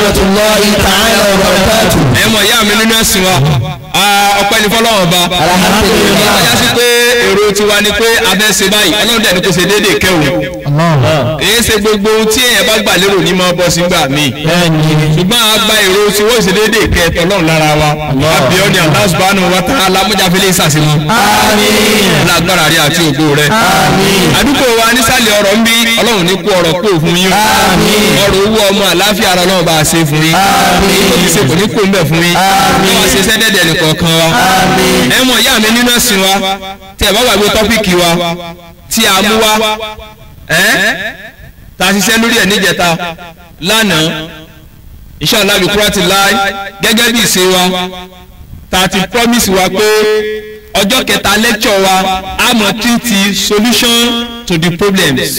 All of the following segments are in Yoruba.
rahmatullahi ta'ala wa barakatuh. ẹ mọ̀ ìyá mi nínú ẹ̀sìn wa ọpẹ́ ní fọ́lọ́run ọba. alhamdulillah. ọjà sí pé èrò tiwa ni pé abẹ́ ṣe báyìí ọlọ́run dẹ̀ ni kò ṣe déédéé kẹ́wò. èyí ṣe gbogbo ohun tí èèyàn bá gbà lérò ní máa bọ́ sí gbà mí. ṣùgbọ́n a gba èrò tí wọ́n ṣe déédéé kẹ́ tọ́lọ́run lára wa. àbíọ́ ni Allah subhanahu wa ta'ala alámújáfẹ́lẹ́ ìsàsímọ́. lágbára rí àti ògo rẹ̀. àdúgbò wa nísàlẹ̀ ọ̀rọ̀ ń bí ọlọ́run ní kó ọ̀rọ̀ kó fún yín. ọ̀rọ̀ owó ọmọ àláfíà ara náà bá a ṣe fún yín. èyí tó ti ṣe kò ní kó ń bẹ̀ fún yín. wọ́n ṣe sẹ́dẹ̀dẹ̀ nìkọ̀ọ̀kan wa. ẹ mọ̀ ìyá mi nínú ẹ̀sìn wa tí ẹ bá wà gbé tọ́pìkì wa tí a mú wa ta ṣiṣẹ́ lórí ẹ̀ níjẹta lánàá inshallah bi kuratillahi gẹ́gẹ́ bí ìṣe wa ta ti promise wa pé ọjọ́ kẹta lecture wa a mọ̀ treat solution to the problems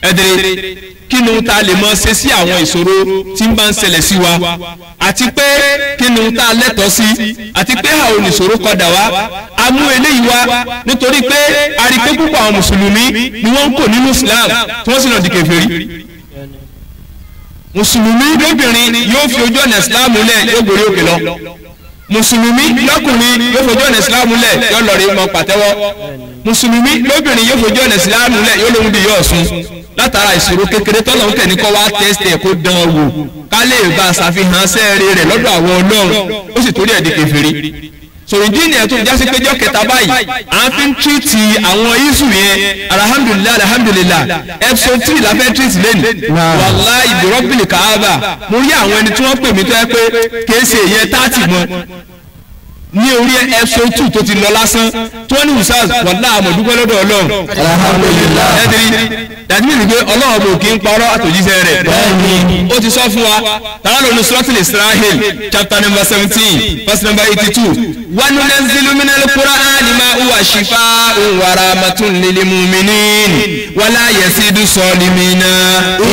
ẹ̀dẹ̀rẹ̀ kí ni ta lè mọ ṣe sí àwọn ìṣòro tí ń bá ń ṣẹlẹ̀ sí wa àti pé kí ni ta lẹ́tọ̀ọ́ sí àti pé àwọn ìṣòro kọdà wá a mú eléyìí wá nítorí pé a rí pé púpọ̀ àwọn mùsùlùmí ni wọ́n ń kó nínú Islam tí wọ́n sì lọ di kèfèrí. mùsùlùmí lóbìnrin yóò fi ojú ọ̀nà Islam lẹ̀ yóò gbòòrò òkè lọ mùsùlùmí lọ́kùnrin yóò fojú ọ̀nà Islam lẹ̀ yóò lọ rí mọ pàtẹ́wọ́ mùsùlùmí lóbìnrin yóò fojú ọ̀nà Islam lẹ̀ yóò lóhun bí yóò sùn látara ìṣòro kékeré tọ́lọ̀ ń tẹ̀ ní kọ́ wá tẹ́sítì ẹ̀ kó dán wò ká lè bá a ṣàfihàn sẹ́ẹ̀rẹ̀ rẹ̀ lọ́dọ̀ àwọn Ọlọ́run ó sì torí ẹ̀ di kèfèrí. sòrìdí ni ẹ̀ tó jásí péjọ́ kẹta báyìí à ń fi ń tírìtì àwọn iṣu yẹn alhamdulillah episode 3 la fẹ́ tírìtì lẹ́nu wallahi ìdúróbìlì káábà mo rí àwọn ẹni tí wọ́n pè mí tó yẹ pé kìí ṣe ìyẹn 30 mọ́ ní orí episode 2 tó ti lọ lásán 20 usas wallahi àmọ̀dúgbọ́ lọ́dọ̀ Ọlọ́run alhamdulillah ẹ̀dìrí dàbí mi gbé Ọlọ́run bò kí n parọ́ àtòjíṣẹ́ rẹ̀ ó ti sọ fún wa tààrà lónìí suratul Israel chapter number 17 verse number 82 wa nunazzilu minal Qur'ani ma huwa shifaa'un wa rahmatun lil mu'minin wa la yazidu zalimina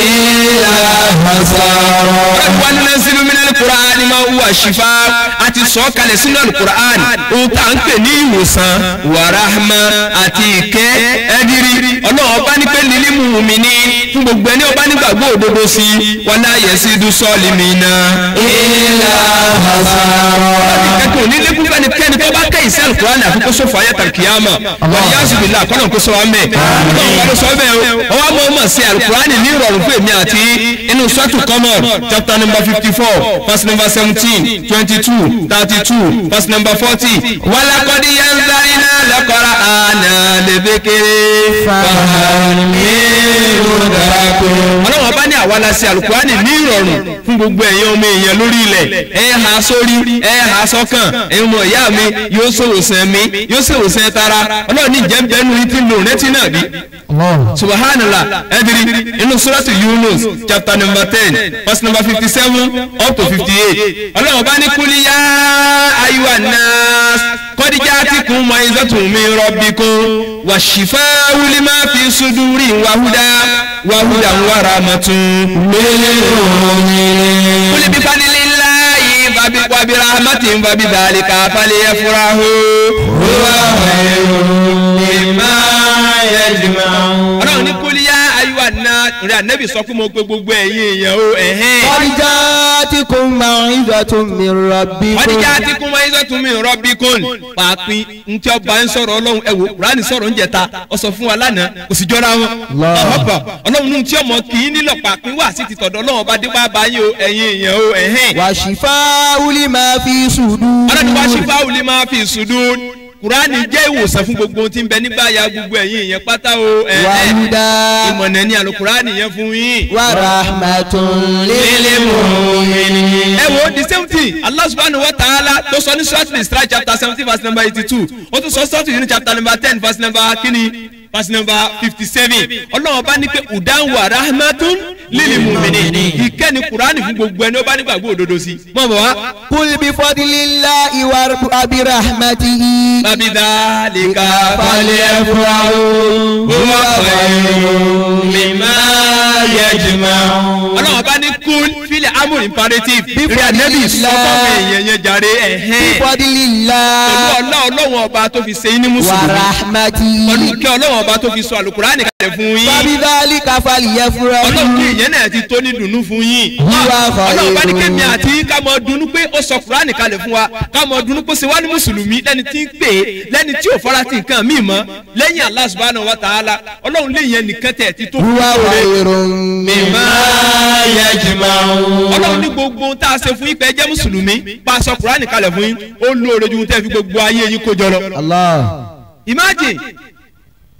illa khasara. wa nunazzilu minal Qur'ani ma huwa shifaa'un àti sọ kalẹ̀ sínú al-Qur'an ohun tá à ń pè ní ìwòsàn wa rahma àti ìkẹ́ ẹ̀dìrí Ọlọ́run bá ní pé lílí mùmíní fún gbogbo ẹni ọba nígbàgbọ́ òdodo sí wala yazidu zalimina illa khasara. kẹ́kọ̀ọ́ nílé fún fẹ́nikẹ́ni tó bá kẹ́ ìṣẹ́ al-Qur'an àfikún sófò ayatul qiyamah wal yazu billah kọ́nà kó sọ wá mẹ́ ọlọ́run bá ló sọ bẹ́ẹ̀ ọwọ́ mọ̀ ọmọ sí al-Qur'an ní ìrọ̀rùn fún èmi àti inú suratul Qamar chapter number 54 verse number 17 22 32 verse number 40 walaqad yanzalna al-Qur'ana lidhikri fahal min mudakir. ọlọ́run ọba ní àwa la ṣe al-Qur'an ní ìrọ̀rùn fún gbogbo ẹ̀yin ọmọ èèyàn lórí ilẹ̀ ẹ̀ ha sórí ẹ̀ ha sọ́kàn ẹ̀yin ọmọ ìyá mi yóò ṣòwòsàn mi yóò ṣòwòsàn tara ọlọ́run ní ìjẹ́bẹ́nu yìí ti lò rẹ́tí náà bí. subhanallah ẹ̀dìrí inú suratu Yunus chapter number 10 verse number 57 up to 58 ọlọ́run ọba ní kúlí yá ayyuhan nas qad ja'atkum maw'izatun min rabbikum wa shifaa'un lima fi sudurin wa hudan wa rahmatun lil mu'minin. qul bi fadlillahi wa bi rahmatin fa bi dhalika falyafrahu huwa khayrun mimma yajma'un. ọlọ́run ní kúlí yá ayyuhan nas rẹ̀ ànábì sọ fún mo pé gbogbo ẹ̀yin èèyàn o qad ja'atkum maw'izatun min rabbikum. qad ja'atkum maw'izatun min rabbikum. pàápín ntí ọba ń sọ̀rọ̀ ọlọ́run ẹ̀wò ránì sọ̀rọ̀ ń jẹta ọ sọ fún wa lánàá kò sì jọra wọn. ọlọ́run ní tí ọmọ kì í nílò pàápín wà sí ti tọ̀dọ̀ ọlọ́run ọba dé bá báyìí o ẹ̀yin èèyàn o wa shifaa'un lima fi sudur. ọlọ́run wa shifaa'un lima fi sudur. Kùránì jẹ́ ìwòsàn fún gbogbo tí ń bẹ nígbà ya gbogbo ẹ̀yin èèyàn pátá o. wàhúdà ìmọ̀nà ni àlùkùránì yẹn fún yín. wa rahmatun lil mu'minin. ẹ wo the same thing Allah subhanahu wa ta'ala tó sọ ní suratul Isra chapter 17 verse number 82 ó tún sọ suratul Yunus chapter number 10 verse number kíni verse number 57 ọlọ́run bá ní pé hudan wa rahmatun lil mu'minin. ìkẹ́ni Kùránì fún gbogbo ẹni ó bá nígbàgbọ́ òdodo sí. mọ̀ bọ̀ wá. kul bi fadlillahi wa bi rahmatihi. Fabidhalika falyafrahu huwa khayrun mimma yajma'un. ọlọ́run bá ní kúl fílẹ̀ amúr imperative rẹ̀ ànẹ́bí sọ́kọ̀ọ́ èèyàn yẹn jàre bifadilillah pẹ̀lú ọlọ́run ọba tó fi ṣe yín ní mùsùlùmí wa rahmati pẹ̀lú kí ọlọ́run ọba tó fi sọ àlùkùránì kalẹ̀ fún yín fabidhalika falyafrahu ọlọ́run kí ìyẹn náà ti tó ní dùnnú fún yín ọlọ́run bá ní kémi àti ká mọ dunnú pé ó sọ kùránì kalẹ̀ fún wa ká mọ dunnú pé ṣe wá ní mùsùlùmí lẹ́ni tí ń pè é lẹ́ni tí ò fara ti nǹkan míì mọ́ lẹ́yìn Allah subhanahu wa ta'ala ọlọ́run lè yẹn nìkan tẹ̀ ti tó fún mimma yajma'un ọlọ́run ní gbogbo tá a ṣe fún yín pé ẹ jẹ́ mùsùlùmí pa sọ kùránì kalẹ̀ fún yín ó lóore ju tẹ́ fi gbogbo ayé yín kó jọ lọ. Imagine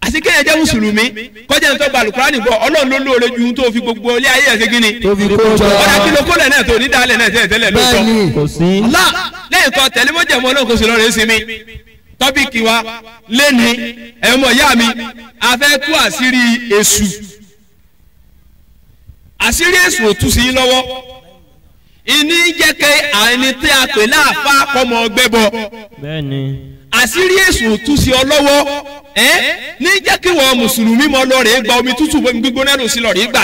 àti kéèyàn jẹ́ mùsùlùmí kọjá ní tó gba alukurani gbọ́ ọlọ́run ló lóore ju tó fi gbogbo ilé ayé ẹ̀ ṣe kíni. ọ̀dà kí ló kó lẹ̀ náà tó ní dálẹ̀ náà tẹ́lẹ̀ lóòótọ́. lẹ́yìn kan tẹ̀lé mọ́jẹ̀mọ́ náà kò sí lọ́rọ̀ èsì mi tọ́pìkì wa lẹ́ni ẹ̀mọ́ ìyá mi a fẹ́ tú àṣírí èṣù ò tú sí yín lọ́wọ́ ìní jẹ́ kẹ́ àìní tí a pè láàfá kọ́mọ ọgbẹ́ bọ̀ àṣírí èṣù ò tú sí ọ lọ́wọ́ ní jẹ́ kí wọ́n mùsùlùmí mọ́ lọ rèé gba omi tútù bomi gbígbóná lò sí lọ rèé gbà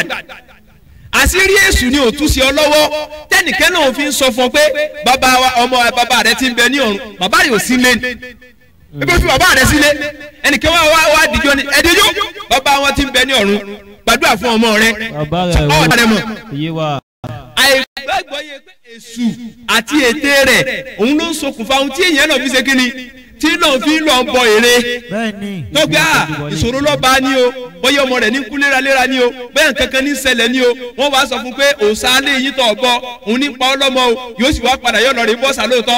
àṣírí èṣù ni ò tú sí ọ lọ́wọ́ tẹ́nìkẹ́ náà fi ń sọ fún ọ pé bàbá rẹ ti ń bẹ ní ọ̀run bàbá rẹ ò sí lé ní ebi fi bàbá rẹ sílé ẹnìkẹ́ wá dìjọ́ ni ẹ̀díjọ́ bàbá wọn ti ń bẹ ní ọ̀run gbàdúrà fún ọmọ rẹ ọ̀rọ̀ rẹ mọ̀ àìgbàgbọ́ yẹ pé èṣù àti ète rẹ̀ òun ló ń ṣokùnfà ohun tí èèyàn náà fi ṣe kíni tí náà fi ń lọ bọ èrè tọ́gbà ìṣòro lọ́ba ni o bóyá ọmọ rẹ̀ ní kú léraléra ni o bẹ́ẹ̀ kankan ní ṣẹlẹ̀ ni o wọ́n wá sọ fún pé òòṣà alẹ́ yìí tọ̀ bọ́ òun ní pa ọlọ́mọ o yóò sì wá padà yọ̀ lọ́rẹ̀ bọ́sà lóòótọ́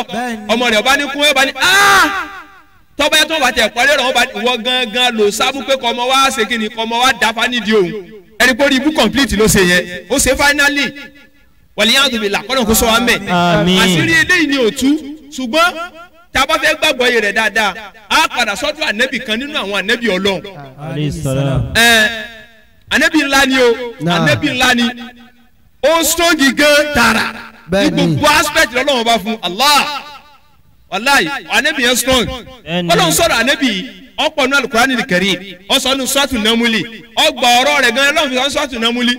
ọmọ rẹ̀ ọba ní kún ọba ní tọ́ba yẹn tó wà tẹ̀ parí ọ̀rọ̀ ọba ìwọ gangan lò sábú pé kọ́mọ wá ṣe kíni kọ́mọ wá dáfa nídìí òun ẹni pé orí ibú complete ló ṣe yẹn ó ṣe finally wàlíyàn tóbi làkọ́nà kó sọ wa mẹ́ àṣírí eléyìí ni òtú ṣùgbọ́n tá a bá fẹ́ gbàgbọ́ yẹ rẹ̀ dáadáa á padà sọ́tún ànẹ́bì kan nínú àwọn ànẹ́bì ọlọ́run ànẹ́bì ńlá ni o ànẹ́bì ńlá ni ó ń sọ́ọ̀gì gan tààrà ní gbogbo aspect lọ́lọ́run bá fún Allah wàláyé ànẹ́bì yẹn strong ọlọ́run sọ̀rọ̀ ànẹ́bì ọ̀pọ̀ nínú Al-Qur'ani Al-Karim ọ̀sán nínú sọ́ọ̀tún Namuli ọgbà ọ̀rọ̀ rẹ̀ gan ọlọ́run fi sọ́ọ̀tún Namuli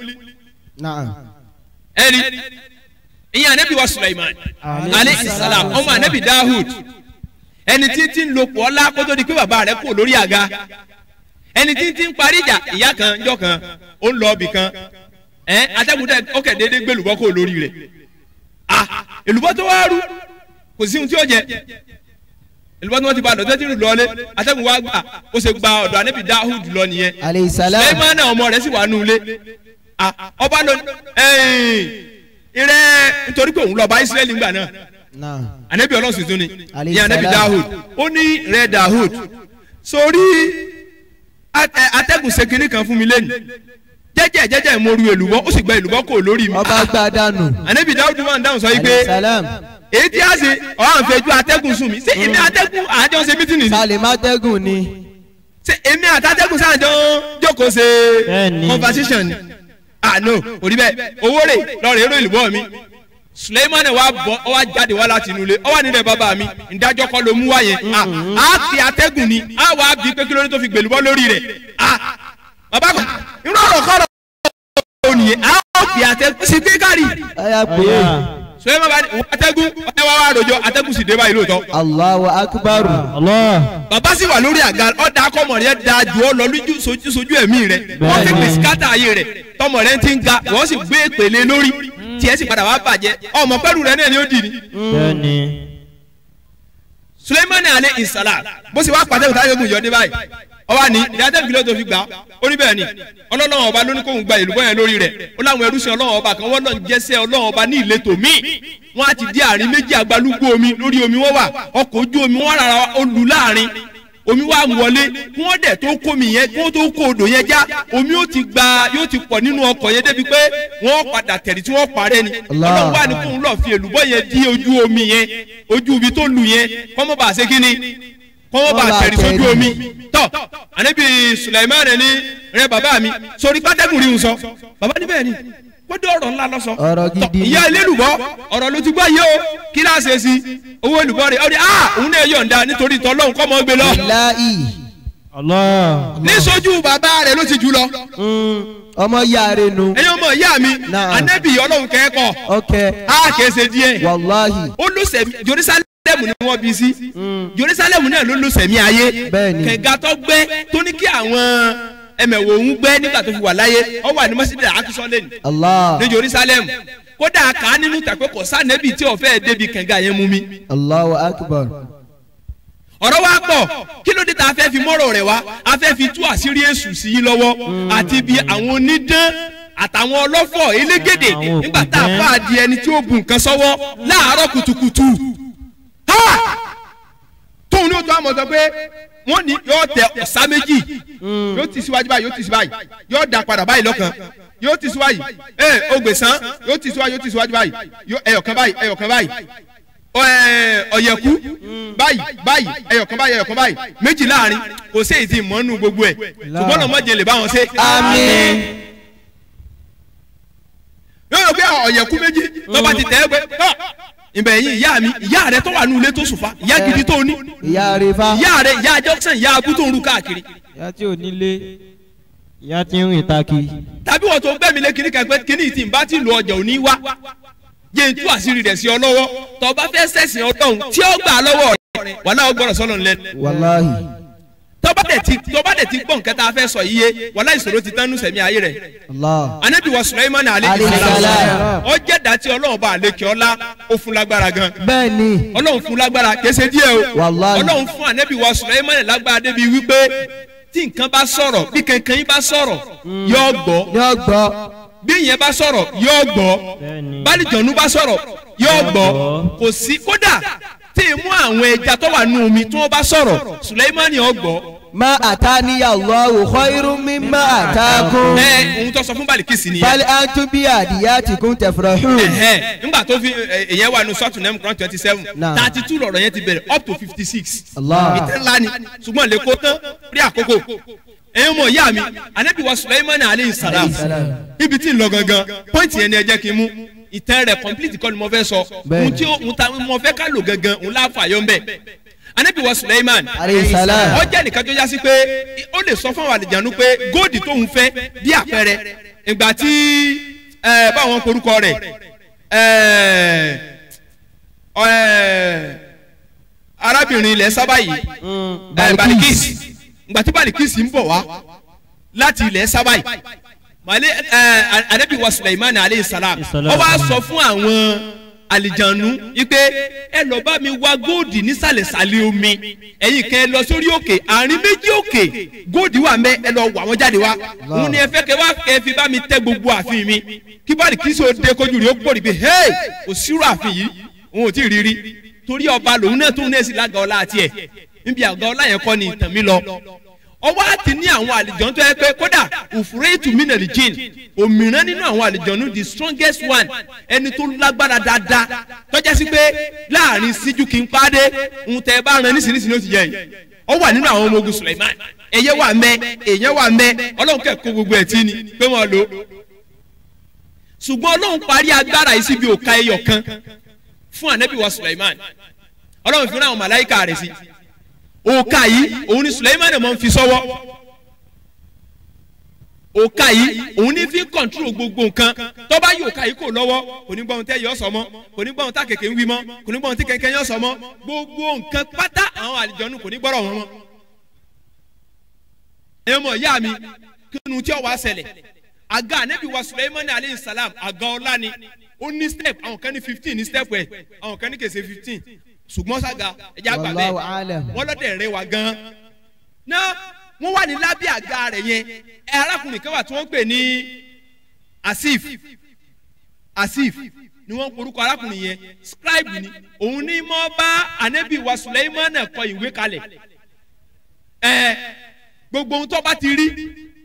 ẹni ìyẹn anabi wa Sulaiman alayhi salam ọmọ anabi Dahud ẹni tí ń lo pọ̀ ọ́lá kótó di pé bàbá rẹ̀ kú lórí àga ẹni tí ń parí ìjà ìyá kan jọ kan ó ń lọ ibì kan atẹ́gùntẹ́ ọkẹ́ déédéé gbé èlùbọ́ kó lórí rẹ̀ èlùbọ́ tó wá rú kò sí ohun tí ó jẹ èlùbọ́ tí wọ́n ti ba lọ́tẹ́ tí ń lọlé atẹ́gùn wa gbà ó ṣe gba ọ̀dọ̀ anabi Dahud lọ nìyẹn Sulaiman náà ọmọ rẹ̀ sì wà nù ilé ọba lọ nítorí pé òun lọ bá Israẹli ńgbà náà anabi Ọlọ́run sì tún ni ní anabi Dahud ó ní rẹ Dahud sórí atẹ́gùn sekiri kan fún mi lẹ́nu jẹ́jẹ́ mo ru èlùbọ́ ó sì gba èlùbọ́ kò lórí mi. ọba gba dànù. anabi Dahud máa ń dáhùn sọ yìí pé èyí tí a ṣe ọ̀hún àfẹ́jú atẹ́gùn sùn mí ṣé èmi atẹ́gùn àjọ ṣe mítìnì ni. sàlẹ̀ atẹ́gùn ni. ṣé èmi àtàtẹ́gùn sáàjọ jókòó ṣe conversation ni. No òdi bẹ́ẹ̀ owó rẹ̀ lọ́ọ̀rẹ́ èrò ìlúbọ̀ mi Suleiman wa bọ̀ ọ wa jáde wá láti inú ilé ọ wà nílẹ̀ bàbá mi ìdájọ́ kọ́ ló mú wá yẹn a fi atẹ́gùn ni a wà á bí pé kí ló ní tó fi gbèlúbọ́ lórí rẹ̀ bàbá kan irú ọ̀rọ̀ kọ́rọ̀ ò nìyẹn a fi atẹ́gùn sí pé kárì Suleiman bá atẹ́gùn ọ̀tẹ́ wa wá rojọ́ atẹ́gùn sì dé báyìí lóòótọ́. Allahu akbar. Bàbá sì wà lórí àga ọ̀dà akọ́mọ̀ rẹ̀ da jù ọ́ lọ lójú sojú ẹ̀mí rẹ̀ wọ́n fi pèsè káàtà ayé rẹ̀ tọmọ rẹ̀ ti ń ga wọ́n sì gbé èpèlé lórí tiẹ̀ sì padà wá bàjẹ́ ọmọ pẹ́rù rẹ̀ náà ni ó dì ní. Suleiman alayhi salam bó sì wá pàtẹ́kùn táyé ogun yọ̀dé báyìí ọba ní ìdájọ́ ìfìlẹ̀ tó fi gbà ó ní bẹ́ẹ̀ ni ọlọ́run ọba ló ní kóhun gba ìlú bọ́yẹn lórí rẹ̀ ó láwọn ẹrú sin ọlọ́run ọba kan wọ́n lọ́n jẹ́sẹ́ ọlọ́run ọba ní ìletò míì wọ́n á ti di àárín méjì àgbálúgbó omi lórí omi wọ́n wà ọkọ̀ ojú omi wọ́n rárá olù láàrin omi wa wọlé kí wọ́n dẹ̀ tó kó mi yẹn kí wọ́n tó kó odò yẹn já omi yóò ti pọ̀ nínú ọkọ̀ yẹn débi pé wọ́n padà tẹ̀rí tí wọ́n parẹ́ ni ọlọ́run wà ní kóhun lọ́ọ́ fi èlùbọ́ yẹn dí ojú omi yẹn ojú ibi tó lù yẹn kọ́mọ́ bá ṣe kí ni kọ́mọ́ bá tẹ̀rí sójú omi tọ́ ànábì Sulaiman ní rẹ bàbá mi sórí pátẹ́gùn rí un sọ bàbá níbẹ̀ ni kódé ọ̀rọ̀ ńlá lọ sọ ìyá ilé lùbọ́ ọ̀rọ̀ ló ti gbọ́ yé o kí láà ṣe sí owó olùbọ́ rẹ̀ ọ̀rẹ́ òun náà yọ̀ǹda nítorí tọ́lọ́hún kọ́ mọ́ gbé lọ. Allah. ní sojú bàbá rẹ̀ ló ti jù lọ. ọmọ ìyá rẹ̀ nù. ẹ̀yin ọmọ ìyá mi anabi ọlọ́run kẹ́kọ̀ọ́. ok. a kẹsẹ̀ díẹ̀. wàláhì. ó lùsẹ̀mí Jerusalem ni wọ́n bí sí. Jerusalem náà ló lùsẹ̀mí ayé. bẹ́ẹ̀ni. kẹ̀gà tó gbẹ́ tó ní kí àwọn ẹ̀mẹ̀wò ń gbẹ́ nígbà tó fi wà láyé ó wà ní mọ́sídìí àkísọ́lẹ̀ ní. Allah. ní Jerusalem kódà ká nínú tàpé kò sànẹ́bì tí ó fẹ́ débi kẹ̀gà yẹn mú mi. Allahu akbar. ọ̀rọ̀ wa pọ̀ kí ló dé tá a fẹ́ fi mọ́rọ̀ rẹ̀ wá a fẹ́ fi tú àṣírí èṣù sí yín lọ́wọ́ àti bí àwọn onídán àtàwọn ọlọ́fọ̀ elégédé nígbà tá a fà di ẹni tí ó bu nǹkan sọ́wọ́ láàárọ̀ kùtùkùtù tóun ní o tó àmọ̀ sọ pé wọ́n ní yóò tẹ ọ̀sá méjì yóò ti síwájú báyìí yóò ti síwájú báyìí yóò dà padà báyìí lọ́kàn yóò ti síwájú ògbèsán yóò ti síwájú báyìí ẹyọ̀kan báyìí ọ̀yẹ̀kú báyìí ẹyọ̀kan báyìí méjì láàrin kò sí èyí tí mọ́nú gbogbo ẹ̀ ṣùgbọ́n náà mọ̀jẹ̀ lè bá wọn ṣe. àmín. yóò rò pé ọ̀yẹ̀kú méjì tó bá ti tẹ̀ ẹ́ pé ìbẹ̀ yín ìyá mi ìyá rẹ tó wà ní ilé tó sùn fa ìyá gidi tó ní. ìyá rẹ fa. ìyá rẹ ìyá Jackson ìyá abú tó ń ru káàkiri. ìyá tí ò nílé ìyá tí ń rìn taki. tàbí wọ́n tó gbẹ́mi lé kíní kan pé kíní ìtì bá ti lo ọjà òní wá yé n tú àṣírí rẹ̀ sí ọ lọ́wọ́ tó bá fẹ́ sẹ̀sìn ọlọ́run tí ó gbà lọ́wọ́ rẹ̀ wàhálà ó gbọ́dọ̀ sọ́lọ́ nílẹ̀. wàláhì. tó bá dẹ̀ ti gbọ́ nǹkan tá a fẹ́ sọ yìí yé wàhálà ìṣòro ti tán nù sẹ̀mí ayé rẹ̀. anabi wa Sulaiman alayhi salam ó jẹ́ dàtí ọlọ́run bá àlekè ọlá ó fún lágbára gan. bẹ́ẹ̀ni. ọlọ́run fún lágbára kése díẹ̀ o. wàláhì. ọlọ́run fún anabi wa Sulaiman lágbára débi wípé tí nǹkan bá sọ̀rọ̀ bí kankan yín bá sọ̀rọ̀ yóò gbọ́ bí ìyẹn bá sọ̀rọ̀ yóò gbọ́ bálìjọ̀nù bá sọ̀rọ̀ yóò gbọ́ kò sí kódà tí ì mú àwọn ẹja tó wà nù omi tí wọ́n bá sọ̀rọ̀ Sulaimani yóò gbọ́. ma ataniya Allahu khairun mimma atakum. ohun tó sọ fún Balikisi nìyẹn. bal antum bi adiyatikum tafrahun. nígbà tó fi ìyẹn wà nù sọ́ọ̀tù nẹ́ẹ̀mù kan 27 32 lọ́rọ̀ yẹn ti bẹ̀rẹ̀ up to 56. ìtẹ́lá ni ṣùgbọ́n lè kó tán rí àkókò ẹ̀yin mọ̀ ìyá mi anabi wa Sulaiman alayhi salam ibi tí ń lọ gangan pọ́ǹtì yẹn ni ẹ jẹ́ kí n mú ìtàn rẹ̀ complete kọ́ ni mo fẹ́ sọ ohun tí mo fẹ́ ká lò gangan òun láfa yọ ń bẹ̀ anabi wa Sulaiman alayhi salam ó jẹ́ nìkan tó yá sí pé ó lè sọ fún àwọn àlejànú pé góòdì tóun fẹ́ bí àpẹẹrẹ ìgbà tí báwọn korúkọ rẹ̀ arábìnrin ilẹ̀ sábà yìí Balikis ngbàtí Balikisi ń bọ̀ wá láti ilẹ̀ sábàì anabi wa Sulaiman alayhi salam ó wá sọ fún àwọn àlìjànú ipe ẹ lọ bá mi wá góòdì nísàlẹ̀sàlẹ̀ omi ẹ̀yin kan ẹ lọ sórí òkè àárín méjì òkè góòdì wà mẹ́ ẹ lọ wà wọ́n jáde wá òun ni ẹ fẹ́ kẹ wá kẹ fi bá mi tẹ gbogbo ààfin mi kí Balikisi ó dé kojú rí ó pọ̀ rí pé hey kò sírò ààfin yìí òun ò tí ì rírí torí ọba lòun náà tó ń nẹ́ẹ̀sì lága ọlá àti ẹ̀ níbi àga ọlá yẹn kọ́ ni ìtàn mi lọ ọwọ́ àti ní àwọn àlìjọ́n tó yẹ pé kódà òfurufú mínàlì jìn òmìrán nínú àwọn àlìjọ́nù the strongest one ẹni tó lágbára dáadáa tọ́jà sí pé láàrin síjú kí n pàdé ń tẹ́ bá ran nísìnyí ó ti yẹ yìí ó wà nínú àwọn ọmọ ogun Suleiman ẹyẹ wà mẹ èèyàn wà mẹ ọlọ́run kẹ́kọ̀ọ́ gbogbo ẹ̀ tí ni pé wọ́n lò ṣùgbọ́n ọlọ́run parí agbára yìí síbi òka ẹyọ kan fún ànábì wa Suleiman ọlọ́run fi rán àwọn màláìka rẹ̀ sí òka yìí òun ni Suleiman máa ń fi sọ́wọ́ òka yìí òun ní fi kọ̀ǹtúrò gbogbo nǹkan tó bá yí òka yìí kò lọ́wọ́ kò ní gbọ́n tẹ́ yọ sọ mọ́ kò ní gbọ́n tá kèké ń wí mọ́ kò ní gbọ́n tí kẹ̀kẹ́ yọ sọ mọ́ gbogbo nǹkan pátá àwọn àlìjọ́nù kò ní gbọ́rọ̀ wọn mọ́. ẹ mọ̀ ìyá mi kínú tí ó wá ṣẹlẹ̀ àga ànábì wa Suleiman aleyhi salam àga ọlá ni ó ní step àwọn kan ní 15 ní step ẹ̀ àwọn kan ní kèsè 15 ṣùgbọ́n sága ẹja gbà bẹ́ẹ̀ wọ́n lọ́dẹ̀ rẹ̀ wá gan-an náà wọ́n wà ní lábẹ́ àga rẹ̀ yẹn arákùnrin kan wà tí wọ́n ń pè ní Asif ni wọ́n ń porúkọ arákùnrin yẹn scribe ni òun ní mọ́ bá ànábì wa Suleiman kọ ìwé kalẹ̀ gbogbo ohun tó bá ti rí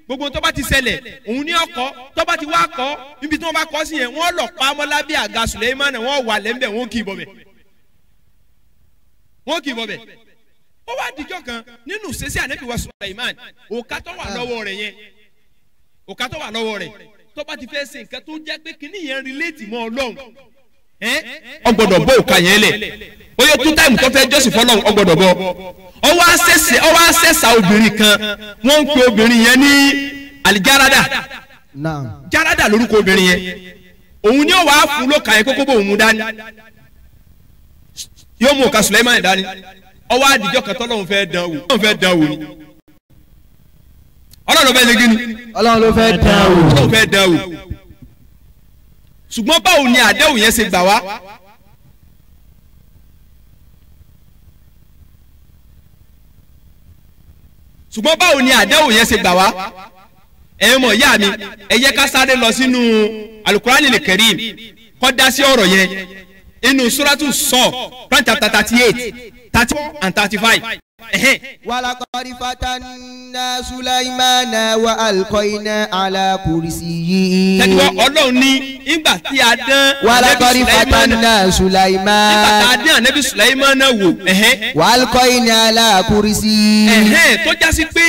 gbogbo ohun tó bá ti ṣẹlẹ̀ òun ní ọkọ tó bá ti wá kọ níbi tí wọ́n bá kọ sí yẹn wọ́n lọ pa mọ́ lábẹ́ àga Suleiman wọ́n wà lẹ́ńbẹ̀ wọ́n kì í bọ̀ bẹ̀ wọ́n kì í bọ̀ bẹ̀ ó wá dijọ́ kan nínú sẹ́sẹ́ ànábì wa Sulaiman òkà tó wà lọ́wọ́ rẹ̀ yẹn òkà tó wà lọ́wọ́ rẹ̀ tó bá ti fẹ́ ṣe nǹkan tó jẹ́ pé kíní yẹn relate mọ́ Ọlọ́run ó gbọ́dọ̀ bọ́ òkà yẹn lẹ̀ bóyá tú táìmù tó fẹ́ jọ́sìn fọlọ́run ó gbọ́dọ̀ bọ́ ọwọ́ àṣẹṣà obìnrin kan wọ́n ń pe obìnrin yẹn ní alijarada jarada lórúkọ obìnrin yẹn òun ni ó wàá fún lóka yẹn kókó bó òun mú dání yóò mú òkà Suleiman dání ọwọ́ àdìjọ́ kan tọ́lọ́run fẹ́ dán wò ni ọlọ́run fẹ́ segin ni ọlọ́run ló fẹ́ dán wò ṣùgbọ́n báwo ni àdéhùn yẹn ṣe gbà wá ẹ̀yin mọ̀ ìyá mi ẹ jẹ́ ká sáré lọ sínú alukurani lè Karim kọ́ dá sí ọ̀rọ̀ yẹn inú suratu Sọ Quran chapter 38, 34 and 35. walaqad fatanna Sulaymana wa alqayna ala kursiyyihi. tẹ́tí ọlọ́run ní ìgbà tí a dán walaqad fatanna Sulaymana. ìgbà tí a dán Ànábì Sulaymana wò. wa alqayna ala kursiyyihi. tó jásí pé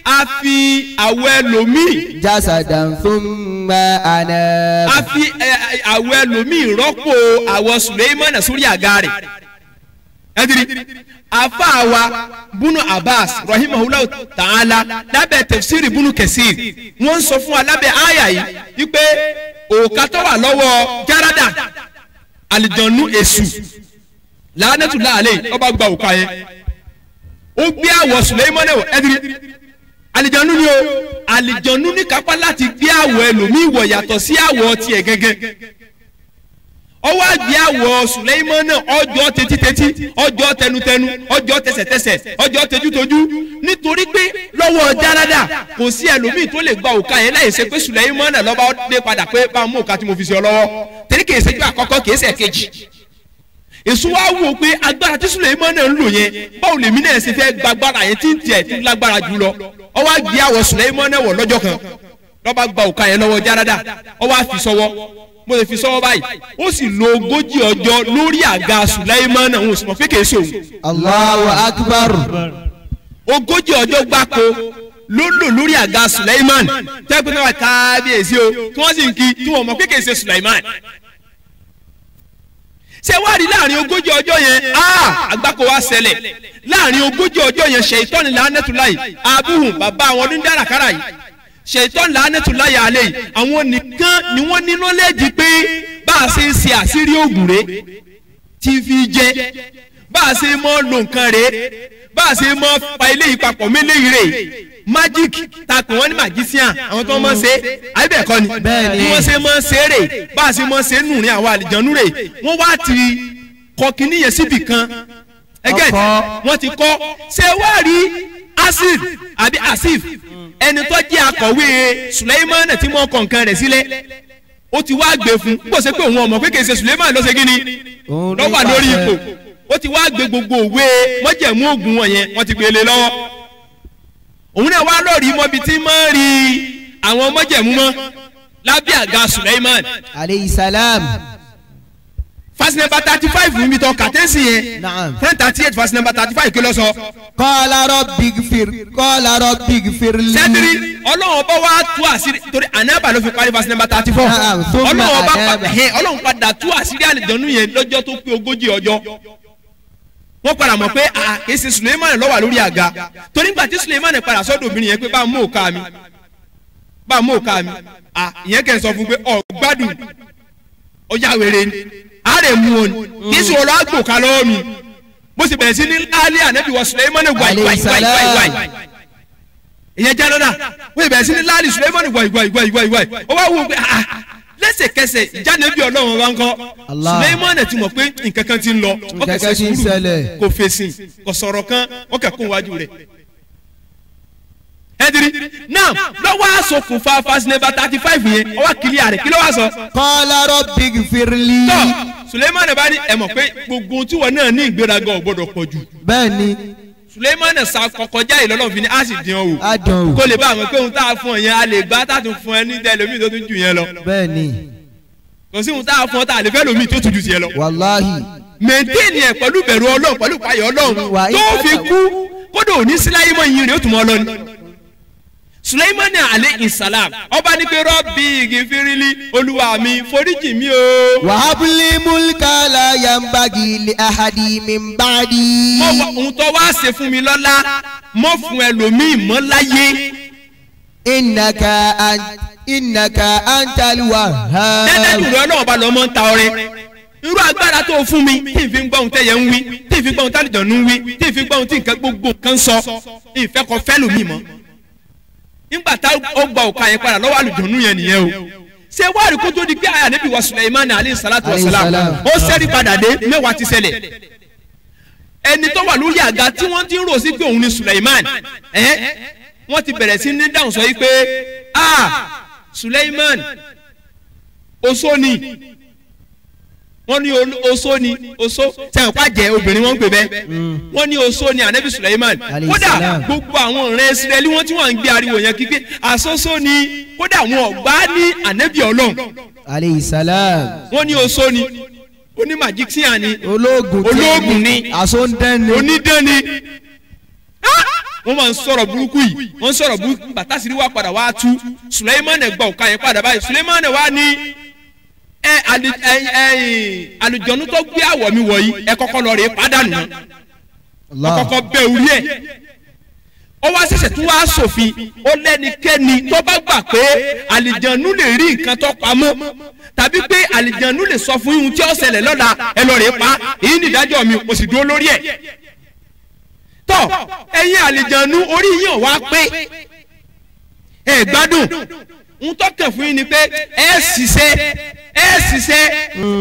a fi àwọ̀ ẹlòmíì. jasadan thumma anab. a fi àwọ̀ ẹlòmíì rọ́pò àwọ̀ Sulaymana sórí àga rẹ̀. ẹdiri afaawa bunu Abbas rahimahullah ta'ala lábẹ́ tafsiri bunu Kasir wọ́n sọ fún wa lábẹ́ àyà yìí wípé òòkà tó wà lọ́wọ́ Jarada alìjọ̀nù èṣù la'natullah alayhi ọba gba òòkà yẹn ó gbé àwọ̀ Sulaymana wọ̀ ẹdiri alìjọ̀nù ni o alìjọ̀nù ní kápá láti gbé àwọ̀ ẹlòmíì wọ̀ yàtọ̀ sí àwọ̀ tiẹ̀ gẹ́gẹ́ ọwọ́ àgbẹ̀ àwọ̀ Sulaymana ọjọ́ tetítetí ọjọ́ tẹnutẹnu ọjọ́ tẹsẹ̀tẹsẹ̀ ọjọ́ tejútojú nítorí pé lọ́wọ́ Jarada kò sí ẹlòmíì tó lè gba òkà yẹn láì ṣe pé Sulaymana lọ́ba dé padà pé bá mú òkà tí mo fi sí ọ lọ́wọ́ torí kìí ṣe pé àkọ́kọ́ kìí ṣe kejì èso wa wò pé agbára tí Sulaymana ń lò yẹn báwo lèmi náà ṣe fẹ́ gbàgbára yẹn tí ń tiẹ̀ tí lágbára jù lọ ọwọ́ àgbẹ̀ àwọ̀ Sulaymana wọ̀ lọ́jọ́ kan lọ́ba gba òkà yẹn lọ́wọ́ Jarada ọwọ́ àfi sọ́wọ́ mo lè fi sọ́wọ́ báyìí ó sì lo 40 ọjọ́ lórí àga Sulaymana òun sì mọ̀ pé kìí ṣe òun. Allahu Akbar. 40 ọjọ́ gbáko ló lò lórí àga Sulaiman tẹ́gbẹ́ náà kábíyèsí o tí wọ́n sì ń kí tí wọ́n mọ̀ pé kìí ṣe Sulaiman. ṣé wàá rí láàrin 40 ọjọ́ yẹn àgbákò wa ṣẹlẹ̀ láàrin 40 ọjọ́ yẹn Ṣaitani la'natullahi abuhum bàbá àwọn onídàrákàrà yìí Ṣaitani la'natullahi alayhi àwọn nìkan ni wọ́n ní knowledge pé bá a ṣe ń ṣe àṣírí ògùn rẹ̀ tí fi jẹ́ bá a ṣe mọ́ lo nǹkan rẹ̀ bá a ṣe mọ́ pa eléyìí papọ̀ méléyìí rẹ̀ magic takùn wọn ní magician àwọn tó mọ̀ ṣe àbẹ̀kọ́ ni bí wọ́n ṣe mọ̀ ṣe rẹ̀ bá a ṣe mọ̀ ṣe nù rìn àwọn àlìjànú rẹ̀ wọ́n wá ti kọ kíní yẹn síbì kan ẹgẹ́ wọ́n ti kọ́ ṣé wá rí acid àbí asif ẹni tó jẹ́ akọ̀wé Sulaymana tí wọ́n kọ nǹkan rẹ̀ sílẹ̀ ó ti wá gbé fún bó ṣe pé òun ọmọ pé kìí ṣe Sulaymana ló ṣe kí ni ló wà lórí ipò ó ti wá gbé gbogbo òwe mọ́jẹ̀mú ògùn wọn yẹn wọ́n ti gbé lé lọ́wọ́ òun náà wá lọ́ọ̀rì mọ́bi tí máa ń rí àwọn mọ́jẹ̀mú mọ́ lábẹ́ àga Sulaiman aleyhi salam. verse number 35 níbi tó kàtẹ́sì yẹn 1038 verse number 35 kí ló sọ. qala rabbighfir li. sẹ́dìrì ọlọ́run bá wá tú àṣírí torí ànábà ló fi parí verse number 34 ọlọ́run padà tú àṣírí àlìjọ́nú yẹn lọ́jọ́ tó pé 40 ọjọ́ wọ́n padà mọ̀ pé kì í ṣe Sulaymana ló wà lórí àga torí nígbà tí Sulaymana padà sọ́dọ̀ obìnrin yẹn pé bá mú òkà mi ìyẹn kẹ́ ń sọ fún pé ọ̀gbádùn ọjà wèrè ni àárẹ̀ mú ọ ni kì í ṣe ọ̀rọ̀ àgbòkà lọ́wọ́ mi bó ṣe bẹ̀rẹ̀ sí ní láàlẹ́ ànábì wọ Sulaymana wáì ìyẹn jẹ́ lọ́dà bó ṣe bẹ̀rẹ̀ sí ní láàlẹ́ Sulaymana wáì ó wá wò pé lẹ́sẹ̀kẹsẹ̀ ìjánabi Ọlọ́run wa ń kọ́ Sulaymana ti mọ̀ pé nǹkan kan ti ń lọ ó kẹsẹ̀ sùúrù kò fèsì kò sọ̀rọ̀ kan ó kẹ̀kọ́ wájú rẹ̀ ẹdiri náà lọ́wọ́ àsokùnfà verse number 35 yẹn ọwọ́ kìlíà rẹ̀ kí ló wá sọ. qala rabbighfir li. tọ́ Sulaymana bá ní ẹ mọ̀ pé gbogbo tí wọn náà ní ìgbéraga ò gbọdọ̀ pọ̀ jù. bẹ́ẹ̀ni. Sulaymana sa kọkọjá ìlọ́lọ́ fi ni a sì dín ọ wò. a dán o. kó lè bá àwọn pé òun tá a fún ọ yẹn a lè gbá tá a tún fún ẹ ní tẹlifí tó tún jù yẹn lọ. bẹ́ẹ̀ni. kò sí òun tá a fún ọ tá a lè fẹ́ lómi tó tún jù tiẹ̀ lọ. wàláhì. mẹ̀ntẹ́ẹ̀nì ẹ̀ pẹ̀lú bẹ̀rù Ọlọ́run pẹ̀lú payọ̀ Ọlọ́run tó fi kú kódò ní síláyé mọ́ ìyìn rẹ̀ ó tún mọ́ ọ lọ ni. Sulaimani alayhi salam ọba ní pé Rabbi gifirili olúwa mi foríjì mi o. Wahabli mulka la yambagi li ahadi min ba'di. mo wọ ohun tó wá ṣe fún mi lọ́lá mo fún ẹlòmíì mọ́ láyé. innaka antal wahhab. dẹ́dẹ́ ìlú ọlọ́run ọba lọ́mọ ń ta ọrẹ. irú agbára tó fún mi tí n fi gbọ́ ohun tẹ́yẹ ń wí tí n fi gbọ́ ohun tálíjọ̀nù ń wí tí n fi gbọ́ ohun tí nǹkan gbogbo kan sọ ìfẹ́ kan fẹ́ lómi mọ́. nígbà tá ó gba òkà yẹn padà lọ́wọ́ àlùjọ̀nù yẹn nìyẹn o. ṣé wàá rí kó tó di pé ànábì wa Sulaimani alayhi salatu wa salam ó ṣẹ́rí padà dé mẹ́wàá ti ṣẹlẹ̀. ẹni tó wà lórí àga tí wọ́n ti ń rò sí pé òun ni Sulaiman wọ́n ti bẹ̀rẹ̀ sí ní dáhùn sọ yìí pé Sulaiman oṣó ni wọ́n ní oṣó ni oṣó sẹ́wọ̀n pàjẹ́ obìnrin wọ́n ń pè bẹ́ẹ̀ wọ́n ní oṣó ni anabi Sulaiman kódà gbogbo àwọn ọ̀rẹ́ Israẹli wọn tí wọ́n ń gbé ariwo yẹn kíkẹ́ àṣọṣó ni kódà wọn ọ̀gbá ní anabi Ọlọ́run alayhi salam wọ́n ní oṣó ni oní magician ni ológun ni asondani onídán ni wọ́n máa ń sọ̀rọ̀ burúkú yìí wọ́n ń sọ̀rọ̀ burúkú bàtà sírí wá padà wá tú Sulaiman gbọ́ ọ̀ka yẹn padà báyìí Sulaiman wá ní àlùjọ̀nú tó gbé àwọ̀ mi wọ̀nyí ẹ kọ́kọ́ lọ rè é pàdánù náà kọ́kọ́ bẹ́ orí ẹ̀ ó wá ṣẹ̀ṣẹ̀ tún wá sòfin ó lẹ́nikẹ́ni tó bá gbà pé àlùjọ̀nú lè rí nǹkan tó pamọ́ tàbí pé àlùjọ̀nú lè sọ fún ihun tí ó ṣẹlẹ̀ lọ́la ẹ lọ rè é pa èyí nìdájọ́ mi mo sì dúró lórí ẹ̀ tọ́ ẹ̀yin àlùjọ̀nú orí yín ò wá pé ẹ gbádùn ń tọ́kàn fún yín ni pé ẹ ṣiṣẹ́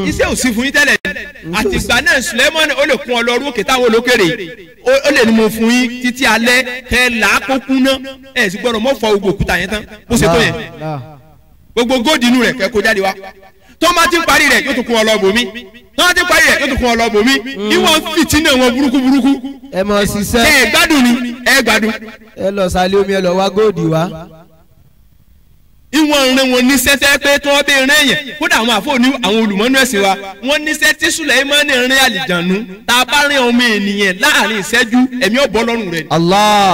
iṣẹ́ ò sí fún yín tẹ́lẹ̀ àtìgbà náà Suleiman ó lè kún ọ lọ́rùn òkè táwọn olókèrè ó lè ní mo fún yín títí alẹ́ tẹ́ làákókún náà ẹ sì gbọ́dọ̀ mọ́ fọ gbogbo òkúta yẹn tán bó ṣe tó yẹn gbogbo góòdì inú rẹ̀ kẹ́ kó jáde wá tó máa ti ń parí rẹ̀ yóò tún kún ọ lọ bòmí tó máa ti ń parí rẹ̀ yóò tún kún ọ lọ bòmí ìwọ̀n fìtínà wọn burúkú ẹ mọ̀ ṣiṣẹ́ ẹ gbádùn ni ẹ gbádùn ẹ lọ sálẹ̀ omi ẹ lọ wá góòdì wá ìwọ̀n ìrìn wọn níṣẹ́ tẹ́ pé tí wọ́n bẹ rìn yẹn kódà àwọn àfọ̀ní àwọn olùmọ́nú ẹ̀sìn wa wọ́n níṣẹ́ tí Sùlẹ́mánì rìn àlìjànú tá a bá rìn ọmọ ènìyàn láàrin ìṣẹ́jú ẹ̀mí ọ̀bọ lọ́rùn rẹ̀. Allah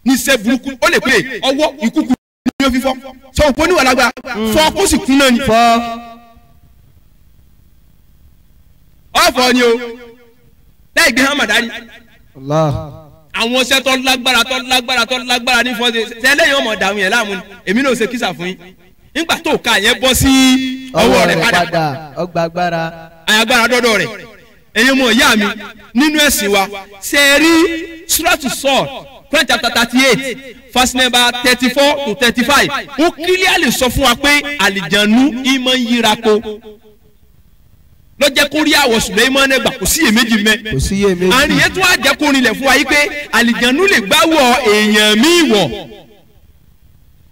níṣẹ́ burúkú ó lè pè ọwọ́ ìkúkú ní òfin fọ́ sọ òpó níwà lágbá fọ́ kó sì kún náà ni. ọ̀fọ̀ ni o láì gbé hàn màdání. Allah àwọn ṣẹ́ tó lágbára ní fọ́ọ̀sì tẹ́lẹ̀ yẹn ọmọ dàrú yẹn láàmú ni èmi náà ṣe kísà fún yín nígbà tó ká yẹn bọ́ sí ọwọ́ rẹ̀ padà ọgbà agbára agbára dọ́dọ̀ rẹ̀ ẹ̀yin mọ̀ ìyá mi nínú ẹ̀sìn wa ṣe rí Suratu Sọ́ọ̀d Quran chapter 38 verse number 34 to 35 ó clearly sọ fún wa pé àlìjànú ìmọ̀ ń yíra ko lọ́jẹ́ kó rí àwọ̀ Sùlẹ́mánì gbà kò sí iyèméjì mẹ́. kò sí iyèméjì. àrùn yẹn tún wá jẹ́ kó rinlẹ̀ fún wa yìí pé àlìjànú lè gbáwọ̀ èèyàn míì wọ̀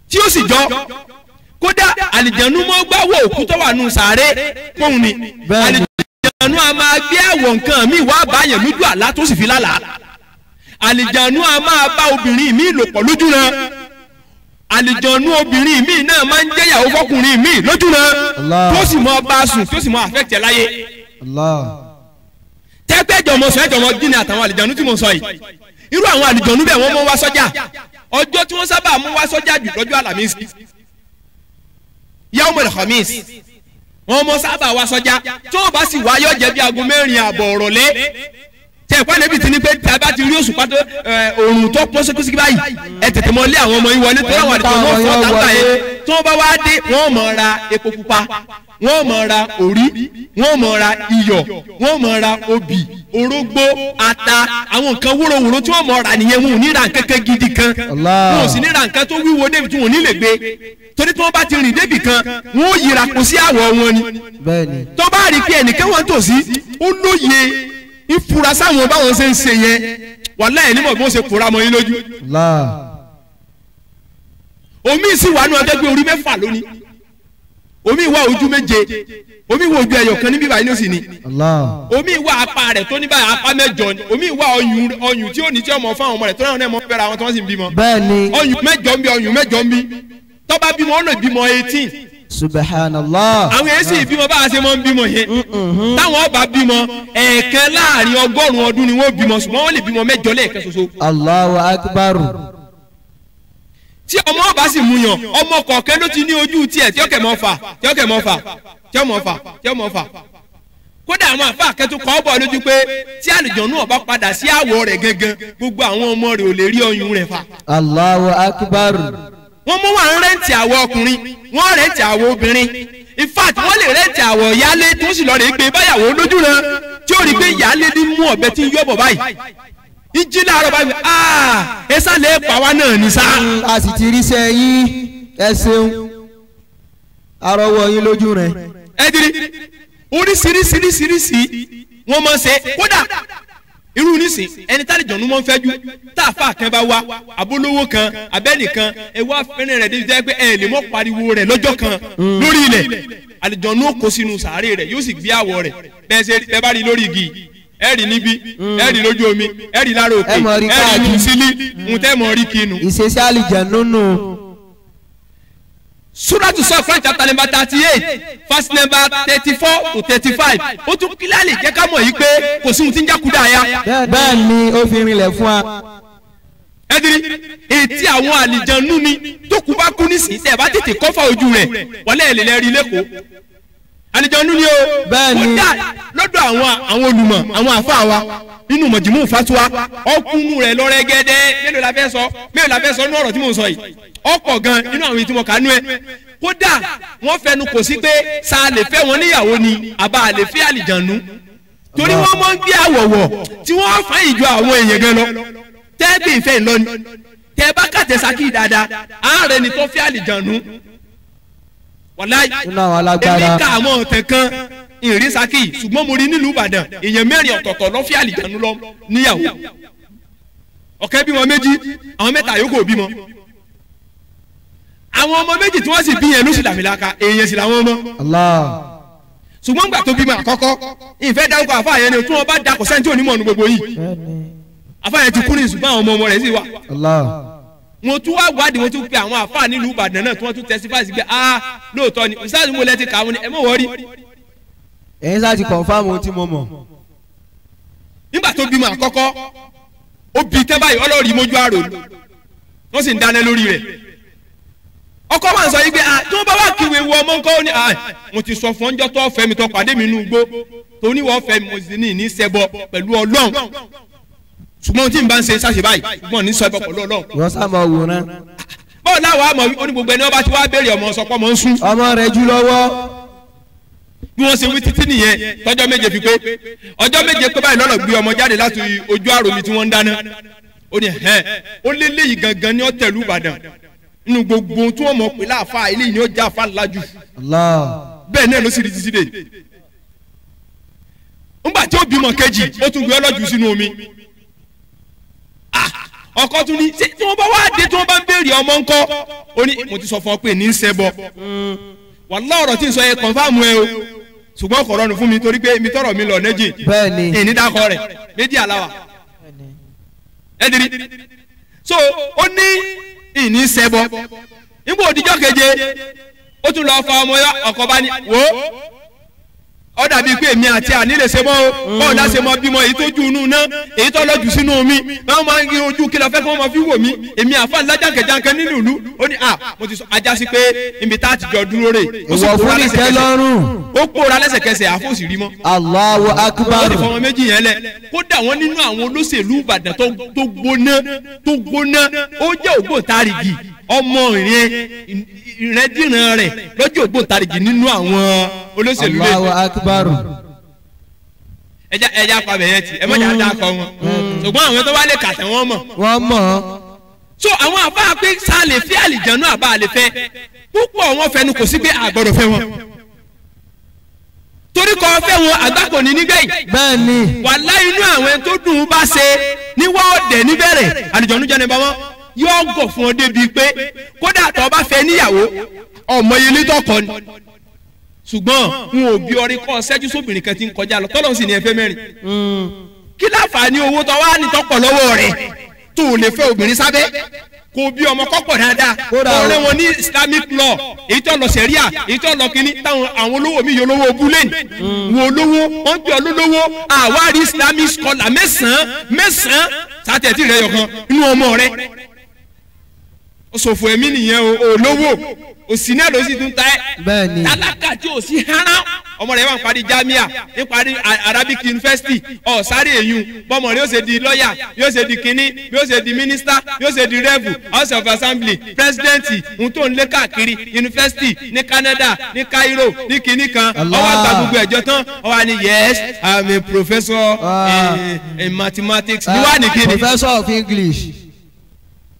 tí ó sì jọ kódà àlìjànú mọ́ gbáwọ̀ òkú tó wà nù sàárè fóun ni àlìjànú a máa gbé àwọ̀ nǹkan míì wá báyẹn lójú àlá tó sì fi lálàá àlìjànú a máa bá obìnrin míì lò pọ̀ lójú náà àlìjọ̀nú obìnrin míì náà máa ń jẹ́yàwó fọkùnrin míì lójú náà tó sì mọ bá a sùn tó sì mọ àfẹ́tẹ̀ láyé. tẹ́pẹ́ jọmọ sọ ẹ̀jọ̀mọ jíni àtàwọn àlìjọ̀nú tí mo sọ yìí irú àwọn àlìjọ̀nú bẹ́ẹ̀ wọ́n mọ wá sọ́jà ọjọ́ tí wọ́n sábà mú wá sọ́jà jù lọ́jọ́ àlàmísì yawmul khamis wọ́n mọ sábà wá sọ́jà tí wọ́n bá sì wá yọ jẹ́ bí aago 4 àbọ̀ ọ̀rọ̀lẹ́ tẹ̀kọ́ níbi tí ní pé tí a bá ti rí oṣù pátó òòrùn tó pọ́n sókúsí báyìí ẹ tètè mọ lé àwọn ọmọ yín wọlé tó àwọn àdìgbò wọn fọ́ tàǹtà yẹn tí wọ́n bá wá dé wọ́n mọ̀ ra epo pupa wọ́n mọ̀ ra òrí wọ́n mọ̀ ra iyọ̀ wọ́n mọ̀ ra obì orógbó ata àwọn nǹkan wúrowúro tí wọ́n mọ̀ ra nìyẹn wọn ò ní ra nǹkan gidi kan wọn ò sì ní ra nǹkan tó wíwo débi tí wọn ò ní lè gbé torí tí wọ́n bá ti rìn débi kan wọn ò yíra kù sí àwọ̀ wọn ni tó bá rí pé ẹnìkan wọn tòsí ó lóye ìfura sáwọn báwọn ṣe ń ṣe yẹn wàláhì nímọ̀ bí wọ́n ṣe kóra mọ́ yín lójú. omi sì wà nù ọjọ́ gbé orí 6 lónìí omi wà ojú 7 omi wà ojú ẹyọ kan níbí báyìí ló sì ní omi wà apá rẹ̀ tó ní báyìí apá 8 ni omi wà ọyùn tí ó ní tí ọmọ fún àwọn ọmọ rẹ̀ tó náà ní ẹmọ fẹ́ra àwọn tí wọ́n sì ń bímọ. bẹ́ẹ̀ni ọyùn 8 ń bí ọyùn 8 ń bí tó bá bímọ ó lè bímọ 18. subhanallah. àwọn èsì ìbímọ bá a ṣe máa ń bímọ yẹn táwọn ọba bímọ ẹ̀ẹ̀kan láàrin 100 ọdún ni wọ́n bímọ ṣùgbọ́n wọ́n lè bímọ 8 lẹ́ẹ̀kan ṣoṣo. Allahu akbar. tí ọmọ ọba sì mú yàn ọmọ kọ̀ọ̀kan ló ti ní ojú tiẹ̀ tí ọkẹ̀ mọ́ fà tí ọkẹ̀ mọ́ fà tí ọmọ fà tí ọmọ fà kódà àwọn àfa akẹ́tù kọ́ bọ̀ lójú pé tí àlùjọ̀nnú ọba padà sí àwọ̀ rẹ̀ gẹ́gẹ́ gbogbo àwọn ọmọ rẹ̀ ò lè rí ọyún rẹ̀ fà. Allahu akbar. wọ́n mú wọn rẹ́ǹtì àwọ̀ ọkùnrin wọ́n rẹ́ǹtì àwọ̀ obìnrin in fact wọ́n lè rẹ́ǹtì àwọ̀ ìyálé tó sì lọ rè é pé báyàwó lójú rẹ̀ tí ó rí i pé ìyálé ní mú ọ̀bẹ tí ń yọ̀bọ̀ báyìí ìjì láàárọ̀ báyìí ẹ sálẹ̀ pa wá náà ní sá. a sì ti rí sẹ́yìn ẹ ṣeun arọwọ́ yín lójú rẹ̀. ẹ dirí oríṣiríṣiríṣiríṣi wọ́n máa ṣe kódà irú nísìn ẹni tá àlùjọ̀nnú máa ń fẹ́ ju tá àfa kan bá wá abólówó kan abẹ́nìkan ẹ wá fẹ́ràn rẹ̀ débi jẹ́ pé ẹ lè mọ́ pariwo rẹ̀ lọ́jọ́ kan lórí ilẹ̀ àlùjọ̀nnú kó sínú sàárè rẹ̀ yóò sì gbé àwọ̀ rẹ̀ bẹ́ẹ̀ bá rí lórí igi ẹ rí níbí ẹ rí lójú omi ẹ rí lára òkè ẹ rí inú sílí ń tẹ́ mọ̀ rí kinu. ìṣesí àlùjọ̀nnú nù. Suratu Safat chapter number 38 verse number 34 to 35 ó tún kílálì jẹ́ ká mọ̀ yìí pé kò sí ohun tí ń jákúdà ya. bẹ́ẹ̀ ni ó fi rinlẹ̀ fún wa. ẹ dirí etí àwọn àlìjànnú ni tó kú bá kú nísìnyí tẹ́ ẹ bá tètè kọ́fà ojú rẹ̀ wọlé ẹ̀ lè lẹ́rí lẹ́kọ̀ọ́ àlìjànnú ni o. bẹ́ẹ̀ ni kódà lọ́dọ̀ àwọn olùmọ̀ àwọn àfa wa nínú mọ̀jìmú fatuwa ọkùnrin rẹ̀ lọ́rẹ́ gẹ́dẹ́ mélòó la fẹ́ sọ nínú ọ̀rọ̀ tí mò ń sọ yìí ọ̀pọ̀ gan nínú àwọn ìtumọ̀ kanú ẹ kódà wọ́n fẹnu kò sí pé sa lè fẹ́ wọn níyàwó ni àbá lè fẹ́ àlìjànnú torí wọ́n mọ̀ ń gbé àwọ̀wọ̀ tí wọ́n fa ìjọ àwọn èèyàn gan lọ tẹ́ẹ̀bì ìfẹ́ ìlọni tẹ́ẹ̀ bá kàtẹ́ sákì dáadáa ààrẹ ni tó fẹ́ àlìjànnú wàláì èmi ká àwọn ọ̀tẹ̀ kan ìrìn sákì ṣùgbọ́n mo rí nílùú Ìbàdàn èèyàn mẹ́rin ọ̀tọ̀ọ̀tọ̀ ló fẹ́ àlìjànnú lọ níyàwó ọ̀kẹ́ bímọ méjì àwọn mẹ́ta yòókù ò bímọ àwọn ọmọ méjì tí wọ́n sì bí yẹn ló sì dàmílaka èèyàn sì làwọn ọmọ. ṣùgbọ́n gbà tó bímọ àkọ́kọ́ ìfẹ́ dárúkọ àfa yẹn ni tí wọ́n bá dakọ̀ sẹ́ńtì onímọ̀ ọ̀nù gbogbo yìí àfa yẹn ti kú ní ṣùgbọ́n àwọn ọmọ rẹ̀ sì wà. mo tún wá wádìí mo tún pe àwọn àfa nílùú Ìbàdàn náà tí wọ́n tún testify sí pé lóòótọ́ ni ìsáàsì mo lẹ ti kà á wọn ni ẹ mọ̀ wọ́rí. ẹ̀yin sáà ti confirm ohun tí mo mọ̀. nígbà tó bímọ àkọ́kọ́ ó bí tẹ́ báyìí ọlọ́ọ̀rì mójú àrò wọ́n sì ń dáná lórí rẹ̀ ọkọ máa ń sọ yìí pé tí wọ́n bá wà kí wéwu ọmọ nǹkan ó ní mo ti sọ fún ọjọ́ tó fẹ́ mi tó pàdé mi nínú igbó tó ní wọ́n fẹ́ mi mo sì ní ṣẹbọ pẹ̀lú Ọlọ́run ṣùgbọ́n tí n bá ń ṣe ṣàṣe báyìí ṣùgbọ́n ní ṣẹbọ pẹ̀lú Ọlọ́run. wọ́n sá máa wòran. báwo láwọn àmọ́ oní gbogbo ẹni wọ́n bá ti wá béèrè ọmọ sọpọ́ mọ́ ń sún. ọmọ rẹ̀ jù lọ́wọ́. bí wọ́n ṣe wí títí nìyẹn tọ́jọ́ méje fi pé ọjọ́ méje pé báyìí lọ́nà gbé ọmọ jáde láti ojú àròmí tí wọ́n ń dáná ó ní ó lé léyìí gangan ní ọ̀tẹ̀lú Ìbàdàn nínú gbogbo tí wọ́n mọ̀ pé láàfa eléyìí ni ó já àfa ńlájú bẹ́ẹ̀ náà ló sì rí títí dé ńgbà tí ó bímọ kejì ó tún gbé ọlọ́jú sínú omi ọkọ tún ní tí wọ́n bá wá dé tí wọ́n bá ń béèrè ọmọ ńkọ́ ó ní mo ti sọ fún ọ pé ní ń ṣẹbọ wàlá ọ̀rọ̀ tí ń sọ yẹ kọ̀ǹfàmù ẹ o ṣùgbọ́n kò rọrùn fún mi torí pé mi tọrọ mi lọ nẹ́jì bẹ́ẹ̀ni ìní dákọ rẹ̀ méjì aláwa ẹ dirí so ó ní ìní ṣẹbọ nígbà òdìjọ́ keje ó tún lọ fa ọmọ ọkọ bá ní wò ó dàbí pé èmi àti àní lè ṣe mọ́ o bọ́ọ̀ dá ṣe mọ́ bímọ èyí tó ju inú náà èyí tó lọ́jù sínú omi wọ́n máa ń rí ojú kí lọ fẹ́ kí wọ́n máa fi wò mí èmi àfa ńlá jàǹkẹ̀jàǹkẹ̀ nínú ìlú ó ní mo ti sọ ajá sí pé ibi tá a ti jọ dúró rè ìwọ fún mi tẹ́ lọ́rùn ó pòórá lẹ́sẹ̀kẹsẹ̀ àfọ̀sì rí mọ́. Allahu Akbar. ó ti fọmọ méjì yẹn lẹ kódà wọn nínú àwọn olóṣèlú Ìbàdàn tó gbóná ó jẹ́ ògbóǹtarìgì ọmọ ìrẹ́dìran rẹ̀ lọ́jọ́ ògbóǹtarìgì nínú àwọn olóṣèlú rẹ̀. Allahu Akbar. ẹja pàbẹ yẹn ti ẹ mọ̀jà dá kọ wọn ṣùgbọ́n àwọn tó wá lè kàtẹ́ wọn mọ̀. wọ́n mọ̀. so àwọn àbá pé sá lè fẹ́ àlìjànnú àbá lè fẹ́ púpọ̀ wọn fẹnu kò sí pé àgbọ̀dọ̀ fẹ́ wọn torí kọ́ fẹ́ wọn àgbàkọ̀ ní nígbẹ̀yìn. bẹ́ẹ̀ni. wàlá inú àwọn tó dùn ún bá ṣe ní wọ́ọ̀dẹ̀ níbẹ̀rẹ̀ àlìjànnú jẹ́ ní bá wọn yóò gọ̀ fún ọ débi pé kódà tó bá fẹ́ níyàwó ọmọ ilé tọkọ ni ṣùgbọ́n n ò bí ọrí kọ́ ṣẹ́jú sóbìnrin kan ti ń kọjá lọ tọ́lọ́ sì ní ẹfẹ́ mẹ́rin. kí láǹfààní owó tó wá ní tọpọ̀ lọ́wọ́ rẹ̀ tó lè fẹ́ obìnrin sábẹ́ kò bí ọmọ kọ́pọ̀ dáadáa ọ̀rẹ́ wọn ní Islamic law èyí tó lọ sẹ̀ríà èyí tó lọ kínní táwọn àwọn olówó mi yọ olówó búlẹ̀nì wo olówó wọ́n gbé olówó àwárí Islamic scholar mẹ́sàn-án sátẹ̀tì rẹ̀ yọ̀kan inú ọmọ rẹ̀ ó ṣòfò ẹ̀mí nìyẹn o lówó òsì náà ló sì tún ta ẹ́ bẹ́ẹ̀ni tálákà tí ò sí hánà ọmọ rẹ̀ wà ń parí jamia ń parí Arabic University sáré èyún bọ́mọ rẹ̀ yóò ṣe di lọ́ọ̀yà yóò ṣe di kínní yóò ṣe di mínísítà yóò ṣe di rẹ́ẹ̀bù House of Assembly pírẹsidẹ́ǹtì ohun tó ń lé káàkiri yunifásitì ní Canada ní Cairo ní kínní kan ọwọ́ àgbà gbogbo ẹ̀jọ́ tán ọwọ́ ni yes I'm a professor in mathematics ní wàá ní kínní. Professor of English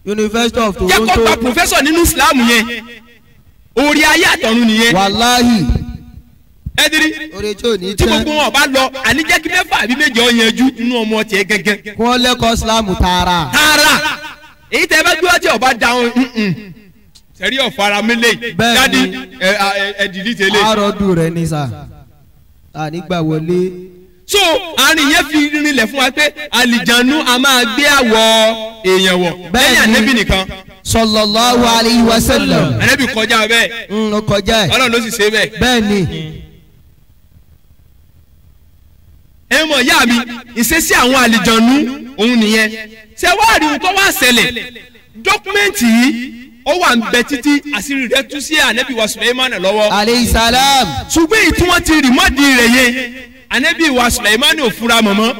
University of Toronto. jẹ́ kó gba professor nínú Islam yẹn orí ayé àtọ̀run nìyẹn. wàláhì ẹdiri orí tí ò ní tí tán gbogbo wọn bá lọ àníjẹ́ kí mẹ́fà àbí méje ọ̀yanjú inú ọmọ tiẹ̀ gẹ́gẹ́. kí wọ́n lẹ́kọ̀ọ́ Islam tààrà. tààrà èyí tẹ́ bá gbé ọtí ọba dáhùn sẹ́rí ọ̀fara mélèé jáde ẹ̀dìrí tẹ́lẹ̀. àròdù rẹ̀ ní sà ànígbà wọlé. so àárín yẹn fi rinlẹ̀ fún wa pé àlìjánu a máa gbé àwọ̀ èèyàn wọ̀ lẹ́yìn ànẹ́bì nìkan. sallallahu alayhi wa sallam. ànẹ́bì kọjá bẹ́ẹ̀. ó kọjá ẹ̀. Ọlọ́run ló sì ṣe bẹ́ẹ̀. bẹ́ẹ̀ni. ẹ mọ̀ ìyá mi ìṣesí àwọn àlìjánu òun nìyẹn ṣé wàá rí ohun tó wá ṣẹlẹ̀ dọ́kúmẹ́ǹtì yìí ó wà ń bẹ títí àṣírí rẹ̀ tú sí ànẹ́bì wa Sùlẹ́mánà lọ́wọ́. aleyhi salam. ṣùgbọ́n èyí tí wọ́n ti rì mọ́dì rẹ̀ yẹn ànẹ́bì wa Sùlẹ́mánà ò fura mọ̀mọ́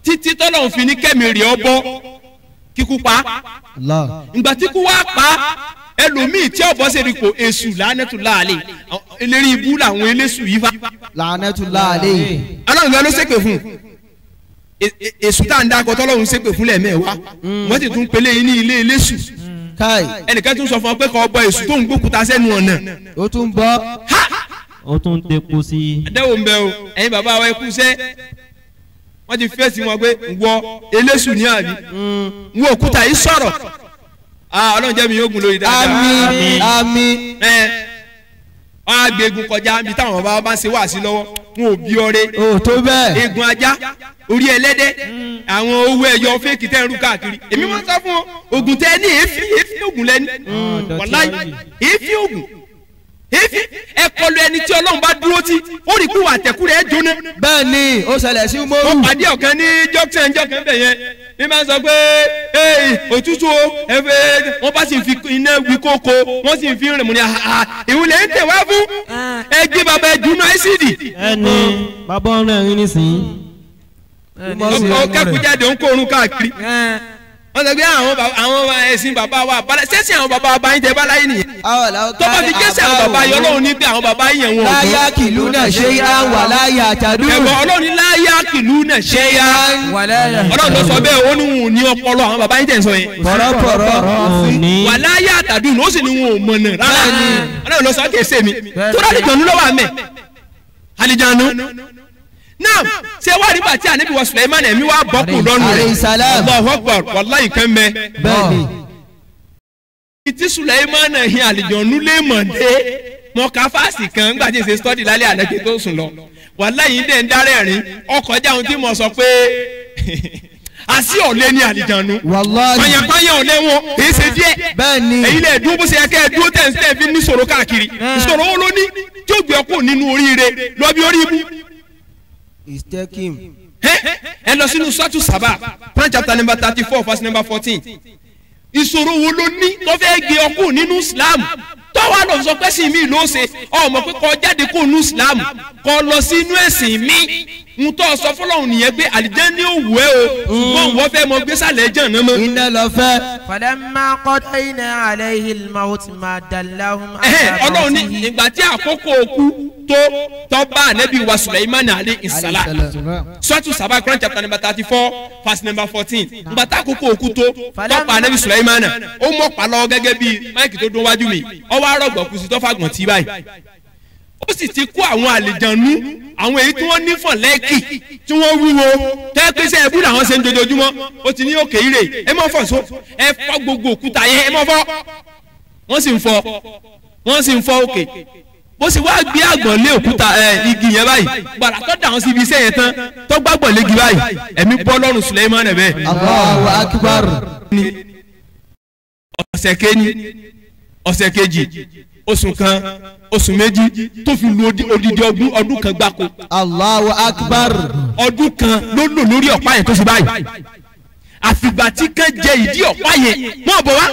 títí tọ́lọ́hún fi ní kẹ́mi rẹ̀ ọ bọ́ kíkú pa. ìgbà tí kú wá pa ẹlòmíì tí ọ̀bọ ṣe ni kò èṣù lánàtúlá àlè eléré ibú làwọn eléṣù yìí fa. lánàtúlá àlè. Ọlọ́run gan ló ṣépè fún èṣù tá à ń dákọ tọ́lọ́hún ṣépè fún lẹ́ẹ̀mẹ́wàá wọ́n sì tún pelé yín ní ilé eléṣù. ẹnìkan tún sọ fún ọ pé kọ́ ọbọ èṣù tó ń gbókúta sẹ́nu ọ̀nà. ó tún bọ́. ó tún tepo sí i. àdéhùn ń bẹ o ẹ̀yin bàbá wa ẹ kú sẹ́ wọ́n ti fèsì wọn pé wọ eléṣù ní àbí wọ òkúta yìí sọ̀rọ̀ Ọlọ́run jẹ́ mi yóò gùn lórí dáadáa. àmín àmín. wọ́n á gbé egun kọjá níbi táwọn bàbá bá ń ṣe wáàsí lọ́wọ́ wọn ò bí ọrẹ. o tó bẹ́ẹ̀. egun ajá orí ẹlẹ́dẹ̀ àwọn owó ẹ̀yọ fẹ́ẹ̀kì tẹ́ ń rú káàkiri èmi wọ́n sọ fún ogun tẹ́ ní èéfín ogun lẹ́ni wàláì èéfín ogun èéfín ẹ kọlu ẹni tí Ọlọ́run bá dúró tí ó rí kú àtẹ̀kù rẹ̀ jóná. bẹ́ẹ̀ ni ó ṣẹlẹ̀ sí Umaru. wọ́n pàdé ọ̀kan ní jọ́kẹ́ bẹ̀ yẹn ní máa ń sọ pé òtútù o wọ́n bá sì fi iná wí kókó wọ́n sì fi rìn mú ni ìwúlẹ̀ ń tẹ̀ wá fún ẹgbẹ́ bàbá ẹ̀dùnú ẹ́sídì. ẹni bàbá ọ̀run ẹ̀rín nísìnyí. ó kẹ́kọ̀ọ́ jáde ó ń kó orun káàkiri wọ́n sọ pé àwọn ẹ̀sìn bàbá wa balẹ̀ sẹ́sìn àwọn bàbá wa báyìí tẹ́ bá láyé nìyẹn. tó bá fi jẹ́sìn àwọn bàbá yọ Ọlọ́run ní pé àwọn bàbá yẹn wọn. láyà kìlú náà ṣe yá wà láyà àtàdú. ẹ̀gbọ́n Ọlọ́run ní láyà kìlú náà ṣe yá. Ọlọ́run ló sọ bẹ́ẹ̀ ó ní wọn ò ní ọpọlọ àwọn bàbá yìí tẹ̀ ń sọ yẹn. pọ̀rọ̀pọ̀rọ̀. wà láyà àtàdú ó sì ní wọn ò mọ̀nà rárá. Ọlọ́run ló sọ kìí ṣe mi. tó dájú jọ̀nù lọ́wọ́ àmẹ́ àlìjánu náà ṣé wàá rí bàtí ànábì wa Sulaiman ẹ̀mí wa bọ́kù lọ́rùn rẹ̀ Allahu Akbar wàláyé kan mẹ́. bẹ́ẹ̀ni. ìtí Sulaiman ẹ̀hìn àlìjọ̀nù lè mọ̀ dé mọ ká fásì kan nígbà tí n ṣe stọ́dì lálẹ́ ànágbé tó sùn lọ wàláyé dẹ̀ ń dárẹ̀ rìn ọkọ̀ jáwọn tí mo sọ pé àṣì ọ̀lẹ́ ní àlìjọ̀nù pàyàpàyà ọ̀lẹ́ wọn kìí ṣe díẹ̀ bẹ́ẹ̀ni. èyí lè dúró bó ṣe yẹ kẹ́ ẹ dúró tẹ̀ fi ní ìṣòro káàkiri ìṣòro wo ló ní tí ó gbé ọkọ̀ nínú oríire lọ bí orí ibú. Is taking. ẹ lọ sínú sọ́tù sábà Quran chapter number 34 verse number 14 ìṣòro wo ló ní tó fẹ́ gbé ọkùn nínú Islam tó wà lọ sọ pé sí mi ló ṣe ọmọ pé kó jáde kó nínú Islam kó lọ sínú ẹ̀sìn mi n tó sọ fọlọ́hún nìyẹn pé àlìjánnà òwú ẹ o ṣùgbọ́n wọ́n fẹ́ mọ gbé sàlẹ̀ jàn náà mọ́. iná lọ fẹ́. falamma qadayna alayhi al-mawt ma dallahum. Ọlọ́run ní ìgbà tí àkókò òkú tó bá ànábì wa Sulaiman alayhi salam sọ́tù sábà Quran chapter number 34 verse number 14 ìgbà tí àkókò òkú tó bá ànábì Sulaiman ó mọ̀ pa lọ́wọ́ gẹ́gẹ́ bí máìkì tó dún wájú mi ọwọ́ arọ́gbọ̀n kùsì tó fàgbọ̀n tí báyìí ó sì ti kó àwọn àlìjànú àwọn èyí tí wọ́n ní fọ̀n lẹ́ẹ̀kì tí wọ́n wúwo tẹ́ pé sẹ́ ẹ̀bú làwọn ṣe ń dojoojúmọ́ ó ti ní òkè ire ẹ mọ́ fọ̀ so ẹ fọ́ gbogbo òkúta yẹn ẹ mọ́ fọ́ wọ́n sì ń fọ́ òkè bó sì wá gbé àgbọ̀n lé òkúta igi yẹn báyìí gbàrà tó dà wọ́n sí ibi iṣẹ́ yẹn tán tó gbàgbọ̀n léegi báyìí ẹ̀mí bọ́ lọ́rùn Suleiman ẹ̀ bẹ́ẹ̀. Allahu Akbar. ọ̀sẹ̀ kéní ọ̀sẹ̀ kejì oṣù kan oṣù méjì tó fi lu odidi ọdún kan gbáko. Allahu Akbar. ọdún kan ló lò lórí ọ̀pá yẹn tó ṣe báyìí àfìgbà tí kan jẹ ìdí ọ̀pá yẹn mọ̀ bọ̀ wá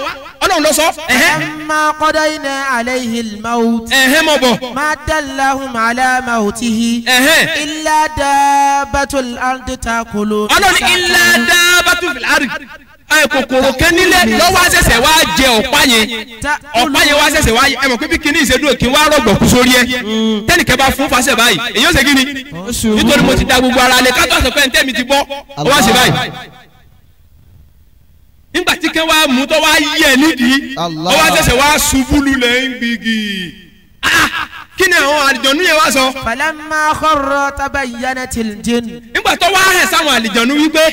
ọlọ́run lọ sọ. فلما قضينا عليه الموت mọ̀ bọ̀. ما دلهم على موته إلا دابة الأرض تأكل ọlọ́run ilá dábàtú fìlárì kòkòrò kan nílẹ̀ lọ́wọ́ àṣẹ̀ṣẹ̀ wá jẹ ọ̀pá yẹn wá ṣẹ̀ṣẹ̀ wá ẹ mọ̀ pé bí kinní ìṣèdúró kí wá rọ̀gbọ̀ kú sórí ẹ tẹ́nìkẹ́ bá fún fàṣẹ báyìí èyí ó ṣe kí ni nítorí mo ti da gbogbo ara lẹ kátó àṣọ pé ntẹ́mi ti bọ́ ọ wá ṣe báyìí nígbà tí kẹ́ wá mú tó wá yẹ nídìí ọ wá ṣẹ̀ṣẹ̀ wá ṣubú lulẹ̀ ń gbígi kí ni àwọn àlìjọ̀nú yẹn wá sọ. فلما خر تبينت الجن. nígbà tó wá hẹ̀ sáwọn àlìjọ̀nú wípé.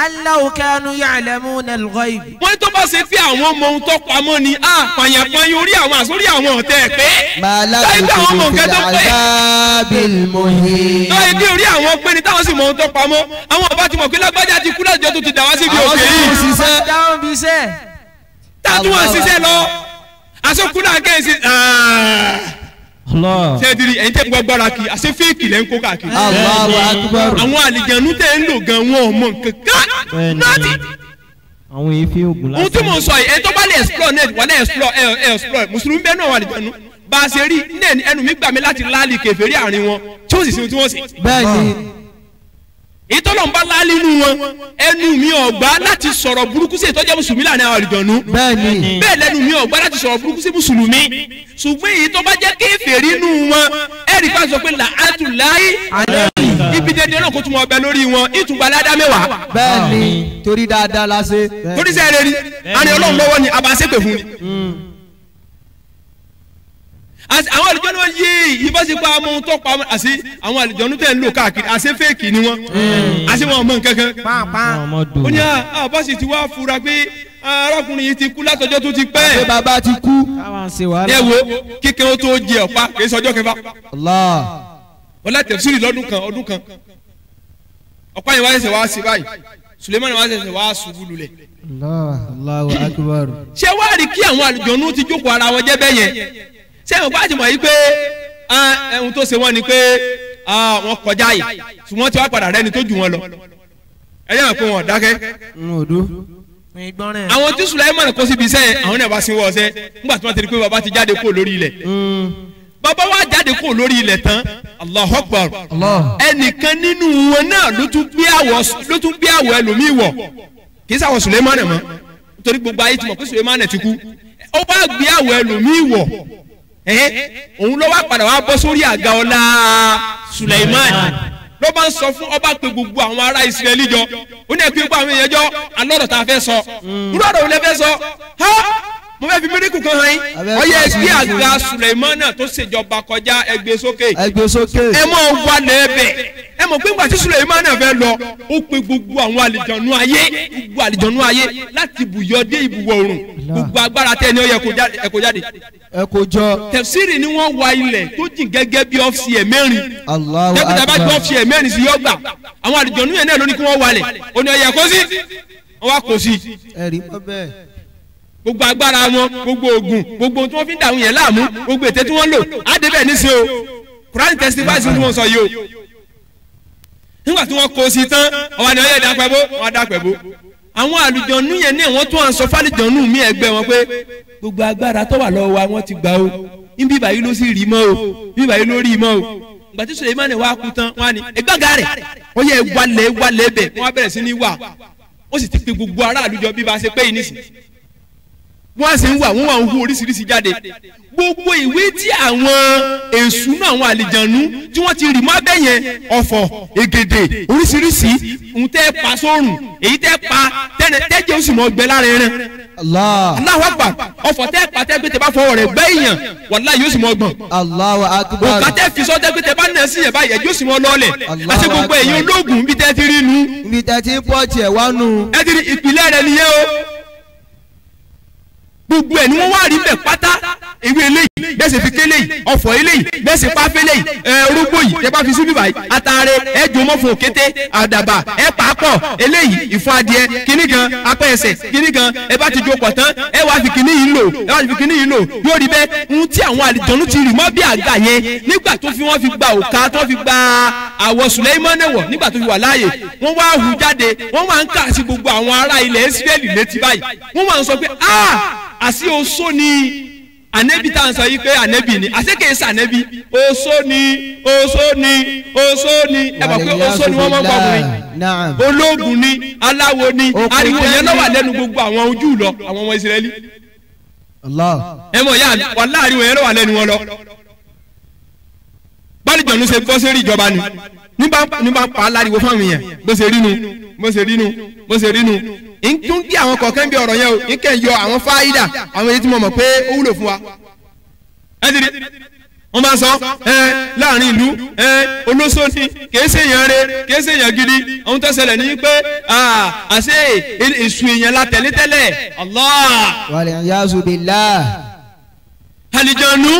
أن لو كانوا يعلمون الغيب. wọ́n tó bá ṣe fi àwọn ọmọ ohun tó pamọ́ ni pàyàpàyàn orí àwọn àsórí àwọn ọ̀tẹ̀ pé. màálà tuntun fi àdábìl muhin. lọ́yìn bí orí àwọn pé ni táwọn sì mọ ohun tó pamọ́ àwọn ọba ti mọ̀ pé lágbájá ti kú lájọ tó ti dà wá síbi òkè yìí. dáhùn bí sẹ́. tàbí wọn ṣiṣẹ́ lọ àsokúnlá kẹ́hìnsì. sẹ́ẹ̀dìrì ẹ̀yin tẹ́ ń gbọ́ gbọ́ra kí àṣẹ fẹ́ẹ̀kì lẹ́ ń kó káàkiri. Allahu akbar. àwọn àlìjẹ̀nu tẹ́ ń lò gan wọn ọmọ kankan náàtì. àwọn èéfín oògùn lásán. ohun tí mò ń sọ yìí ẹni tó bá lè explore net wà lè explore mùsùlùmí bẹ́ẹ̀ náà wà àlìjẹ̀nu bá a ṣe rí ẹnu mi gbà mí láti láàlì kèfèrí àárín wọn tí ó sì sin tí wọ́n sì. bẹ́ẹ̀ni. ìtọ́lọ́mbá láàlì nù wọn ẹnu mi ọ̀gbá láti sọ̀rọ̀ burúkú sí ìtọ́jẹ́ mùsùlùmí láàrin àwọn àlìjẹ̀nu. bẹ́ẹ̀ni. bẹ́ẹ̀ lẹ́nu mi ọ̀gbá láti sọ̀rọ̀ burúkú sí mùsùlùmí ṣùgbọ́n èyí tó bá jẹ́ kèfèrí nù wọn ẹ̀rí bá sọ pé làátùláì ibi dédé náà kó tún mọ ọbẹ̀ lórí wọn ìtùgbà ládá mẹ́wàá. bẹ́ẹ̀ni torí dáadáa la ṣe. torí sẹ́ẹ̀rẹ́ rí àní ọlọ́run lọ́wọ́ ni àbá ṣépè fún ni. àwọn àlùjọ́nù yé ìbáṣepọ̀ àmọ́ ohun tó pa àṣì àwọn àlùjọ́nù tẹ̀ ń lò káàkiri àṣẹ fẹ́ẹ̀kì ni wọ́n àṣẹ wọn mọ nǹkan kan. ó ní àbáṣe ti wá fura pé arákùnrin yìí ti kú látọjọ́ tó ti pẹ́. ṣé bàbá ti kú. ẹ wo kíkẹ́ ó tó jẹ ọ̀pá kì í sọjọ́ kẹfà. wọ́n láti tẹ̀síìrì ọdún kan ọ̀pá yẹn wá ṣẹ̀ṣẹ̀ wá sí báyìí Suleiman wá ṣẹ̀ṣẹ̀ wá ṣubú lulẹ̀. Allahu akbar. ṣé wàá rí kí àwọn àlùjọ̀nú ti jókòó ara wọn jẹ́ bẹ́ẹ̀ yẹn ṣé àwọn bá ti mọ̀ yìí pé ohun tó ṣe wọ́n ni pé wọ́n kọjá yìí ṣùgbọ́n tí wọ́n padà rẹ́ni tó jù wọ́n lọ ẹ̀yẹ́ hàn pé wọ́n dákẹ́. àwọn tí Suleiman kó síbi iṣẹ́ àwọn náà bá sin wọ́ ọ̀sẹ́ nígbà tí wọ́n ti rí pé bàbá ti jáde kó lórí ilẹ̀ bàbá wa jáde kó lórí ilẹ̀ tán Allahu Akbar ẹnìkan nínú wọn náà ló tún gbé àwọ̀ ẹlòmíì wọ̀ kì í sáwọ̀ Suleiman mọ́ nítorí gbogbo ayé ti mọ̀ pé Suleiman ti kú ó bá gbé àwọ̀ ẹlòmíì wọ̀ òun ló wá padà wá bọ́ sórí àga ọlá Suleiman ló bá ń sọ fún ọba pé gbogbo àwọn ará Israẹli jọ ó ní ẹgbẹ́ gbogbo àwọn èèyàn jọ alọ́rọ̀ tá a fẹ́ sọ rúdọ̀rọ̀ ò lè fẹ́ sọ mo fẹ́ fi míríkù kan hàn yín ọyẹ ẹgbẹ́ àga Suleiman tó ṣèjọba kọjá ẹgbẹ́ sókè ẹ mọ̀ wálé ẹbẹ̀ ẹ mọ̀ pé ńgbà tí Suleiman fẹ́ lọ ó pe gbogbo àwọn àlìjọ̀nú ayé láti ibùyọ dé ibùwọ̀ oòrùn gbogbo agbára tẹ́ ni ó yẹ kó jáde. ẹ kò jọ. tẹ̀síìrì ni wọ́n wa ilẹ̀ tó jìn gẹ́gẹ́ bí ọ́fíìsì ẹ̀ mẹ́rin. Allahu Akbar. tẹ́kùtà bá gbé ọ́fíìsì ẹ̀ mẹ́rin sí yọ́gbà àwọn àlìjọ̀nú yẹn náà ló ní kí wọ́n walẹ̀ ó ní ó yẹ kó sí wọ́n wá kó sí. ẹ rí mọ́ bẹ́ẹ̀. gbogbo agbára wọn gbogbo oògùn gbogbo tí wọ́n fi ń dàrú yẹn láàmú gbogbo ètè tí wọ́n lò á débẹ̀ níṣẹ́ o Quran testify sí tí wọ́n sọ yìí o nígbà tí wọ́n kó sí tán ọ̀wá ni ọ̀yẹ́ dàpẹ́ bó wọ́n dàpẹ́ bó àwọn àlùjọ̀nú yẹn ní wọ́n tún à ń sọ fálìjọ̀nú mi ẹgbẹ́ wọn pé gbogbo agbára tó wà lọ́wọ́ wa wọ́n ti gbà o níbí báyìí ló sì rí mọ́ o níbí báyìí ló rí mọ́ o ìgbà tí Suleiman wá kú tán wọ́n á ní ẹgbàgà rẹ̀ wọ́n yẹ wálé bẹ̀ wọ́n á bẹ̀rẹ̀ sí ní wà ó sì ti pe gbogbo ará àlùjọ bí ba ṣe pé yìí nísìn wọ́n á sì ń wà wọ́n wà ń hu oríṣiríṣi jáde gbogbo ìwé tí àwọn èṣù náà àwọn àlìjànú tí wọ́n ti rì mọ́ abẹ́ yẹn ọ̀fọ̀ ègèdè oríṣiríṣi ń tẹ́ pa sórùn èyí tẹ́ pa tẹ́jẹ́ ó sì mọ́ gbẹ lára ẹran Allahu Akbar ọ̀fọ̀ tẹ́ pa tẹ́ gbé tẹ́ bá fọwọ́ rẹ̀ gbẹ́ èèyàn wàláhì yóò sì mọ́ gbọ̀n Allahu Akbar òkà tẹ́ fi sọ́ tẹ́ gbé tẹ́ bá nà sí yẹn báyìí ẹ̀jẹ̀ ó sì mọ́ lọ́ọ̀lẹ̀ àti gbogbo èèyàn ológun bí tẹ́ ti rí nu. ibi tẹ́ ti ń pọ̀ tiẹ̀ wá nù. ẹ ti rí ìpìlẹ̀ rẹ̀ nìyẹn o gbogbo ẹ̀ ni wọ́n wá rí bẹ̀ pátá ewé eléyìí bẹ́ẹ̀ sì fi ké eléyìí ọ̀fọ̀ eléyìí bẹ́ẹ̀ sì pàfẹ́ eléyìí orógbó yìí tẹ́ bá fi síbí báyìí àtàrẹ ẹ jòmọ́ fún òkété àdàbà ẹ pàápọ̀ eléyìí ìfun adìẹ kíní kan apẹ́ ẹsẹ̀ kíní kan ẹ bá ti jó pọ̀ tán ẹ wá fi kíní yìí lò ẹ wá fi kíní yìí lò yóò rí bẹ́ẹ̀ ń tí àwọn àlìjọ̀nú ti rì mọ́ bí àga yẹn nígbà tó fi wọ́n fi gba òka tó fi gba àwọ̀ Suleiman wọ̀ nígbà tó fi wà láàyè wọ́n wá hù jáde wọ́n wá ń kà sí gbogbo àwọn ará ilẹ̀ Ísírẹ́lì létí báyìí wọ́n wá ń sọ pé àti oṣó ni ànẹ́bí tá à ń sọ yìí pé ànẹ́bí ni àti kìí sànẹ́bí oṣó ni ẹ bọ̀ pé oṣó ni wọ́n mọ̀ gbọ́kùnrin ológun ni aláwo ni ariwo yẹn ló wà lẹ́nu gbogbo àwọn ojú lọ àwọn ọmọ Ísírẹ́lì ẹ mọ̀ yá wàhálà ariwo yẹn ló wà lẹ́nu wọn lọ bálíjọ̀nù ṣe bọ́ sórí ìjọba ni nígbà pa aláriwo fáwọn èèyàn bó ṣe rí nu tún bí àwọn kọ̀ọ̀kan bí ọ̀rọ̀ yẹn o nkẹ́ yọ àwọn fáyidà àwọn èyí tí mo mọ̀ pé ó wúlò fún wa. ẹ ti di wọ́n máa sọ láàrin ìlú olóṣó ni kìí ṣe èèyàn rẹ̀ kìí ṣe èèyàn gidi ohun tó ṣẹlẹ̀ ní pé àṣé èṣù èèyàn la tẹ̀lé tẹ́lẹ̀ Allah. wal-iyazu billah. àlìjànú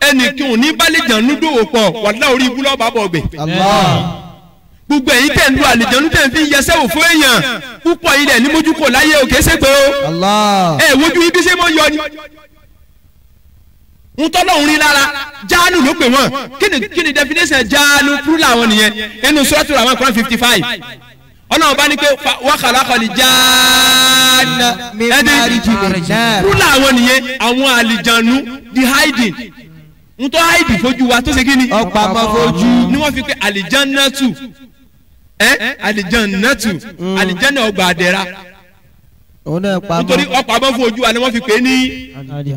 ẹnìkan ò ní bálẹ̀jànú dòwò pọ̀ wàlá orí ibú lọ́ọ́ bá bọ̀ gbẹ̀. gbogbo ẹ̀yin tẹ̀ ń lu àlìjànú tẹ̀ ń fi yẹsẹ̀ wò fún èèyàn púpọ̀ ilẹ̀ ní mójúkò láyé òkè ṣètò. wojú ibi ṣe mọ́ yọ ni. ń tọ́lọ́hún rí lára jáánù ló pè wọ́n kí ni definition jáánù púrúlà wọn nìyẹn nínú Suratul Rahman Quran 55 ọlọ́run bá ní pé wa khalaqal janna púrúlà wọn nìyẹn àwọn àlìjànú di hiding ń tọ́ hide fojú wa tó ṣe kí ni ọ̀pá máa fojú ni wọ́n fi pé àlìjànnatu àlìjànnà ọgbà àdẹ̀ra nítorí ọ̀pá máa fojú wa ni wọ́n fi pè ní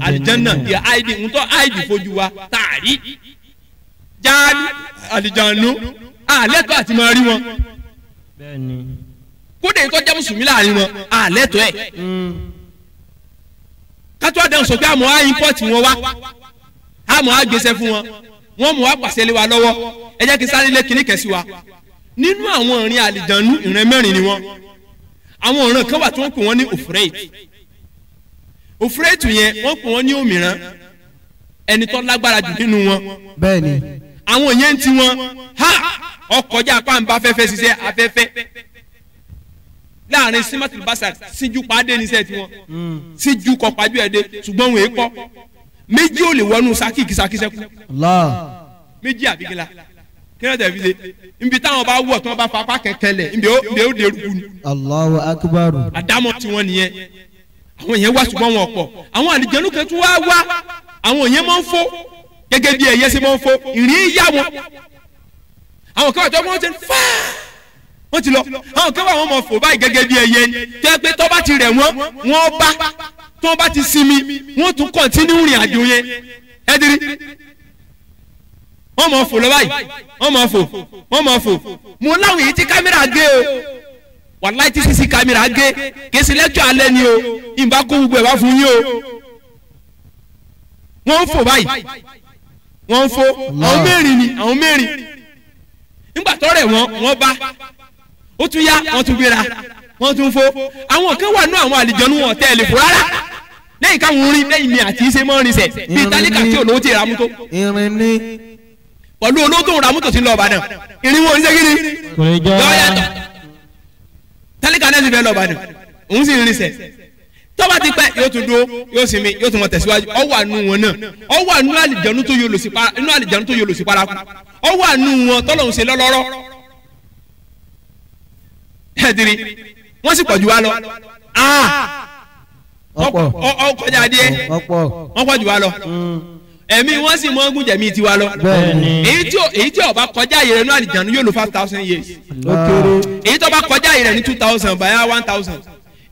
àlìjànnà ìyá hide ń tọ́ hide fojú wa tààrí jáde àlìjànnú àlẹ́tọ̀ àti máa rí wọn kódé ń tọ́jà mùsùlùmí láàrin wọn àlẹ́tọ̀ ẹ̀ kátó àdáhùn sọ pé àmọ́ á import wọn wá àmọ́ á gbèsè fún wọn wọ́n mú wá pàṣẹ lé wa lọ́wọ́ ẹ jẹ́ kí sáré lé kíní kẹ̀sí wa nínú àwọn ìrìn àlìjànú ìrìn mẹ́rin ni wọ́n àwọn ìrìn kan wà tí wọ́n pè wọ́n ní òfúrẹ́ẹ̀tù yẹn wọ́n pè wọ́n ní òmìrán ẹni tó lágbára jù nínú wọn bẹ́ẹ̀ni àwọn yẹn ń ti wọn ọkọjá apá ń bá fẹ́fẹ́ ṣiṣẹ́ afẹ́fẹ́ láàrin simatul basar síjú pàdé níṣẹ́ tiwọn síjú kọ pàjù ẹ̀dẹ́ ṣùgbọ́n wọn èèpọ̀ méjì ò lè wọnú sákì kìsàkìsẹ́kù méjì àbíkíla kí ló dé fi ṣe nbí táwọn bá wọ̀ tí wọ́n bá fapá kẹ̀kẹ́ lẹ̀ nbí ó dé rúkú ni. Allahu akbar. àdámọ̀ tiwọn nìyẹn àwọn yẹn wá ṣùgbọ́n wọn ọ̀pọ̀ àwọn àlìjẹ̀nú kan tún wá àwọn yẹn máa ń fò gẹ́gẹ́ bí ẹyẹ ṣe máa ń fò ìrìn yá wọn àwọn kan wà tó wọ́n ti fà wọ́n ti lọ àwọn kan wà wọ́n máa fò báyìí gẹ́gẹ́ bí ẹyẹ tó yẹ pé tó bá ti rẹ̀ wọ́n bá tó bá ti sinmi wọ́n tún kọ̀ntínú rìn àjò yẹn ẹ dirí wọ́n máa fò lọ báyìí wọ́n máa fò mo láwọn èyí tí kámẹ́rà gé o wàláì tí sísí kámẹ́rà gé kèsì lẹ́jọ́ alẹ́ ni o ìbá kó gbogbo ẹ̀ wá fún yín o wọ́n ń fò báyìí wọ́n ń fò àwọn mẹ́rin nígbà tó rẹ̀ wọ́n bá ó tún yá wọ́n tún gbéra wọ́n tún fò àwọn kan wà nú àwọn àlìjọ́nú wọn tẹ́ ẹ lè fò rárá lẹ́yìn káwọn orin lẹ́yìn mi àti iṣẹ́ mọ́rin sẹ̀ bíi tálíkà tí olówó ti ra mọ́tò irin ní pẹ̀lú olówó tó ń ra mọ́tò tí ń lọ Ìbàdàn irin wọn ò ní ṣe kíni yọ yàtọ̀ tálíkà náà sì fẹ́ lọ Ìbàdàn òun sì ń rin sẹ̀ tọ́ba ti pẹ́ yóò tún dúró yóò sinmi yóò tún wọn tẹ̀síwájú ọ wà nù wọn náà ọ wà nù àlìjọ́nú tó yọ lòsì paraku ọ wà nù wọn tọ́lọ̀ ń ṣe lọ́lọ́rọ́ ẹ̀dìrí wọ́n sì pọ̀ jù wá lọ ọkọjà díẹ̀ wọ́n pọ̀ jù wá lọ ẹ̀mí wọ́n sì mọ́ gùn jẹ̀mí tiwa lọ èyí tí ó bá kọjá yìí rẹ̀ ní àlìjànú yóò lò 5,000 years èyí tó bá kọjá yìí rẹ̀ ní 2,000 báyà 1,000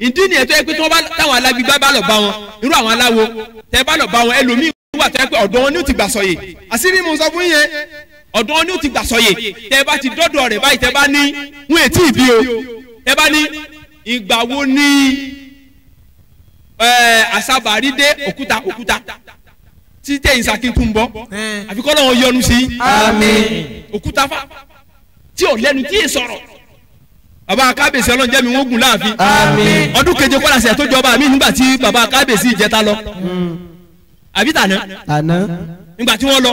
ìdí nìyẹn tó yẹ pé táwọn alágbègbè bá lọ bá wọn irú àwọn aláwo tẹ bá lọ bá wọn ẹlòmíì wà tó yẹ pé ọ̀dọ̀ wọn ni ó ti gbà sọ̀yè àṣírí mo sọ fún yẹn ọ̀dọ̀ wọn ni ó ti gbà sọ̀yè tẹ bá ti dọ́dọ̀ rẹ̀ báyìí tẹ bá ní wọn ètí ìbí o tẹ bá ní ìgbà wo ni àṣàbàrí dé òkúta tí tẹ̀yìn sàkínkùn bọ́ àfikọ́ lọ́wọ́ yọ́nú sí àmín òkúta fa tí ò lẹ́nu tí ì sọ̀rọ̀ baba kábíyèsí ọlọ́njẹ́ mi wọ́n gùn láàfin àmín ọdún keje kọ́lá sẹ̀ tó jọba mi nígbà tí baba kábíyèsí ìjẹta lọ àbí tàná nígbà tí wọ́n lọ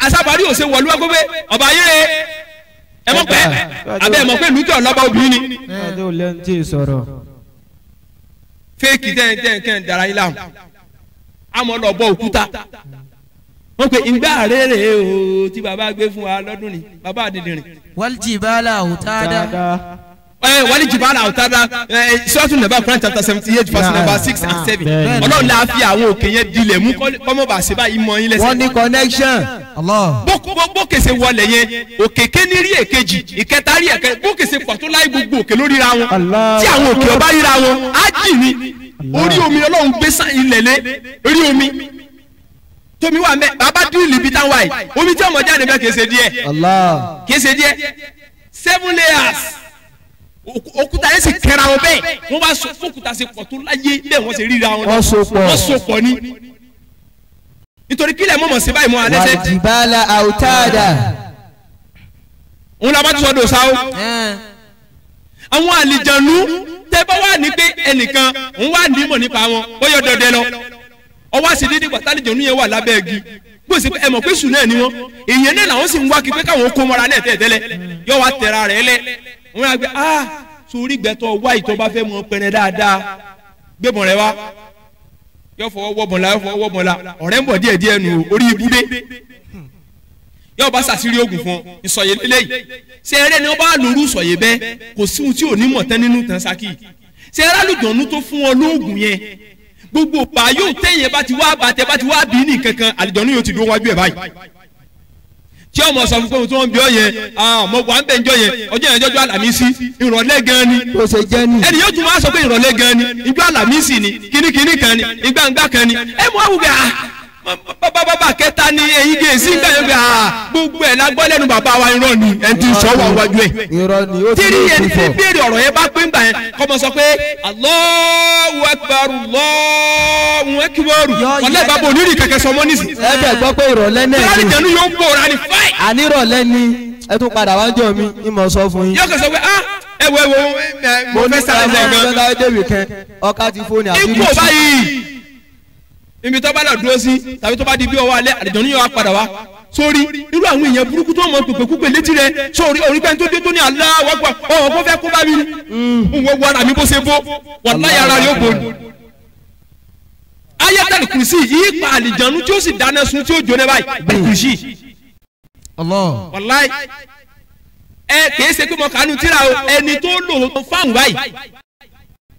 àṣàbàrí ò ṣe wọ̀lú ẹgbẹ́ pé ọba ayére ẹ mọ̀ pé abẹ́ ẹ mọ̀ pé lùtọ̀ lọ́ba obìnrin ni. ẹ̀ẹ́dẹ́ ò lẹ́nu tí ì sọ̀rọ̀. fẹ́ẹ̀kì tẹ́ ń dara yín láàmú àmọ́ lọ bọ òkúta wọ́n pe ìgbà rere o tí baba gbé fún wa lọ́dún ni baba àdìdìrìn. waljibala autada. wali jibala autada suratul naba Quran chapter 78 verse number 6 and 7 Ọlọ́run la fi àwọn òkè yẹn dilẹ̀ mú kọ́mọ́ bá ṣe báyìí mọ́ yín lẹ́sẹ̀. wọ́n ní connection. Allah. bó kèsè wọlé yẹn òkè kéní rí èkejì ìkẹta rí ẹ̀kẹ́ bó kèsè pọ̀ tó láì gbogbo òkè lórí ra wọn tí àwọn òkè ọba ríra wọn á jì ní orí omi Ọlọ́run gbé ilẹ̀ lé orí omi tómi wà mẹ́ bàbá dúró ibi táwọn wáyé omi tí ọmọ jáde bẹ́ẹ̀ kèsè díẹ̀ kèsè díẹ̀ 7 layers òkúta yẹn sì kẹra wọn bẹ́ẹ̀ wọ́n bá so fókúta sí pọ̀ tó láyé bẹ́ẹ̀ wọ́n sì ríra wọn wọ́n so pọ̀ ní nítorí kílẹ̀ mọ̀mọ̀ sí báyìí mọ́ alẹ́sẹ̀. wàjibala autada. òun la bá tún sọdọ̀ sáwó. àwọn àlìjànú tẹ́ bá wà ní pé ẹnìkan òun wà nímọ̀ nípa wọn ó yọ dọdẹ lọ ọwọ́ àti dídí pàtó àlìjànú yẹn wà lábẹ́ igi bó ṣe pé ẹ mọ̀ pé sùn náà ni wọ́n èèyàn náà làwọn sì ń wá kí pé káwọn kó mọ́ra náà tẹ́lẹ̀ yọ wá tẹ̀ra rẹ̀ lẹ̀ wọ́n yà gbé sórí gbẹ̀tọ̀ wá ìtọ́ bá fẹ́ mọ pẹ̀rẹ̀ dáadáa gbẹ̀bọ̀n rẹ̀ wá yọ fọwọ́ wọ́bọ̀nla ọ̀rẹ́ ń bọ̀ díẹ̀ nù orí ibùdé yọ bá sàṣírí oògùn fún ìsọ̀yè lélẹ́yìí ṣe eré ni wọ́n bá lòrú ìsọ̀yè bẹ́ẹ̀ kò sí ohun tí ò ní mọ̀ tán nínú tán sákì ṣe eré alùjọ̀nù tó fún ọ lóògùn yẹn gbogbo pa yóò tẹ̀yìn bá ti wá bàtẹ́ bá ti wá bí ní kankan àlùjọ̀nù yóò ti dúró wájú ẹ̀ báyìí tí ọmọ sọ fún pé ohun tí wọ́n bí ọ yẹn ọmọ wà ń bẹ̀ ń jọ yẹn ọjọ́ yẹn jọjọ́ àlàmísì ìrọ̀lẹ́ gan ni ẹni yóò tún wá sọ pé ìrọ̀lẹ́ gan ni ìjọ àlàmísì ni kínníkínní kan ni ìgbàǹgbà kan ni ẹ mọ àwùjọ bàbá kẹta ni ẹyin gèsì ń gbàyàn gbà gbogbo ẹ̀ la gbọ́ lẹ́nu bàbá wa irọ́ ni ẹ̀ ti sọ wà wájú ẹ̀ tírí yẹn ti béèrè ọ̀rọ̀ yẹn bá pé ń gbà yẹn kọ́mọ sọ pé Allahu Akbar Allahu Akbar ọ̀lẹ́ bàbá onírì kẹ̀kẹ́ sọmọ nísì. ẹ bẹ̀ gbọ́ pé ìrọ̀lẹ́ náà ni ìrọ̀lẹ́ yóò gbòòrà ní fáì. àní ìrọ̀lẹ́ ni ẹ tún padà wá jọ mi ní mo sọ fún yín. yóò kẹ́ sọ pé ẹ wo mo fẹ́ sáré lẹ́ẹ̀kan. ọkà ti fóònù àbí ikú báyìí ibi tó bá lọ dúró sí tàbí tó bá di bí ọwọ́ alẹ́ àlejò yóò wá padà wá sórí irú àwọn èèyàn burúkú tó mọ pèpèkúpè létí rẹ sórí orí pẹ́ẹ́n tó dé tó ní Allahu Akbar ọ̀hún kó fẹ́ kó bá mi ní wọ́n wọ́n àmì bó ṣe bó wallahi ara yóò bò ní. Ayatul Kursi yìí pa àlìjànú tí ó sì dáná sun tí ó jóná báyìí kùsì. wallahi kìí ṣe pé mo kànú tíra o ẹni tó lò ó fáwọn báyìí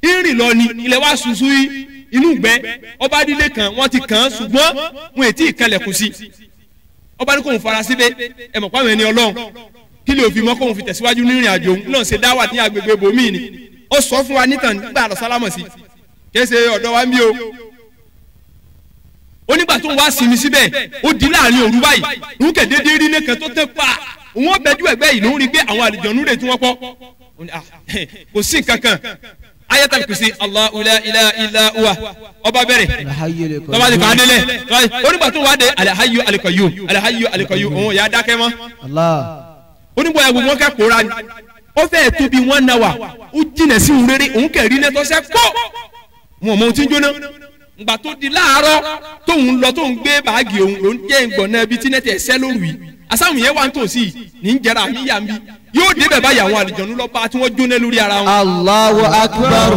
ìrìn lọ ni ilẹ̀ wa ṣuṣu yìí inú gbẹ ọba dílé kan wọ́n ti kàn án ṣùgbọ́n wọn ètí ìkẹlẹ̀kùn sí ọba ní kò ń fara síbẹ̀ ẹ mọ̀ pàmò ẹni Ọlọ́run kí lè òfin mọ́ kó ń fi tẹ̀síwájú ní ìrìn àjò náà ṣe dáwà ní agbègbè bòmíì ni ó sọ fún wa nítàn nígbà àlọ́ sálámọ̀ sí kése ọ̀dọ́ wa ń bí o onígbà tó ń wá sinmi síbẹ̀ ó di láàrin òru báyìí òun kẹ̀dédé rí nìkan tó tẹ́ pa òun ó bẹ́jú ẹ̀gbẹ́ yìí ló ń rí pé àwọn àlùjọ̀nnú rẹ̀ tí wọ́n pọ̀ kò sí nǹkan kan Ayatul Kursi Allahu la ilaha illa huwa ọba bẹ̀rẹ̀ tọ́ba ti kàn án délẹ̀ onígbà tó wà dé Al-Hayyu Al-Qayyum Al-Hayyu Al-Qayyum òun yà á dákẹ́ mọ́ onígbà yà gbogbo wọn kẹ́ kóra ni ó fẹ́ tóbi 1 hour ó jìnà sí òun rere òun kẹ̀rí náà tọ́sẹ̀ pọ̀ wọn ò mọ ohun tí ń jóná ngbà tó di láàárọ̀ tóun lọ tóun gbé báàgì òun ló ń jẹ́ ìgbọ̀nà ibi tí nẹ́tẹ̀ ẹ̀sẹ̀ lóru yìí asáhùn yẹn wà ń tòsí ní ń jẹrà mí yà mí yóò débẹ̀ báyìí àwọn àlùjọ̀nnú lọ́ba tí wọ́n jóná lórí ara wọn. Allahu Akbar.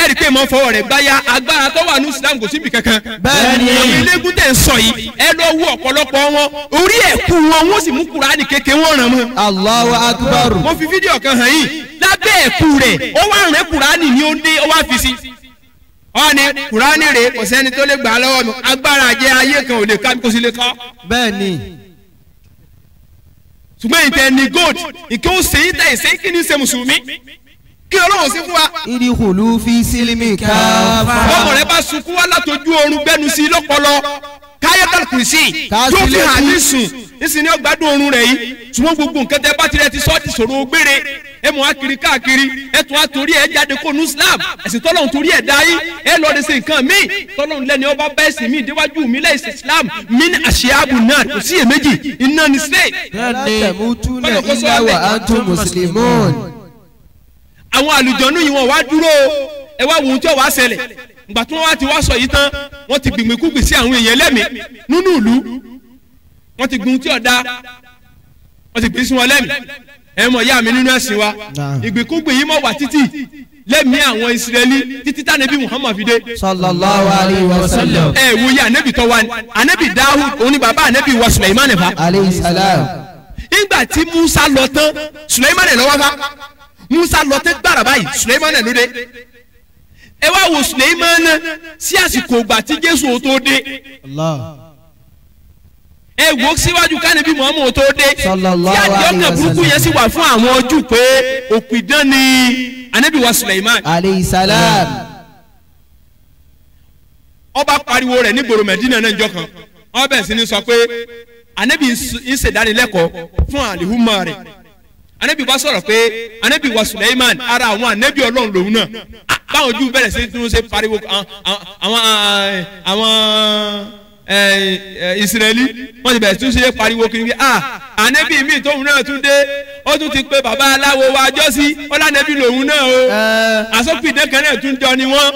ẹ rí i pé mọ́ fọwọ́ rẹ̀ gbáyà agbára tó wà ní Islam kò síbi kankan. bẹ́ẹ̀ni àwọn eléégún tẹ̀ ń sọ yìí ẹ lọ wú ọ̀pọ̀lọpọ̀ wọn orí ẹ̀kú wọn wọ́n sì mú Kùránì kékeré wọn ràn mọ́. Allahu Akbar. mo fi fídíò kan hàn yìí lábẹ́ ẹ̀kú rẹ̀ ó wá rẹ̀ Kùránì ní ó dé ó wá fi sí wọ́n ní Kùránì rẹ̀ kò sẹ́ni tó lè gbà lọ́wọ́ mi agbára jẹ́ ayé kan ò lè ká kó sì lè kọ́. bẹ́ẹ̀ni ṣùgbọ́n ìtẹ̀ ní gold ìkẹ́ ó ṣe ìtẹ̀ ìṣe kí ni ṣe mùsùlùmí kí Ọlọ́run sí fún wa. ìdíkùlù fi sílímì káfà. ọmọ rẹ bá sunkún wá látọjú oorun gbẹnu sí lọpọlọ Ayatul Kursi tó fi hàn ní sùn nísìnyí ni ó gbádùn oorun rẹ yìí ṣùgbọ́n gbogbo nǹkan tẹ bá tirẹ̀ ti sọ́ ti sọ̀rọ̀ gbére ẹ mọ̀ akiri káàkiri ẹ tún á torí ẹ jáde kó nu Islam ẹ̀sìn tọ́lọ́run torí ẹ̀ dá yín ẹ lọ́ọ́ de ṣe nǹkan míì tọ́lọ́run lẹ́ni ọba bá ẹ̀sìn míì déwájú mi lẹ́sìn Islam min àṣìyàbù náà kò sí èméjì iná ní sílẹ̀. látẹ̀mútúnà illa wa antum muslimun. àwọn àlùjọ̀nnú yìí wọ́n wá dúró ẹ wá wùn tí ó wá ṣẹlẹ̀ ìgbà tí wọ́n wá ti wá sọ yìí tán wọ́n ti gbìngbìnkúgbì sí àwọn èèyàn lẹ́mìí nínú ìlú wọ́n ti gbìn tí ọ̀dà wọ́n ti gbìn sí wọn lẹ́mìí ẹ mọ̀ ìyá mi nínú ẹ̀sìn wa ìgbìnkúgbì yìí mọ̀ wá títì lẹ́mìí àwọn Ísírẹ́lì títí tánàbí Muhammad fi dé. sallallahu alayhi wa sallam. ẹ wo yẹ anabi tọ́ wa anabi Dawud òun ni bàbá anabi wa Sulaiman fa. alayhi salam. ìgbà tí Musa lọ tán Sulaiman lọ́wọ́ fa Musa lọ tẹ́ gbàrà báyìí Suleiman ló dé ẹ wá wo Suleiman sí àsìkò ìgbà tí Jésù tó dé ẹ wò síwájú kánibí Muhammad tó dé tí àjọkàn burúkú yẹn sì wà fún àwọn Júù pé òpìdán ni Ànábì wa Suleiman alayhi salam. ọba pariwo rẹ̀ ní gbòòrò Mẹdínà náà njọ́ kan wọ́n bẹ̀rẹ̀ sí ní sọ pé Ànábì ń ṣèdánilẹ́kọ̀ọ́ fún àlìhùmá rẹ̀ Ànábì bá sọ̀rọ̀ pé Ànábì wa Suleiman ara àwọn ànábì Ọlọ́run lòun náà báwọn Júù bẹ̀rẹ̀ sí ní ṣe pariwo àwọn Israeli wọ́n ti bẹ̀rẹ̀ tún ṣe pariwo kiri ànábì mi tóun náà tún dé ó tún ti pé bàbá aláwo wa jọ́sí ọlànàbì lòun náà o àsọpìdé kan náà tún jọ ni wọ́n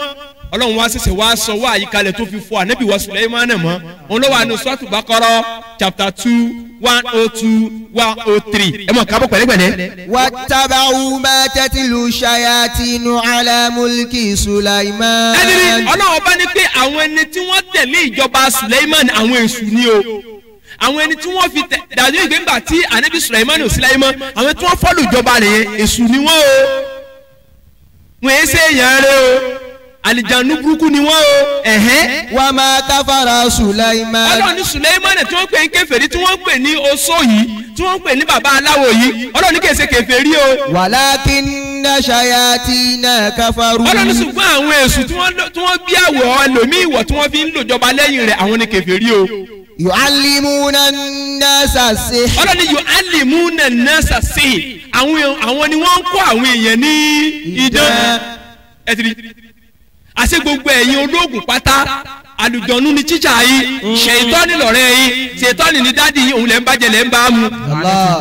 Ọlọ́run wa ṣẹ̀ṣẹ̀ wá sọ wá àyíkalẹ̀ tó fi fọ ànábì wa Suleiman mọ́ òun ló wà ní Suratul Baqara chapter 2 102 103 ẹ mọ̀ kábọ̀ pẹ̀lẹ́pẹ̀lẹ́. wattaba'u ma tatlu shayatinu ala mulki Sulaiman. ẹni ní Ọlọ́run bá ní pé àwọn ẹni tí wọ́n tẹ̀lé ìjọba Suleiman àwọn èṣù ni o àwọn ẹni tí wọ́n fi dàdú ìgbéǹgbà tí ànábì Suleiman ò sí láyé mọ́ àwọn tí wọ́n fọ́lù ìjọba rẹ̀ èṣù ni wọ́n o wọ́n yé ṣe èèyàn rẹ o àlìjànú burúkú ni wọ́n o. wa ma kafara Sulaiman. Ọlọ́run ní Suleiman tí wọ́n pè ní kèfèrí tí wọ́n pè ní oṣó yìí tí wọ́n pè ní bàbá aláwo yìí Ọlọ́run ní kì í ṣe kèfèrí o. walakinna shayatina kafaru. Ọlọ́run ní ṣùgbọ́n àwọn èṣù tí wọ́n bí àwọ̀ ẹlòmíì wọ̀ tí wọ́n fi ń lòjọba lẹ́yìn rẹ̀ àwọn ní kèfèrí o. yu'allimuna an-nasa sihr. Ọlọ́run ní yu'allimuna an-nasa sihr àwọn ni wọ́n ń kọ́ àwọn èèyàn ní idán ẹtìrì àṣẹ gbogbo ẹ̀yin ológun pátá àlùjọ̀nú ni tíṣà yìí ṣètọ́ni lọ̀rẹ́ yìí ṣètọ́ni ni dádì yìí òun lẹ́ ń bàjẹ́ lẹ́ ń bá mu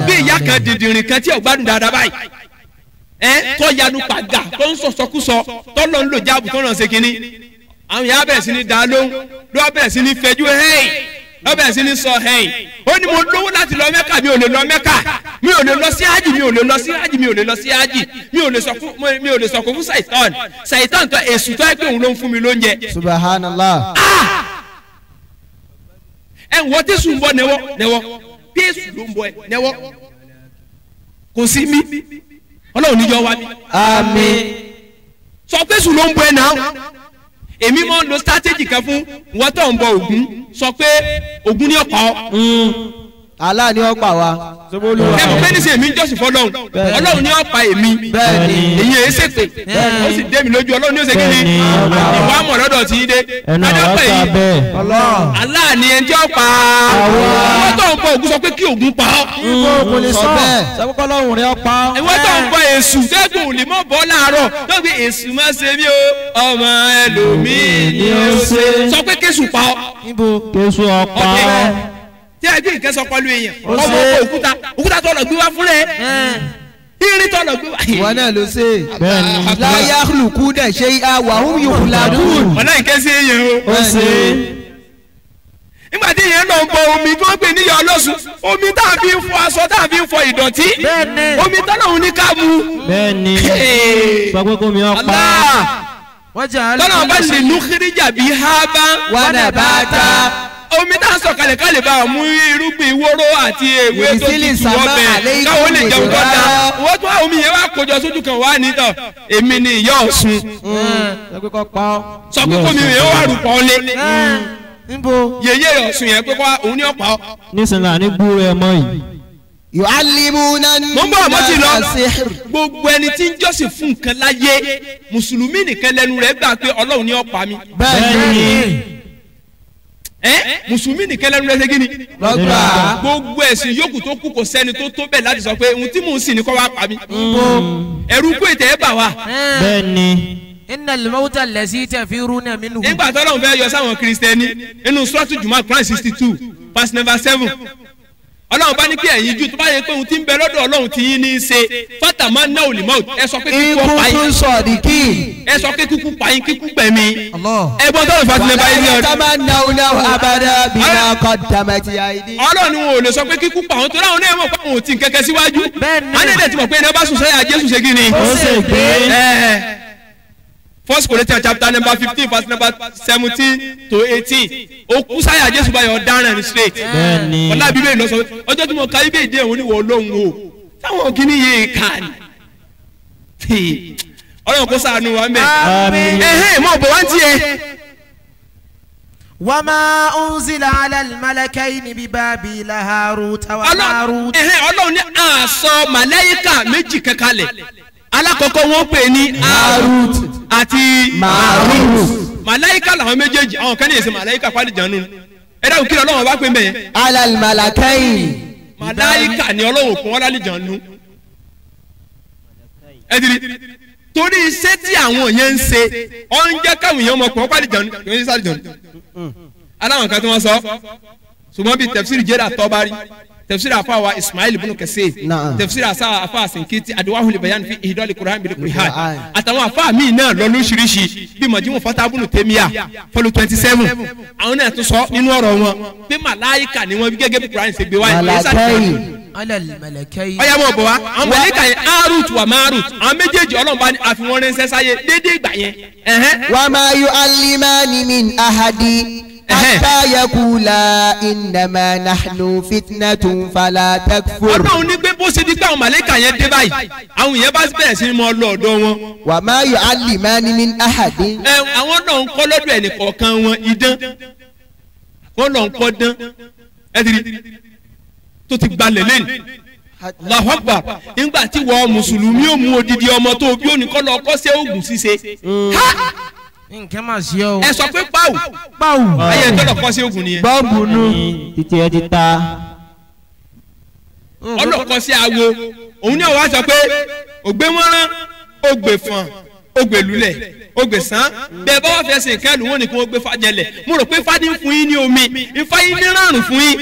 bí ìyá kan dìndìnrín kan tí ò gbádùn dáadáa báyìí tó yanu pàgà tó ń sọ̀sọ́kúsọ tó lọ ń lò jáàbù tó ràn ṣe kínní àwọn ìyá bẹ̀rẹ̀ sí ni dá lóhùn ló wá bẹ̀rẹ̀ sí ni fẹjú hẹ́ẹ̀ ló bẹ̀rẹ̀ sí ni sọ hẹ́ẹ̀ ó ní mo lówó láti lọ Mẹ́kà mi ò lè lọ Mẹ́kà mi ò lè lọ sí ájì mi ò lè lọ sí ájì mi ò lè lọ sí ájì mi ò lè sọkún fún Sàìtán tó èṣù tó ẹ pé òun ló ń fún mi lóúnjẹ. subhanallah. ẹ wọ́n tẹ̀sùn ń bọ̀ nẹ́wọ́ tẹ̀sùn ló ń bọ̀ nẹ́wọ́ kò sí mi Ọlọ́run níjọ́ wá mi. àmín. sọ pé èṣù ló ń bọ̀ ẹ̀ náà èmi máa ń lo strategy kan fún wọ́n tó ń bọ Ògún sọ pé Ògún ní ọ̀pá ọ́. Allah ni ó pa wá. ẹ mọ̀ pé níṣẹ́ èmi ń jọ́sìn fọlọ́run Ọlọ́run ní ọ̀pá èmi èyí èyí ṣèpè ó sì dé mi lójú Ọlọ́run ní ó ṣe kí ni ìwà mọ̀ lọ́dọ̀ tí í dé adọ́pẹ́ yìí Allah ni ẹni tí ó pa wọ́n tó ń bọ Ògún sọ pé kí Ògún pa ọ́. kò lè sọ sẹ́kọ̀ọ́ lọ́rùn rẹ̀ pa ọ́. ìwọ́n tó ń bọ èṣù tẹ́gùn ò lè mọ̀ bọ́ láàárọ̀ tó gbé èṣù máa ṣe mí o ọmọ ẹlòmíì ni ó ṣe sọ pé kéṣù pa ọ́. kéṣù ọ̀pá ọ́. tí a gbé nǹkan sọ pẹ̀lú èèyàn ọmọ òkúta tó lọ gbé wá fúnlẹ̀ irin tó lọ gbé wá. ìwọ náà ló ṣe. la yakhluquna shay'an wa hum yukhlaqun. ọ̀nà ìkẹ́sí èèyàn o. ó ṣe. nígbà tí èèyàn lọ ń bọ omi tó ń pè ní ìyá ọlọ́sùn omi tá a fi ń fọ aṣọ tá a fi ń fọ ìdọ̀tí omi tọ́lọ́hún ní ká mu. bẹ́ẹ̀ni sọ pé kò mi ọ̀ pa. tọ́lọ́hún bá lè nú kírìjà bíi hábà wa nabata. omi tá a sọ kalẹ̀ ká lè bá a mú irúgbìn wóró àti ewé tó tutù ọbẹ̀ káwọn lè jẹun tó da wọ́n tún àwọn omi yẹn wá kójọ sójú kan wá nítọ̀ èmi ni ìyá Ọ̀ṣun sọ pé kò pa ọ́. sọ pé kómi yẹn wà rúpọ̀ ọ́lé níbo. yèyé Ọ̀ṣun yẹn pé kó òun ní ọ̀pá ọ́. nísìnyí àní gbúrò ẹ mọ́ yìí. yu'allimuna mo ń bọ̀ àmọ́ ti lọ sihr. gbogbo ẹni tí ń jọ́sìn fún nǹkan láyé mùsùlùmí nìkan lẹ́nu rẹ̀ gbà pé Ọlọ́run ní ọ̀pá mi. bẹ́ẹ̀ni. mùsùlùmí nìkan lẹ́nu rẹ̀ ṣe kí ni. lọ́gbà. gbogbo ẹ̀sìn yòókù tó kù kò sẹ́ni tó tó bẹ̀ láti sọ pé ohun tí mò ń sìn ní kọ́ wá pa mi. ẹ̀rù kó ètè ẹ̀ bà wá. bẹ́ẹ̀ni. innal mawta allazi tafiruna minhu. nígbà tó lọ́n fẹ́ yọ sáwọn Kristẹni nínú Suratul Jumu'ah Quran 62 verse number 7 Ọlọ́run bá ní kí ẹ̀yin Júù tó bá yẹ pé ohun tí ń bẹ lọ́dọ̀ Ọlọ́run ti yín ní í ṣe fatamannaw al-maut ẹ sọ pé kíkú ọ̀pá ikú yín sọ̀dìkì. ẹ sọ pé kíkú pa yín kíkú gbẹ̀mí ẹ gbọ́n tó lè fatilẹ̀ báyìí ní ọdún. yatamannawnahu abada bima qaddamat aydihim. Ọlọ́run ni wọn ò lè sọ pé kíkú pa àwọn tó láwọn náà mọ̀ pé àwọn ò tí ń kẹ́kẹ́ síwájú. anẹ́dẹ̀ tí mọ̀ pé ẹni ọba sùn sẹ́yà Jésù ṣe kí ni. ó ṣe gbé. 1 Corinthians chapter number 15 verse number 17 to 18 òkú sáyà Jésù báyọ̀ ọ̀daràn ní straight. bẹ́ẹ̀ni. ọ̀la bíbélì lọ sọ ọjọ́ tí mo ka bíbélì dé òun ni wọ́n lóhùn o táwọn kìíní yé ká ni ọlọ́run kó ṣàánú wa mẹ́. Àmín. mọ̀ bọ̀ wá ń tiẹ̀. وما أنزل على الملكين ببابل هاروت وماروت. ọlọ́run ní àṣọ màláíkà méjì kankanlẹ̀ alákọ̀ọ́kọ́ wọ́n pè ní Harut àti Marut. màláíkà làwọn méjèèjì àwọn kan ní èsì màláíkà pálí jànú ẹ dáhùn kí ọlọ́run bá pè mẹ́yẹn. alal malakain. màláíkà ni ọlọ́run kún wọn lálẹ́ jànú. ẹ diri torí iṣẹ́ tí àwọn yẹn ń ṣe ọ̀ ń jẹ́ káwọn èèyàn mọ̀ pọ̀ pálí jànú kí wọ́n ṣe sáré jànú. aláwọn kan tí wọ́n sọ ṣùgbọ́n bíi tafsir jẹ́rà tọ́bárí tafsir afawa Ismail ibn Kasir tafsir afa Sinkiti adwahul bayan fi ihdal Qur'an bil Qur'an àtàwọn afa míì náà lọ lóṣìíríṣìí bíi Majmu Fatabun Temiya fọlù 27 àwọn náà tún sọ nínú ọ̀rọ̀ wọn pé màláìkà ni wọ́n bí gẹ́gẹ́ bí Qur'an ṣe gbé wáyé. ọ̀yà mọ̀ bọ̀ wá àwọn màláìkà yẹn Harut wa Marut àwọn méjèèjì Ọlọ́run bá ní àfihàn ránṣẹ́ sáyé déédéé ìgbà yẹn. wa ma yu'allimani min ahadi. hatta yakula innama nahnu fitnatun fala takfur. ọlọ́run ní pé bó ṣe di pé àwọn màlẹ́kà yẹn dé báyìí àwọn èèyàn bá bẹ̀rẹ̀ sí ni mo lọ ọ̀dọ̀ wọn. wa ma yu'allimani min ahadin. àwọn náà ń kọ́ lọ́dọ̀ ẹnì kọ̀ọ̀kan wọn idán wọ́n lọ ń kọ́ dán ẹ̀dìrí tó ti gbalẹ̀ lẹ́nu. Allahu Akbar nígbà tí wọ́n mùsùlùmí ò mú odidi ọmọ tó bí òní kọ́ lọ kọ́ sí oògùn ṣíṣe. nǹkan máa ṣe o. ẹ sọ pé pàwù ayé tó lọ kọ́ sí oògùn nìyẹn. bọ́ọ̀bù nù. títí ẹ ti ta. ọlọ́kọ́ sí awo òun ní ọ̀wá sọ pé ògbé mọ́rán ògbè fọ̀n ògbè lulẹ̀ ògbè sàn bẹ́ẹ̀ bá wà fẹ́ ṣe nǹkan ẹlòmíràn ni kí wọ́n gbé fàjẹlẹ̀ mo rò pé fàdí ń fún yín ní omi ìfà yín ní rárùn fún yín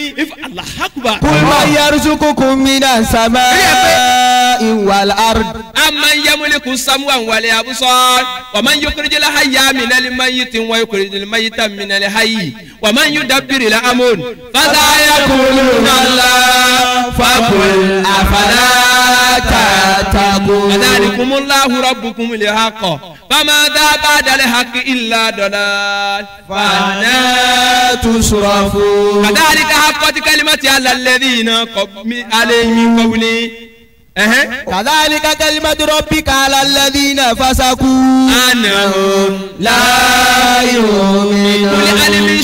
Allahu Akbar. Qul man yarzuqukum minas samaa'i wal ard. amman yamliku sam'a wal absar wa man yukhrijul hayya minal mayyiti wa yukhrijul mayyita minal hayyi wa man yudabbiru al-amr fasayaquluna Allah faqul afala tattaqun. fadhalikumullahu rabbukumul haqq famadha ba'da al-haqqi illa dalal fa'anna tusrafun. kadhalika haqqat kalimati ala alladhina alayhim min qawli. كذلك كلمة ربك على الذين فسقوا أنهم لا يؤمنون. قل هل من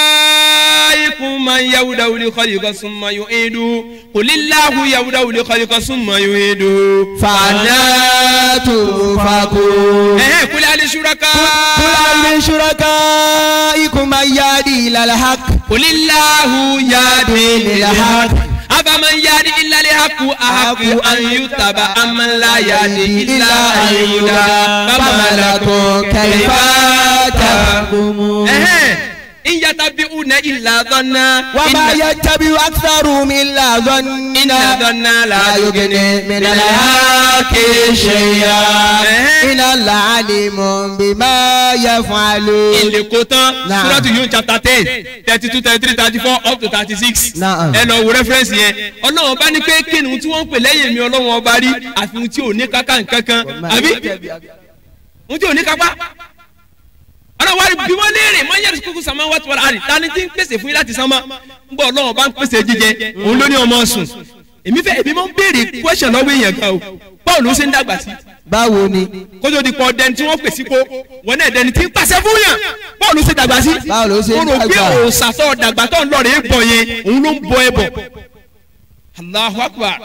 شركائكم من يبدأ الخلق ثم يعيده قل الله يبدأ الخلق ثم يعيده فأنى تؤفكون. قل هل من شركائكم من يهدي إلى الحق قل الله يهدي للحق أفمن يهدي إلا الحق أحق أن يتبع أمن لا يهدي إلا أن يهدى فما لكم كيف تحكمون. إن يتبعون إلا ظنا وما يتبع أكثرهم إلا ظنا إن ظنا لا يغني من الحق شيئا إن الله عليم بما يفعلون. ilé kó tán Suratu Yunus chapter 10 32 33 34 up to 36 ẹ lọ wo reference yẹn Ọlọ́run bá ní pé kí ni tí wọ́n ń pè lẹ́yìn mi Ọlọ́run ọba rí àfihàn tí ò ní káká nǹkankan àbí ohun tí ò ní kápá Ọlọ́run wá rí bí wọ́n léèrè máa ń yẹ̀rù kúkú sàmá wá tó wà láàrin ta ni tí ń pèsè fún yín láti sánmà ń bọ̀ Ọlọ́run bá ń pèsè jíjẹ òun ló ní ọmọ sùn èmi máa ń béèrè question lọ́wọ́ èèyàn kan o báwo ló ṣe ń dàgbà sí. báwo ni. kótó di pọ̀ dẹni tí wọ́n pèsè kó wọn náà dẹni tí ń pàṣẹ fún yàn báwo ló ṣe dàgbà sí. báwo ló ṣe ń dàgbà. o rò pé òòṣà tó dàgbà tó ń lọ rè é bọ̀ yẹn òun ló ń bọ ẹ bọ̀. Allahu Akbar.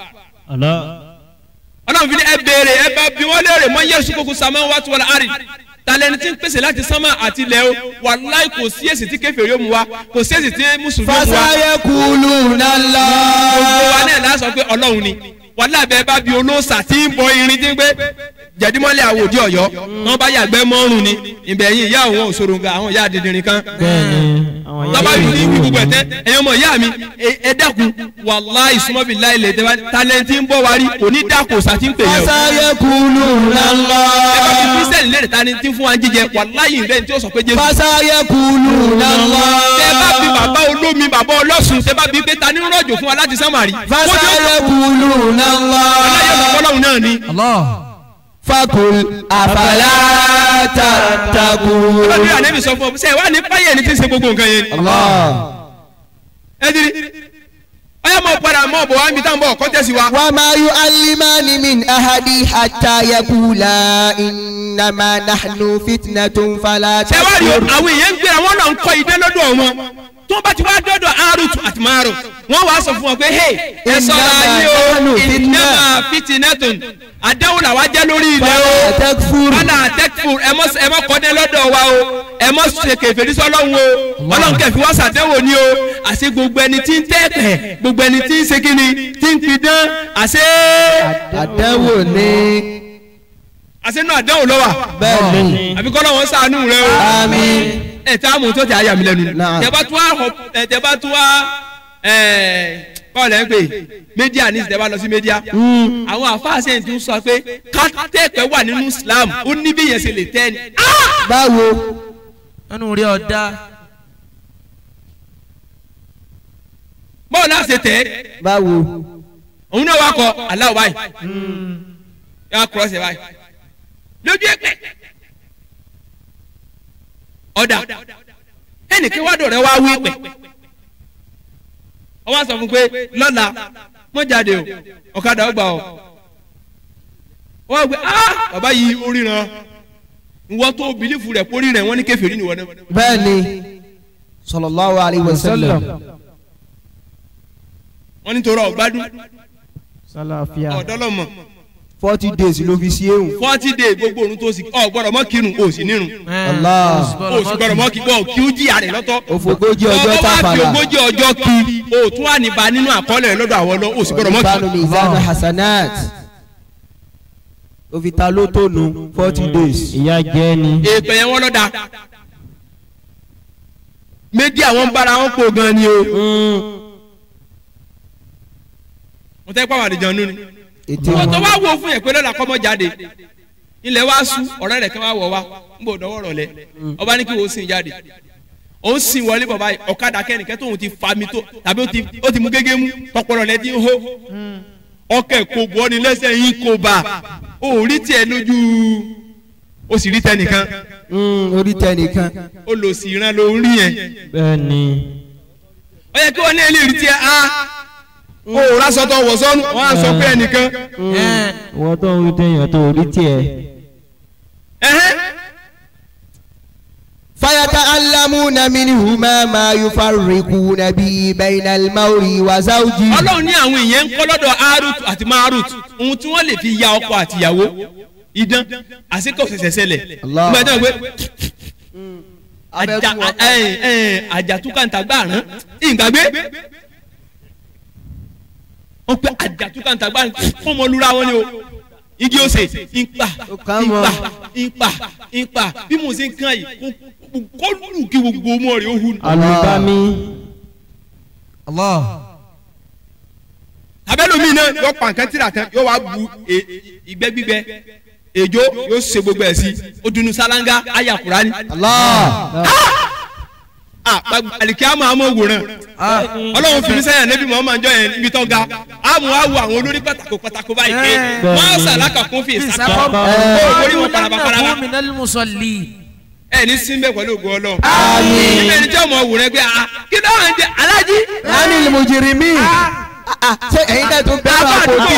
Ọlọ́run fi ní ẹ béèrè ẹ bá bí wọ́n léèrè mọ́ yẹ́sù kókó samawati wal ard talẹni tí ń pèsè láti sánmà àti ilẹ̀ o wàláì kò sí èsì tí kèfèrí yóò mú wa kò sí èsì tí mùsùlùmí mú wa. fasayaquluna Allah. gbogbo wa náà láti sọ pé Ọlọ́run ni wàláì bẹ́ẹ̀ bá bí olóòṣà tí ń bọ irin tí ń gbé jẹ̀dímọ́lẹ̀ àwòdì Ọ̀yọ́ wọ́n bá yàgbẹ́ mọ́rùn ni ìbẹ̀yìn ìyá àwọn òṣòròǹgà àwọn ìyá àdìdìrín kan. lọ́ba yìí ní gbogbo ẹ̀tẹ́ ẹ̀yin ọmọ ìyá mi ẹ dákun wàláì sùmọ́bì láìlẹ̀ tálẹ́ntì ń bọ̀ wá rí òní dákò sàtí ń pè yẹn o. fasayaquluna Allah. ẹ bá fi kírísítẹ́nì léèrè ta ni tí ń fún wa jíjẹ wàláì rẹ̀ tí ó sọ pé Jésù. fasayaquluna Allah. tẹ bá bí bàbá olómi bàbá ọlọ́sùn tẹ bá bí pé ta ni ń rọ̀jò fún wa láti sánmàrí. fasayaquluna Allah. Ọlọ́run náà ni. fakul afala tattaqun. ọlọ́run yóò ànẹ́bí sọ fún ọ sẹ́yìn wá ní páyẹ̀ ní tí ń ṣe gbogbo nǹkan yẹn. Allah. ẹ dirí ọyá mọ̀ padà mọ̀ bọ̀ wá níbi táwọn bọ̀ kọ́tẹ́sì wa. wa ma yu'allimani min ahadi hatta yaqula innama nahnu fitnatun fala ṣé wàá rí àwọn èèyàn ń gbé àwọn náà ń kọ́ idé lọ́dọ̀ wọn tó bá ti wá dọ́dọ̀ arut àti marut wọ́n wàá sọ fún wọn pé hey ẹ sọ̀rọ̀ ayé o innama fitnatun àdáwò làwa jẹ́ lórí ilẹ̀ o fala takfur ẹ mọ́ kọ́dé lọ́dọ̀ wa o ẹ mọ́ ṣe kèfèrí sọ́lọ́hún o ọlọ́run kẹfì wá sàdéwò ni o àṣẹ gbogbo ẹni tí ń tẹ́tẹ̀ gbogbo ẹni tí ń ṣe kíni tí ń pidán àṣẹ àdánwò ni. àṣẹ náà àdánwò ló wà. bẹ́ẹ̀ ni. àbíkọ́ lọ́wọ́ ṣàánú rẹ o. àmín. ẹ̀ tí a mú tó ti àyà mi lẹ́nu. tẹ bá tún wá báwo lẹ́ ń pè mídíà ní ìsìtẹ́ bá lọ sí mídíà. àwọn àfáàṣẹ́ ti ń sọ pé kátẹ́pẹ́ wà nínú Islam ó ní bí yẹn ṣe lè tẹ́ ni. báwo. ẹnu rí ọ̀dà. báwo náà ṣe tẹ́. báwo. òun náà wá kọ aláwọ̀ báyìí. ẹ wá kúrọ́ọ̀sì báyìí. lójú ẹ̀pẹ̀. ọ̀dà ẹnìkan wá dọ̀rẹ́ wá wí pẹ̀. ọwọ́ sọ fún pé lọ́la mọ́ jáde o ọ̀kadà ọgbà o. wọ́n gbé bàbá yìí oríran ìwọ tó bìlífù rẹ̀ pórí rẹ̀ wọ́n ní kèfèrí ni wọ́n náà. bẹ́ẹ̀ ni sallallahu alayhi wa sallam. wọ́n ní torọ ọ̀gbádùn sálàáfíà ọ̀dọ́lọ́mọ. 40 days ló fi sí ehun. 40 days gbogbo orun tó sì ọ gbọ́dọ̀ mọ́ kírun o sì nírun. Allah. o sì gbọ́dọ̀ mọ́ kí bọ́ kí ó jìyà rẹ̀ lọ́tọ̀. òfògójì ọjọ́ tàfàlà. ọba fi tàfàlà. ogójì ọjọ́ kí o tún wà níbà nínú àkọọ́lẹ̀ rẹ̀ lọ́dọ̀ àwọn lọ o sì gbọ́dọ̀ mọ́ ìbánu kí. mizanu hasanat. ó fi ta ló tó nu 40 days. ìyá jẹ́ ni. ètò yẹn wọ́n lọ́dà. méjì àwọn bára wọn kó gan ni o. mo tẹ́ pàwọn àdìjọ nù ni. ètè wọ́n tó wọn. wá wo fún yẹn pé lọ́la kọ́mọ jáde ilẹ̀ wa sú ọ̀rẹ́ rẹ̀ kan wá wọ̀ wá ń bò dọ́wọ́ rọ̀lẹ́ ọba ní kí wọ́n sìn jáde òun sìn wọlé bọ̀ báyìí ọ̀kadà kẹ́nìkẹ́ tóun ti fa mi tó tàbí ó ti mú gégé mú tọpọlọ rẹ̀ ti ń hó ọkẹ́ kò bọ́ ni lẹ́sẹ̀ yín kò bá o rí tiẹ̀ lójú o sì rí tẹnìkan orí tẹnìkan. o lò sí ìran ló ń rí yẹn bẹ́ẹ̀ ni. ó yẹ kí wọ́n ní eléyìí rí tiẹ̀ o rásọtọ̀ wọ̀ sọ́nù wọ́n á sọ pé ẹnìkan. wọ́n tó ń rí téèyàn tó rí tiẹ̀. fayata'allamuna minhuma ma yufarriquna bihi bayna al-mar'i wa zawjihi. ọlọ́run ní àwọn èèyàn ń kọ́ lọ́dọ̀ arut àti marut ohun tí wọ́n lè fi ya ọkọ àtìyàwó idán àsìkò ṣẹ̀ṣẹ̀ ṣẹlẹ̀ nígbà tí wọ́n gbé àjàtúkàntàgbà rán ìgbàgbé wọ́n pẹ́ àjàtúkàntàgbà fún ọmọlúra wọn ni o igi ose ìpa bí mo ṣe ń kàn yìí kó lù kí gbogbo ọmọ rẹ̀ ó hu. alùbami. abẹ́lómi náà yóò pa nǹkan tíra tán yóò wá bu ìgbẹ́ gbígbẹ èjò yóò ṣe gbogbo ẹ̀ sí ó dunu sálángá àyà Kùránì. alikiyama àmọ́ wòran ọlọ́run fi sẹ́yìn níbi Muhammad jọ yẹn níbi tó ga àmọ́ àwọ̀ àwọn olórí pàtàkó báyìí pé wọ́n sàlákà kún fi ìsàkọ́ orí wọn parapara ẹ ní sínbẹ pẹ̀lú ògùn Ọlọ́run níbẹ̀ ni tí ọmọ wòran pé kí ló ń jẹ alájí. anil mujrimin. ṣé ẹ̀yin náà tún bẹ́ẹ̀ náà kò kí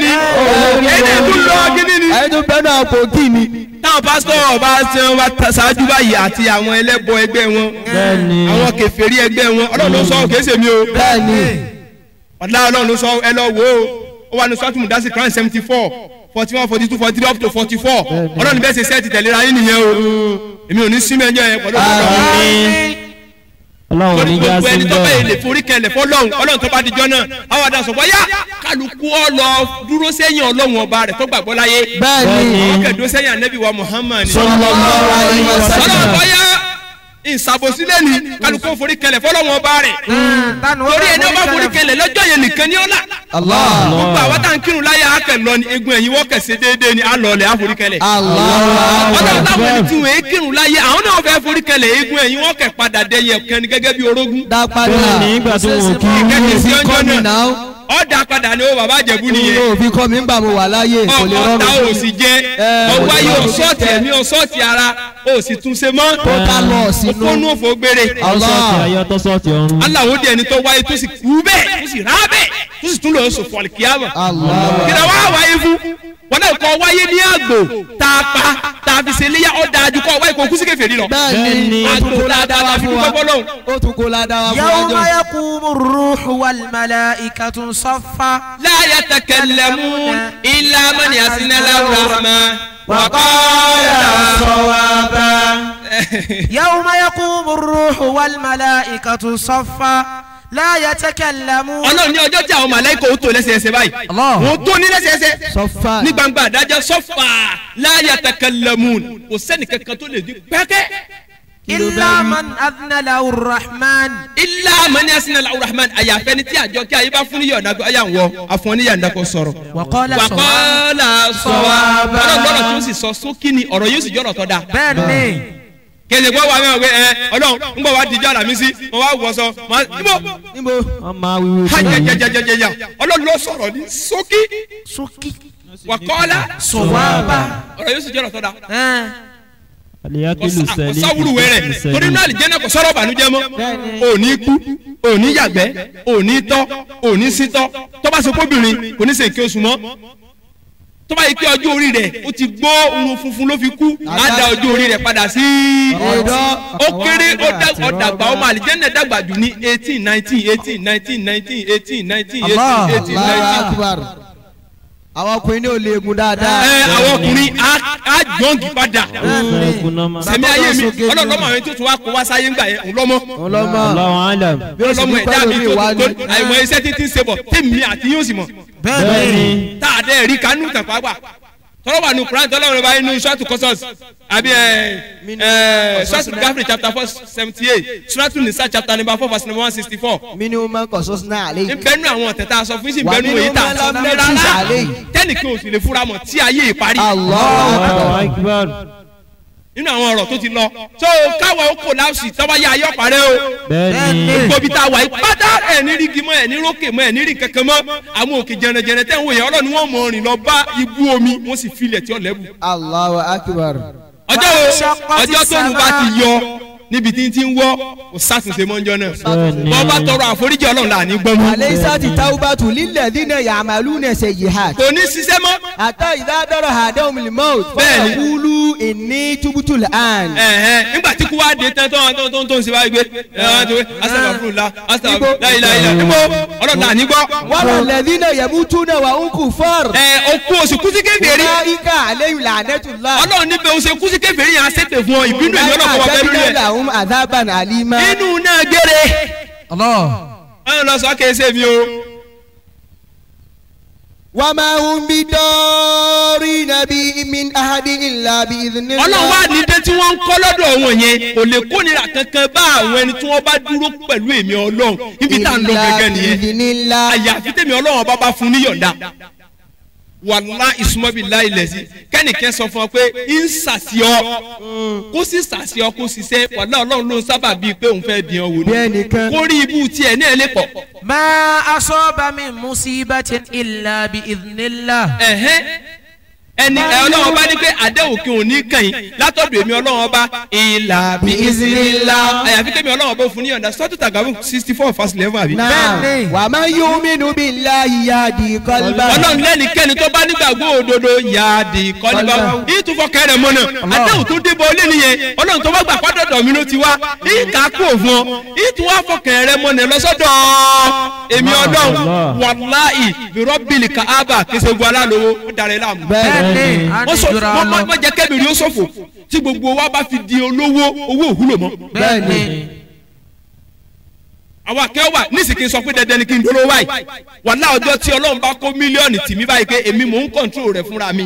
ni ẹ̀yin tún lọ gidi ni. ẹ̀yin tún bẹ́ẹ̀ náà kò kí ni. táwọn pásítọ̀ ọba ṣe wọn ṣáájú báyìí àti àwọn ẹlẹ́bọ ẹgbẹ́ wọn àwọn kèfèrí ẹgbẹ́ wọn Ọlọ́run ló sọ òkè sèmi o. bẹ́ẹ̀ni. ọ̀dà Ọlọ́run ló sọ ẹ lọ wò ó wà ní sọ́tùmù dásì Quran 74 41 42 43 up to 44 Ọlọ́run bẹ́ẹ̀ ṣe sẹ́ẹ̀tì tẹ̀léra yín nìyẹn o èmi ò ní símẹ̀ ẹjọ́ yẹn pẹ̀lú Ọlọ́run ní já sí ẹni tó bẹ́ẹ̀ lè bẹ́ẹ̀. forí kẹlẹ̀ fọlọ́run Ọlọ́run tó bá di jọ náà àwọn àdá sọ̀bọ̀ yá kálukú ọ lọ dúró sẹ́yìn Ọlọ́run ọba rẹ̀ tó gbàgbọ́ láyé bẹ́ẹ̀ni. àwọn kẹ̀dó sẹ́yìn Ànábì wa Muhammad sallallahu alaihi wasallam. Ọlọ́run bọ́ yá ìsàbòsílẹ̀ ni kálukú forí kẹlẹ̀ fọlọ́run ọba rẹ̀ torí ẹni ọba forí kẹlẹ̀ lọ́jọ́ yẹn nìkan ni ó là Allah. gbogbo àwọn tá à ń kírun láyé akẹ́ lọ ni egun ẹ̀yìn wọ́n kẹsẹ̀ déédéé ni alọ́ọ̀lẹ̀ àforí kẹlẹ̀ Allah. ọlọ́run táwọn ẹni tí wọ́n kírun láyé àwọn náà fẹ́ forí kẹlẹ̀ egun ẹ̀yìn wọ́n kẹ̀ padà dẹyẹ kan ni gẹ́gẹ́ bí orógún. dá padà. bẹ́ẹ̀ ni ìgbà tí wọn kí. Ìkẹ́kẹ́ sí ọjọ́ Kọ́ni náà náà. ọ̀dà padà ni ó bàbá Ìjẹ̀bú nìyẹn. yóò fi kọ́ mi ń gbà mo wà láyé kò lè rọrùn. ọ̀tá ò sì jẹ́ ọwọ́ ayé ọ̀sọ́ọ̀tì ẹ̀mí ọ̀sọ́ọ̀tì ara ò sì tún ṣe mọ́. tó ká lọ sínú. òfónú òfò gbére. ọsọọtì ayé ọtọsọọtì ọ̀run. aláwo di ẹni tó wáyé tó sì kú bẹ́ẹ̀ tó sì rà bẹ́ẹ̀ tó sì tún lọ sọ fọlì kíámà. kìlá wá wáyé fún wọn náà kọ wáyé ní àgbò tá a pa tá a fi ṣe léyà ọ̀dà àjùkọ wáyé kò kú sí kèfèrí lọ. bẹ́ẹ̀ni àgbò dáadáa la fi dúpẹ́ bọ́lọ́hùn. ó tún kó ládàá fún wa. yawma yaqumu ar-ruhu wal malaikatu saffa. la yatakallamuna illa man yasina lahu rahman wa qala sawaba. yawma yaqumu ar-ruhu wal malaikatu saffa. la yatakallamun. ọlọ́run ní ọjọ́ tí àwọn màláíkà ó tó lẹ́sẹẹsẹ báyìí. wọ́n tó ní lẹ́sẹẹsẹ. sọfà. ní gbangba àdájọ́ sọ́fà la yatakallamun kò sẹ́ni kankan tó lè di pẹ́kẹ́. illa man adhna lahu ar-rahman. illa man yasina lahu rahman àyàfẹ́ ni tí àjọ kí ayé bá fún ní yọ̀ǹda ayé àwọn afọ́n ní yọ̀ǹda kò sọ̀rọ̀. wa qala sawaba. ọlọ́run tí ó sì sọ sókí ni ọ̀rọ̀ yóò sì jọ̀rọ̀ tọ́ da. bẹ́ẹ̀ni. kẹsẹ̀ gbọ́ wa mẹ́wàá pé ọlọ́run ń bọ̀ wá dijọ́ àlàmísí mo wá wọ̀ sọ níbo. wọ́n máa wíwí fún mi. jẹjẹjẹjẹjẹjẹ ọlọ́run ló sọ̀rọ̀ ní sókí wa qala sawaba. ọ̀rọ̀ yóò sì jọ̀rọ̀ tọ́ da. aliyakilu sẹ́lí. sáwùrù wẹ̀rẹ̀ torí náà àlìjẹ́nà kò sọ̀rọ̀ bànújẹ́ mọ́ òní kú òní yàgbẹ́ òní tọ́ òní sítọ́ tó bá ṣe kóbìnrin kò ní ṣe nǹkan oṣù mọ́ tó bá yẹ kí ọjọ́ orí rẹ̀ ó ti gbó irun funfun ló fi kú á da ọjọ́ orí rẹ̀ padà sí ó kéré ó dàgbà ọmọ àlìjẹ́nà dàgbà jù ní 18 19 18 19 19 18 19 18 19. àwọn ọkùnrin ní ò lè gun dáadáa. àwọn ọkùnrin á jọ̀ǹgì padà. sẹ̀mí ayé mi ọlọ́lọ́mọ àwọn tó tún wá kó wá sáyé ńgbà yẹn ńlọ́mọ. Allahu alam. ọlọ́mọ ẹ̀dá mi tó àìmọ̀ iṣẹ́ títí ń ṣe bọ̀ tèmi àti yóò sì mọ̀. bẹ́ẹ̀ni. tá a dẹ́ rí kanú tàn pàápàá tọ́lọ́ wà ní Quran tọ́lọ́ rẹ̀ báyìí ní Suratu Qasas àbí Suratu Ghafir chapter 478 Suratu Nisa chapter number 4 verse number 164. minnu ma kọsọsọ náà lè. n bẹnu àwọn ọ̀tẹ̀ta sọ fún sí bẹnu èyí tà sọ fún mi rárá tẹ́nìkan ò sì lè fúra mọ̀ tí ayé ìparí. Allahu akbar. nínú àwọn ọ̀rọ̀ tó ti lọ tó káwa ó kò láwùsì tọ́wọ́ yá ayọ́ parẹ́ o. bẹ́ẹ̀ni. gbòbí tá a wà yìí pátá ẹ̀ ní rígi mọ́ ẹ̀ ní rókè mọ́ ẹ̀ ní rí kankan mọ́ àwọn òkè jẹnẹjẹnẹ tẹ́ ń wò yẹn ọlọ́ni wọ́n mọ̀ rìn lọ bá ibú omi wọ́n sì filẹ̀ tí ó lẹ́bù. Allahu akbar. ọjọ́ tó ń bá ti yọ níbi tí ń ti ń wọ́ kò sátúnṣe mọ́jọ́ náà bọ́ bá tọrọ àforíjì ọlọ́run là ní gbọ́n mú. aleysati taubatu lilladhina ya'maluna sayyihat. kò ní ṣiṣẹ́ mọ́. hatta idha dara hadahumul maut. bẹ́ẹ̀ni yaqulu inni tubtu al-an. nígbà tí kú wá dé tán tó ń ṣe báyìí gbé astaghfirullah astaghfirullah níbo ọlọ́run là ní gbọ́. wal ladhina yamutuna wa hum kuffar. okú oṣù kú sí kèfèrí. ulaika alayhim la'natullah. ọlọ́run níbẹ̀ oṣù kú sí kèfèrí yẹn á ṣépè fún ọ ìbínú ìyọ́nà kọ́ wọ́n fẹ́ lórí ẹ̀. adhaban alima. inú náà gére. ọ̀hún lọ sọ kéésì mi o. wa ma hum bidarrina bihi min ahadin illa bi idhnillah. ọlọ́run wá ní dé tí wọ́n ń kọ́ lọ́dọ̀ wọn yẹn kò lè kónira kankan bá àwọn ẹni tí wọ́n bá dúró pẹ̀lú èmi ọlọ́run níbi tá à ń lọ gẹ́gẹ́ nìyẹn. àyàfi tèmi ọlọ́run ọba bá fún níyọ̀ǹda. wàlá ìsúmọ́bí láì lẹ̀sí kẹ́nìkẹ́ sọ fún ọ pé ń sàṣìọ́ kó sì sàṣìọ́ kó ṣiṣẹ́ wàlá ọlọ́run ló ń sábà bíi pé òun fẹ́ dín ọ wò ni kó rí ibú tiẹ̀ ní ẹlẹ́pọ̀. ma asaba min musibatin illa bi idhnillah. ẹni ọlọ́run bá ní pé àdéhùn kí òun ní kàn yín látọ̀dọ̀ èmi ọlọ́run bá ìlà bí ìzìlélá àyàfi tèmi ọlọ́run bó fún ní ọ̀dà sọ́tù tàgàbù 64 verse 11 àbí. bẹ́ẹ̀ni wa man yu'minu billahi yahdi qalbahu. ọlọ́run lẹ́nikẹ́ni tó bá nígbàgbọ́ òdodo yahdi qalbahu. ìtúfọ̀ kẹrẹ̀ mọ́nà àdéhùn tó débọ̀ olé nìyẹn ọlọ́run tó bá gbà pádọ́dọ̀ mi ló ti wá ìkàkú òfun ìtúwàfọ̀ kẹrẹ̀ mọ́nà lọ́sọ́dọ̀ èmi ọlọ́run wàláì bi rabbil Kaaba késegun alálòwò ó darẹ̀ láàmú. wọ́n jẹ́ kẹ́bìrì ó ṣòfò tí gbogbo wa bá fi di olówó owó òwúlò mọ́. bẹ́ẹ̀ni. àwọn akẹ́wà wà nísìkí sọ pé dandan ni kí n dúró wáyé wàlá ọjọ́ tí ọlọ́run bá kó mílíọ̀nù tì mí báyìí pé èmi mò ń kọ̀ǹtró rẹ̀ fúnra mi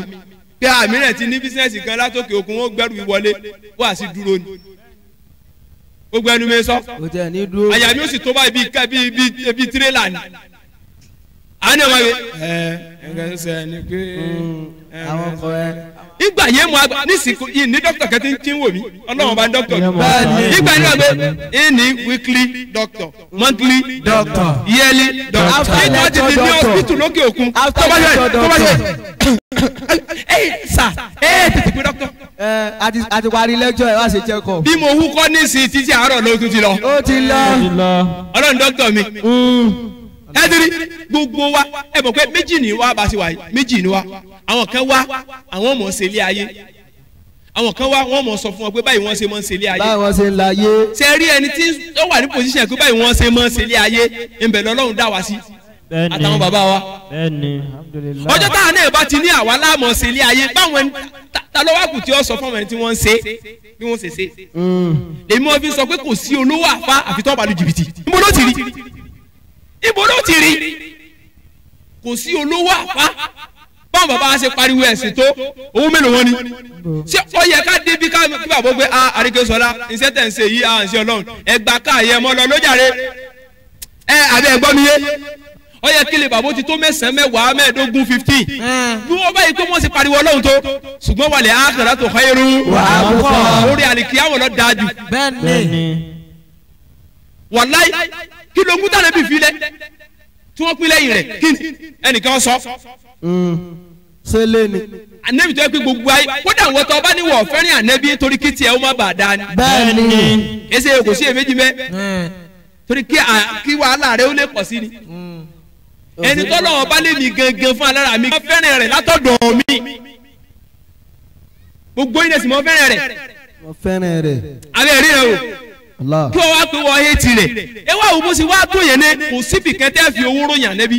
pé àmì rẹ̀ ti ní bísíǹsì kan látòkè òkun ó gbẹ́rù ìwọlé wá sí dúró ni gbogbo ẹnu mi sọ àyà mi ó sì tó báyìí bíi tirẹ́là ni àwọn ọmọ yẹn ẹgbẹ́ sẹ ni pé àwọn ọkọ ẹ ìgbà yẹn mo àgbà nísìkò yìí ní dókítà kẹtí tí ń wò mí ọlọ́run bá dókítà ìgbà yẹn wà pé ní weekly doctor monthly doctor yearly doctor ìgbà tí ti ní hospital lókè òkun tó bá yẹ sà tètè pé doctor. àti parí lecture ẹ wá ṣe check up. bí mo húkọ́ ní sí títí àárọ̀ ló tún ti lọ. ó ti lọ. ọlọ́run dókítà mi ẹdiri gbogbo wa ẹ mọ̀ pé méjì ni wa bá ti wà yìí méjì ni wa àwọn kan wá àwọn mọ̀ ṣe ilé ayé àwọn kan wá wọ́n mọ̀ sọ fún wọn pé báyìí wọ́n ṣe mọ̀ ṣe ilé ayé báyìí wọ́n ṣe ń la ayé. ṣe rí ẹni tí ó wà ní pòsíṣàn pé báyìí wọ́n ṣe mọ̀ ṣe ilé ayé ìbẹ̀ lọ́lọ́run dá wa sí àtàwọn bàbá wa. ọjọ́ táwọn náà bá ti ní àwa láàmọ̀ ṣe ilé ayé báwọn ta ló wá kù tí ó sọ fún ọmọ ẹni tí wọ́n ń ṣe bí wọ́n ṣe ṣe. èmi wọn fi sọ pé kò sí olówó àfa àfi tó bá lu jìbìtì níbo ló ti rí ibo ló ti rí kò sí olówó àfa báwọn bàbá wa ṣe pariwo ẹ̀sìn tó owó mélòó wọn ni ṣé ó yẹ ká débi ká kí bàbá gbé Àríkẹ́ṣọlá iṣẹ́ tẹ̀ ń ṣe yìí à ń ṣe ọlọ́run ẹgbà káàyè ẹmọ lọ lójàre àbẹ ẹgbọ́n mi yé ó yẹ kí lè bàbá ti tó mẹ́sàn-án mẹ́wàá mẹ́ẹ̀ẹ́dógún 15 bí wọ́n báyìí pé wọ́n ṣe pariwo ọlọ́run tó ṣùgbọ́n wàlẹ̀ akhiratu khayrun orí àlìkíyàwó lọ dáa jù wàláì kí ló ń kú tàbí filẹ̀ tí wọ́n pín lẹ́yìn rẹ̀ kí ni ẹnìkan sọ. ṣé lé ni. ànẹ́bí tó yẹ pé gbogbo ayé kódà wọ́n tó bá níwọ̀ fẹ́ràn ànẹ́bí torí kí tiẹ̀ ó má bàa dáa ni. bẹ́ẹ̀ni. ẹsẹ̀ kò sí èméjì mẹ́ torí kí wàhálà rẹ̀ ó lè pọ̀ sí ni. ẹni tó lọ́wọ́ bá lè mi gangan fún alára mi. mo fẹ́ràn rẹ̀ látọ̀dọ̀ mi. gbogbo yín ẹ̀sìn mo fẹ́ràn rẹ̀. mo fẹ́ràn rẹ̀. abẹ́ rí rẹ̀ o kí wọ́n wá pé wọ́n hé tirẹ̀ ẹ wá wo bó ṣe wá tó yẹn ní kò síbi kẹtẹ́ fi owó ròyìn ànẹ́bí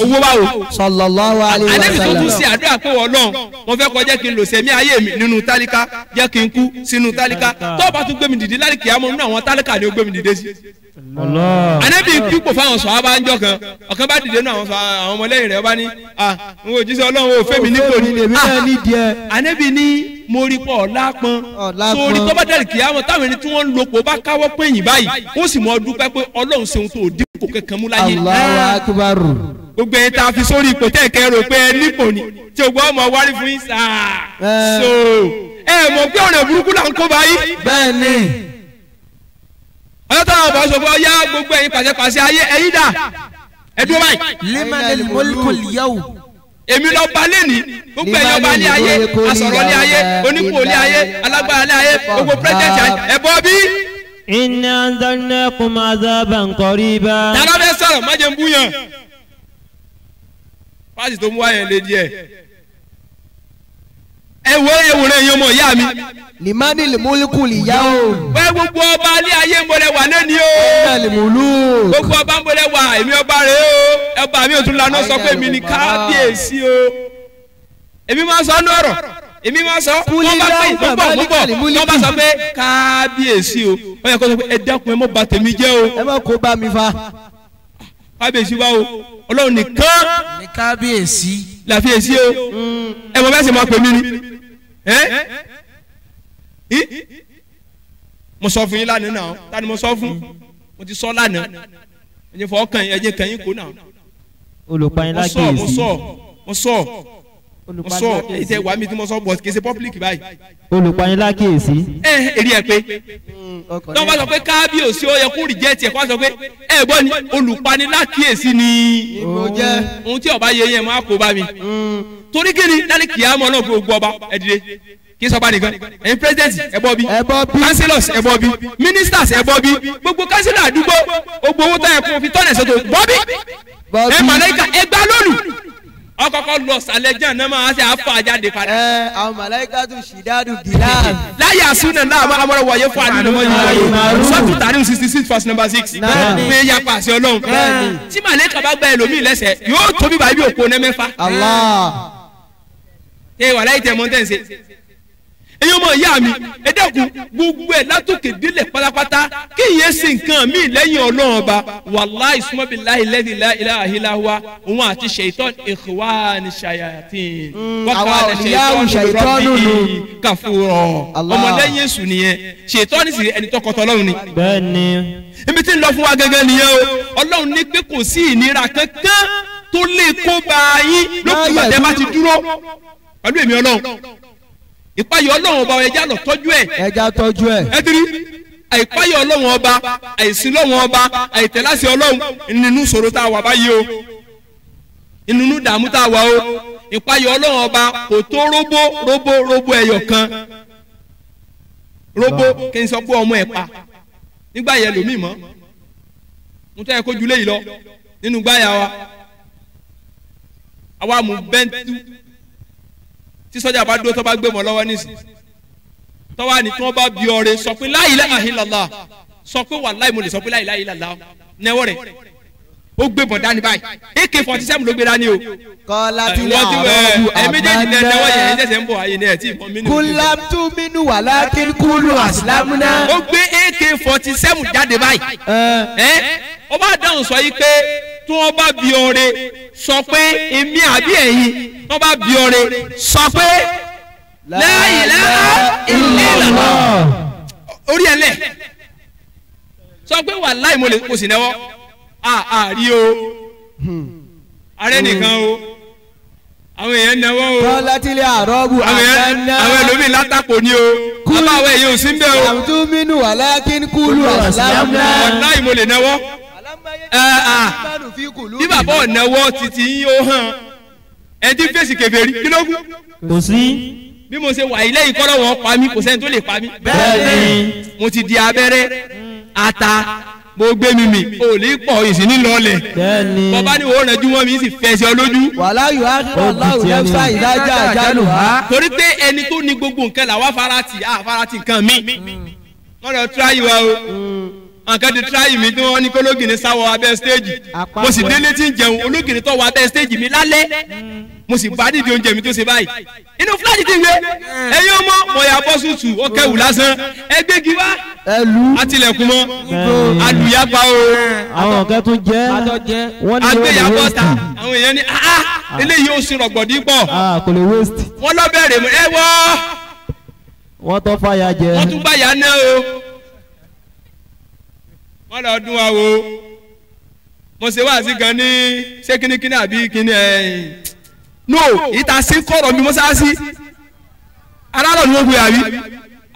owó bá wo. sallallahu alaihi wasallam. ànẹ́bí tó tún ṣe àdúrà pé wọ́n lọ́n wọ́n fẹ́ kọ́ jẹ́ kí n lò sẹ́mi ayé mi nínú tálíkà jẹ́ kí n kú sínú tálíkà tó o bá tún gbé mi dìde láti kìí àmọ́ nínú àwọn tálíkà ni ó gbé mi dìde sí. ànẹ́bí pípò fáwọn sọ̀ abá ń jọ kan ọ̀kan bá dìde nínú àwọn ọmọlẹ́yìn rẹ̀ ọba ní n ò jíṣẹ́ ọlọ́run ò fẹ́ mi nípò ní. ànẹ́bí ní mo rí pọ̀ lápọn sórí tó bá dẹ̀rì kìí àmọ́ táwọn ẹni tí wọ́n ń lopò bá káwọ́ pẹ́yìn báyìí ó sì mọ dúpẹ́ pé ọlọ́run ṣeun tó dínkù kankan mú láyé. Allahu akbar. gbogbo ẹ̀yin tá a fi sórí ipò tẹ́ ẹ̀kẹ́ rò pé ẹ nípò ni tí o gbọ́ ọmọ wárí fún yín sáà. so ẹ mọ̀ pé ọ̀rẹ́ burúkú là ń kó báyìí. bẹ́ẹ̀ni. ọjọ́ táwọn ọba sọ pé ọyá gbogbo ẹ̀yin pàṣẹpàṣẹ ayé ẹ̀yin dà ẹ dúró báyìí. limanil mulkul yawm. èmi lọ ba lẹ́ni gbogbo ẹ̀yin ọba ní ayé asọ̀rọ̀ ní ayé onípò ní ayé alágbára ní ayé gbogbo pírẹ́sidẹ̀ntì ẹ̀ bọ́ bí. inna anzalnakum azaban qariba. tàbí abẹ́ sọ̀rọ̀ má jẹ́ ń búyàn. fásitì tó mú wáyẹn lé díẹ̀. ẹ wo ewúrẹ́ yín ọmọ ìyá mi. limanil mulkul yawm. wẹ́ gbogbo ọba alẹ́ ayé ń bọ̀lẹ̀ wà lẹ́ni o. limanil mulk. gbogbo ọba ń bọ̀lẹ̀ wà èmi ọba rẹ̀ o. ọba mi ò tún lanà sọ pé èmi ni kábíyèsí o. èmi máa sọ ọ́nú ọ̀rọ̀ èmi máa sọ wọ́n bá pè wọ́n bá sọ pé kábíyèsí o wọ́n yẹ kó sọ pé ẹ dákun ẹ mọ́ bà tèmi jẹ́ o. ẹ má kó bá mi fa. kábíyèsí wa o ọlọ́run nìkan ní kábíyèsí. làfíyèsí o ẹ mọ bẹ́ẹ̀ sì máa pè mí ni mo sọ fún yín lánàá náà ta ni mo sọ fún mo ti sọ lánàá ẹ̀yin fọ ọkàn ẹ̀yin kẹ́yìn kó náà olùpàyín lákèésí. mo sọ èyí tẹ wàá mi tí mo sọ bọ̀ kì í ṣe public báyìí. olùpàyín lákèésí. èrè ẹ pé tí wọ́n bá sọ pé kábíyèsí ó yẹ kó rìjẹ́tì ẹ̀ kó wá sọ pé ẹ gbọ́ ni olùpani lákèésí ni ohun tí ọba yẹ yẹn máa kó bá mi. torí kí ni lálẹ́ kìámọ́ náà gbogbo ọba ẹ dìde kì í sọba nìkan ẹ̀yin president ẹ bọ́ bí councillors ẹ bọ́ bí ministers ẹ bọ́ bí gbogbo councillor àdúgbò gbogbo owó tó yẹ kó fi tọ́nà ṣètò bọ́ bí ẹ màláíkà ẹ gbá lónìí ọkọ̀ọ̀kọ̀ lọ sàlẹ̀ jẹ́ ọ̀nà máa ṣe àfọ àjáde padà. àwọn màláíkà tún ṣìdádù gíláàsì. láyé àsúná náà àwọn amọ̀rọ̀ wọ̀nyẹ fún àdúgbò wọn yìí wọ̀nyí sọ́tù tàrí 66 verse number 6 pé ya pàṣẹ ọlọ́run tí màláíkà bá gba ẹlòmíì lẹ́sẹ̀ yóò tóbi bàbí òpó ní mẹ́fà. Allah. ẹ wà láyé tẹ mọ́tẹ́ǹsì ẹ̀yin ọmọ ìyá mi ẹ dẹ́kun gbogbo ẹ̀ látòkè délẹ̀ pátápátá kí ìyẹn ṣe nǹkan mi lẹ́yìn ọlọ́run ọba wàláì sùmọ́bìláì lẹ́dí láìláhìláhùwà òun àti ṣèitán ikhwani shayatin wákàlẹ̀ ṣèitán rọ́bì kàfúrọ̀ ọmọlẹ́yìn èṣù nìyẹn ṣèitán ní sì ẹni tọkọtọ ọlọ́run ni. bẹ́ẹ̀ni. ibi tí ń lọ fún wa gẹ́gẹ́ nìyẹn o ọlọ́run ní pé kò sí ìnira kankan tó lè kó bá yín lókùn bàtẹ́ bá ti dúró pẹ̀lú èmi ọlọ́run ìpayọ̀ ọlọ́run ọba ẹja lọ tọ́jú ẹ̀. ẹja tọ́jú ẹ̀. ẹ tiri àìpayọ̀ ọlọ́run ọba àìsìn lọ́run ọba àìtẹ̀láṣẹ ọlọ́run nínú ìṣòro tá a wà báyìí o nínú ìdààmú tá a wà o ìpayọ̀ ọlọ́run ọba kò tó róbó ẹyọ kan róbó kí n sọ pé ọmọ ẹ̀ pa nígbà yẹn lómi mọ́ mo tẹ́ ẹ kó julé yìí lọ nínú gbáyà wa àwa mú bẹ́ntú tí sọ́jà bá dúró tó bá gbé mọ́ lọ́wọ́ nísì tọ́wá ni tí wọ́n bá bí ọ̀rẹ́ sọ pé la ilaha illallah sọ pé wàláì mo lè sọ pé la ilaha illallah nẹ́wọ́ rẹ̀ ó gbé bọ̀ dání báyìí AK-47 ló gbé dání o. kọ́lá tí wọ́n ti méjèèjì nẹ́wọ́ yẹn ẹ̀jẹ̀ ń bọ̀ ayé ní ẹ̀ tí ìbọn mínú. kúlám tún mínú walakin kúlù àsìlámúná. ó gbé AK-47 jáde báyìí. ó bá dáhùn sọ yìí pé tí wọ́n bá bí ọ̀rẹ́ sọ pé èmi àbí ẹ̀yin wọ́n bá bí ọ̀rẹ́ sọ pé la ilaha illallah orí ẹ̀ lẹ̀ sọ pé wàláì mo lè kó sì náwó àárí o ààrẹ nìkan o àwọn èèyàn náwó o kọ́lá tí lè àrọ́bù àmàna. àwọn ẹlòmíì látàkò ní o bàbá àwọn èèyàn ò sí ń bẹ́ o. kúlám tún mínú walakin kúlù àsìlámúná. wàláì mo lè náwó bí bàbá ọ̀nàwọ́ títí yín ó hàn ẹ̀ tí fèsì kèfèrí kí ló kù. kò sí. bí mo ṣe wà yìí lẹ́yìn kọ́lọ́ wọn pa mí kò sẹ́ni tó lè pa mí. bẹ́ẹ̀ni. mo ti di abẹ́rẹ́ ata mo gbé mi mì ò ní pọ̀ ìsìn ní lọ́ọ̀lẹ̀. bẹ́ẹ̀ni. bọ́bá ni òun rẹ̀ jú wọ́n mi sì fẹsẹ̀ olójú. wàlá yóò Allahu nafsa ìdájà àjálù ha. torí pé ẹni tó ní gbogbo nǹkan làwa farati nǹkan mi. wọ́n lọ tíráyì wa o nǹkan ti tíráyì mi tí wọ́n ní kó ológìní sáwọ́ abẹ́ stéèjì mo sì délé tí ń jẹun ológìní tó wọ abẹ́ stéèjì mi lálẹ́ mo sì bá dídì oúnjẹ mi tó ṣe báyìí inú fúlájì ti ń gbé ẹ̀yin ọmọ mo yà bọ́ sùtù ó kẹ́wù lásán ẹgbẹ́gi wá àtìlẹ̀kùn mọ́ alùyàpá o àwọn ọ̀gá tó jẹ́ wọ́n ní agbéyàpọ̀ ta àwọn èèyàn ní eléyìí ó sin rọ̀gbọ̀dì pọ̀ kò lè waste. wọ́n lọ bẹ̀rẹ̀ ẹ wọ́ wọ́n tó fàyà jẹ. wọ́n tún báyà náà o wọ́n lọ dún wa wo mo ṣe wá sí gan ní ṣé kínníkínní àbí kínní no ìta sí kọ̀rọ̀ mi mọ́sáàsì aráàlú ni wọ́n gbé àbí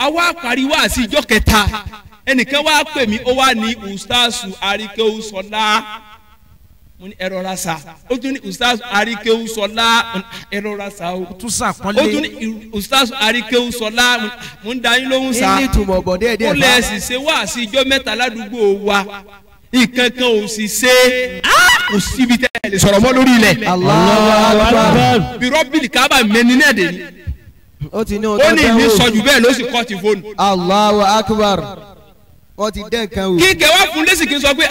àwa pariwo àti ìjọ kẹta ẹnìkan wá pè mí ó wá ní ustaasu Arikewu Sọlá mo ní ẹ̀rọ rasa ó tún ní ustaasu Arikewu Sọlá ẹ̀rọ rasa o tún sàpọ́nlé ó tún ní ustaasu Arikewu Sọlá mo ń da yín lóhùn sá ní ìtumọ̀ bọ̀ déédéé ó lẹ̀ sì ṣe wá sí ìjọ mẹ́ta ládùúgbò wa nǹkan kan ò sì ṣe kò síbi tẹ́ ẹ lè sọ̀rọ̀ mọ́ lórí ilẹ̀. Allahu akbar. birọ́bìlì kábà mẹ́ni náà dé ni. ó ti ní ó ní ní sọ̀jù bẹ́ẹ̀ ló sì kọ́ ti fóònù. Allahu akbar. wọ́n ti dẹ́ nǹkan wò. kí kẹ́ wá fún lẹ́sìn kí n sọ pé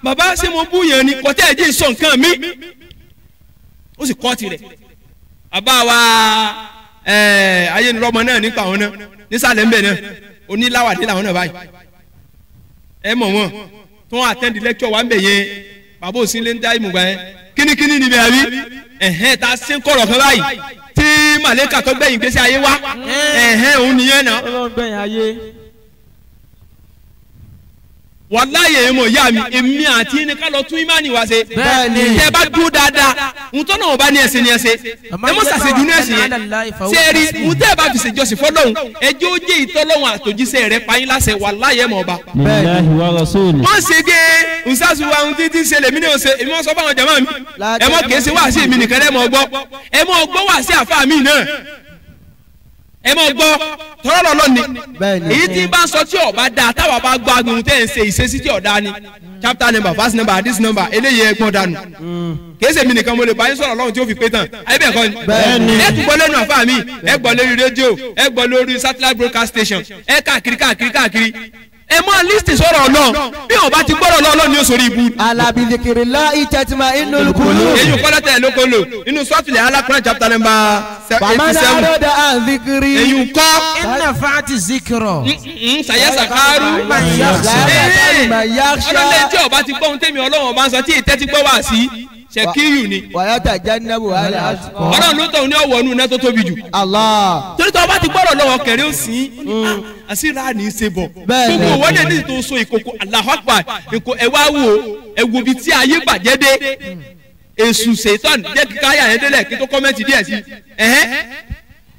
bàbá ṣé mo bú yẹn ni kọ́tẹ́ ẹ̀ jí sọ nǹkan mi. ó sì kọ́ tirẹ̀. bàbá wa ayélujára náà nípa àwọn náà nísàlẹ̀ ńbẹ̀ náà oníláwàdé làwọn náà báyìí. ẹ mọ̀ wọn tí wọ́n attend lecture wa ń bẹ̀ yẹn bàbá òsínlẹ̀ ń dá ìmùgbà yẹn kínníkínní níbi àbí tá a ṣe ń kọ̀rọ̀ kan báyìí tí màlẹ́kà tó gbẹ̀yìn gbèsè ayé wa òun nìyẹn náà. ọlọ́run gbẹ̀yìn ayé. wàláyé èèmọ̀ ìyá mi èmi àti ní ká lọ tún ìmánì wa ṣe. bẹ́ẹ̀ni. tẹ́ bá dúró dáadáa ntọ́ náà bá ní ẹsẹ̀ ní ẹsẹ̀ ẹ mọ̀ ṣàṣejù ní ẹsẹ̀ yẹn sẹ́ẹ̀rì ntẹ́ bá fi ṣèjọsìn fọlọ́hún ẹjọ́ ó jẹ́ ìtọ́lọ́hún àtòjíṣẹ́ rẹ̀ payín láṣẹ wàláyé ẹ̀mọ̀ ọba. lillahi wa rasuli. wọ́n ṣe gé nsàsù wa ohun títí ṣe lèmi ní ọ̀sẹ̀ èmi wọ́n sọ fáwọn jàmá mi ẹ mọ̀ kìí ṣe wáàsí èmi nìkan ẹ mọ̀ gbọ́ wáàsí àfáà mi náà ẹ mọ̀ gbọ́ tọ́rọ̀ lọ́lọ́ ni èyí tí bá ń sọ tí ọba dáa táwa bá gbọ́ agbóhun tẹ́ ẹ̀ ń ṣe ìṣesí tí ọ̀dá ni chapter number verse number hadith number eléyìí ẹ̀gbọ́n dànù kìí ṣe mi nìkan mo lè bá yín sọ̀rọ̀ lọ́run tí ó fi pé tán ayé bẹ́ẹ̀ kọ́ ni ẹ tún gbọ́ lẹ́nu àfáà mi ẹ gbọ́ lórí rédíò ẹ gbọ́ lórí satellite broadcast station ẹ káàkiri ẹ mọ lísìtì sọ̀rọ̀ náà bí wọn bá ti gbọ́dọ̀ lọ́ọ́ ní oṣù ibu. Ala bi dhikrillahi tatma'innul qulub. èyí kọ́lá tẹ̀ ló kó lò inú sọ́ọ̀tìlẹ̀ alákùnrin chapter number 87. faman arada an dhikri. èyí kọ́. inna fa'ati zikro. sàyẹ́sà kárú. ọlọ́lẹ̀ tí ọba ti gbọ́ ohun tẹ̀mí ọlọ́wọ́n bá ń sọ tí ìtẹ́ ti gbọ́ wá sí ṣèkíyù ni. wàyàtà jannabu al-atqa. ọlọ́run ló tọ̀ ní ọ̀wọ́ inú iná tó tóbi jù. Allah. torí tọ́ ọba ti gbọ́dọ̀ lọ́wọ́ kẹrin ó sìn àṣírà ní í ṣe bọ̀. Bẹ́ẹ̀ni. gbogbo òwòde ní ìtò so ìkòkò Allahu Akbar ìkò ẹ̀wá wo ẹ̀wò bíi tí ayé bàjẹ́ dé èṣù ṣètọ́n jẹ́ kíkà ayà yẹn délẹ̀ kí tó kọ́mẹ́ntì díẹ̀ sí.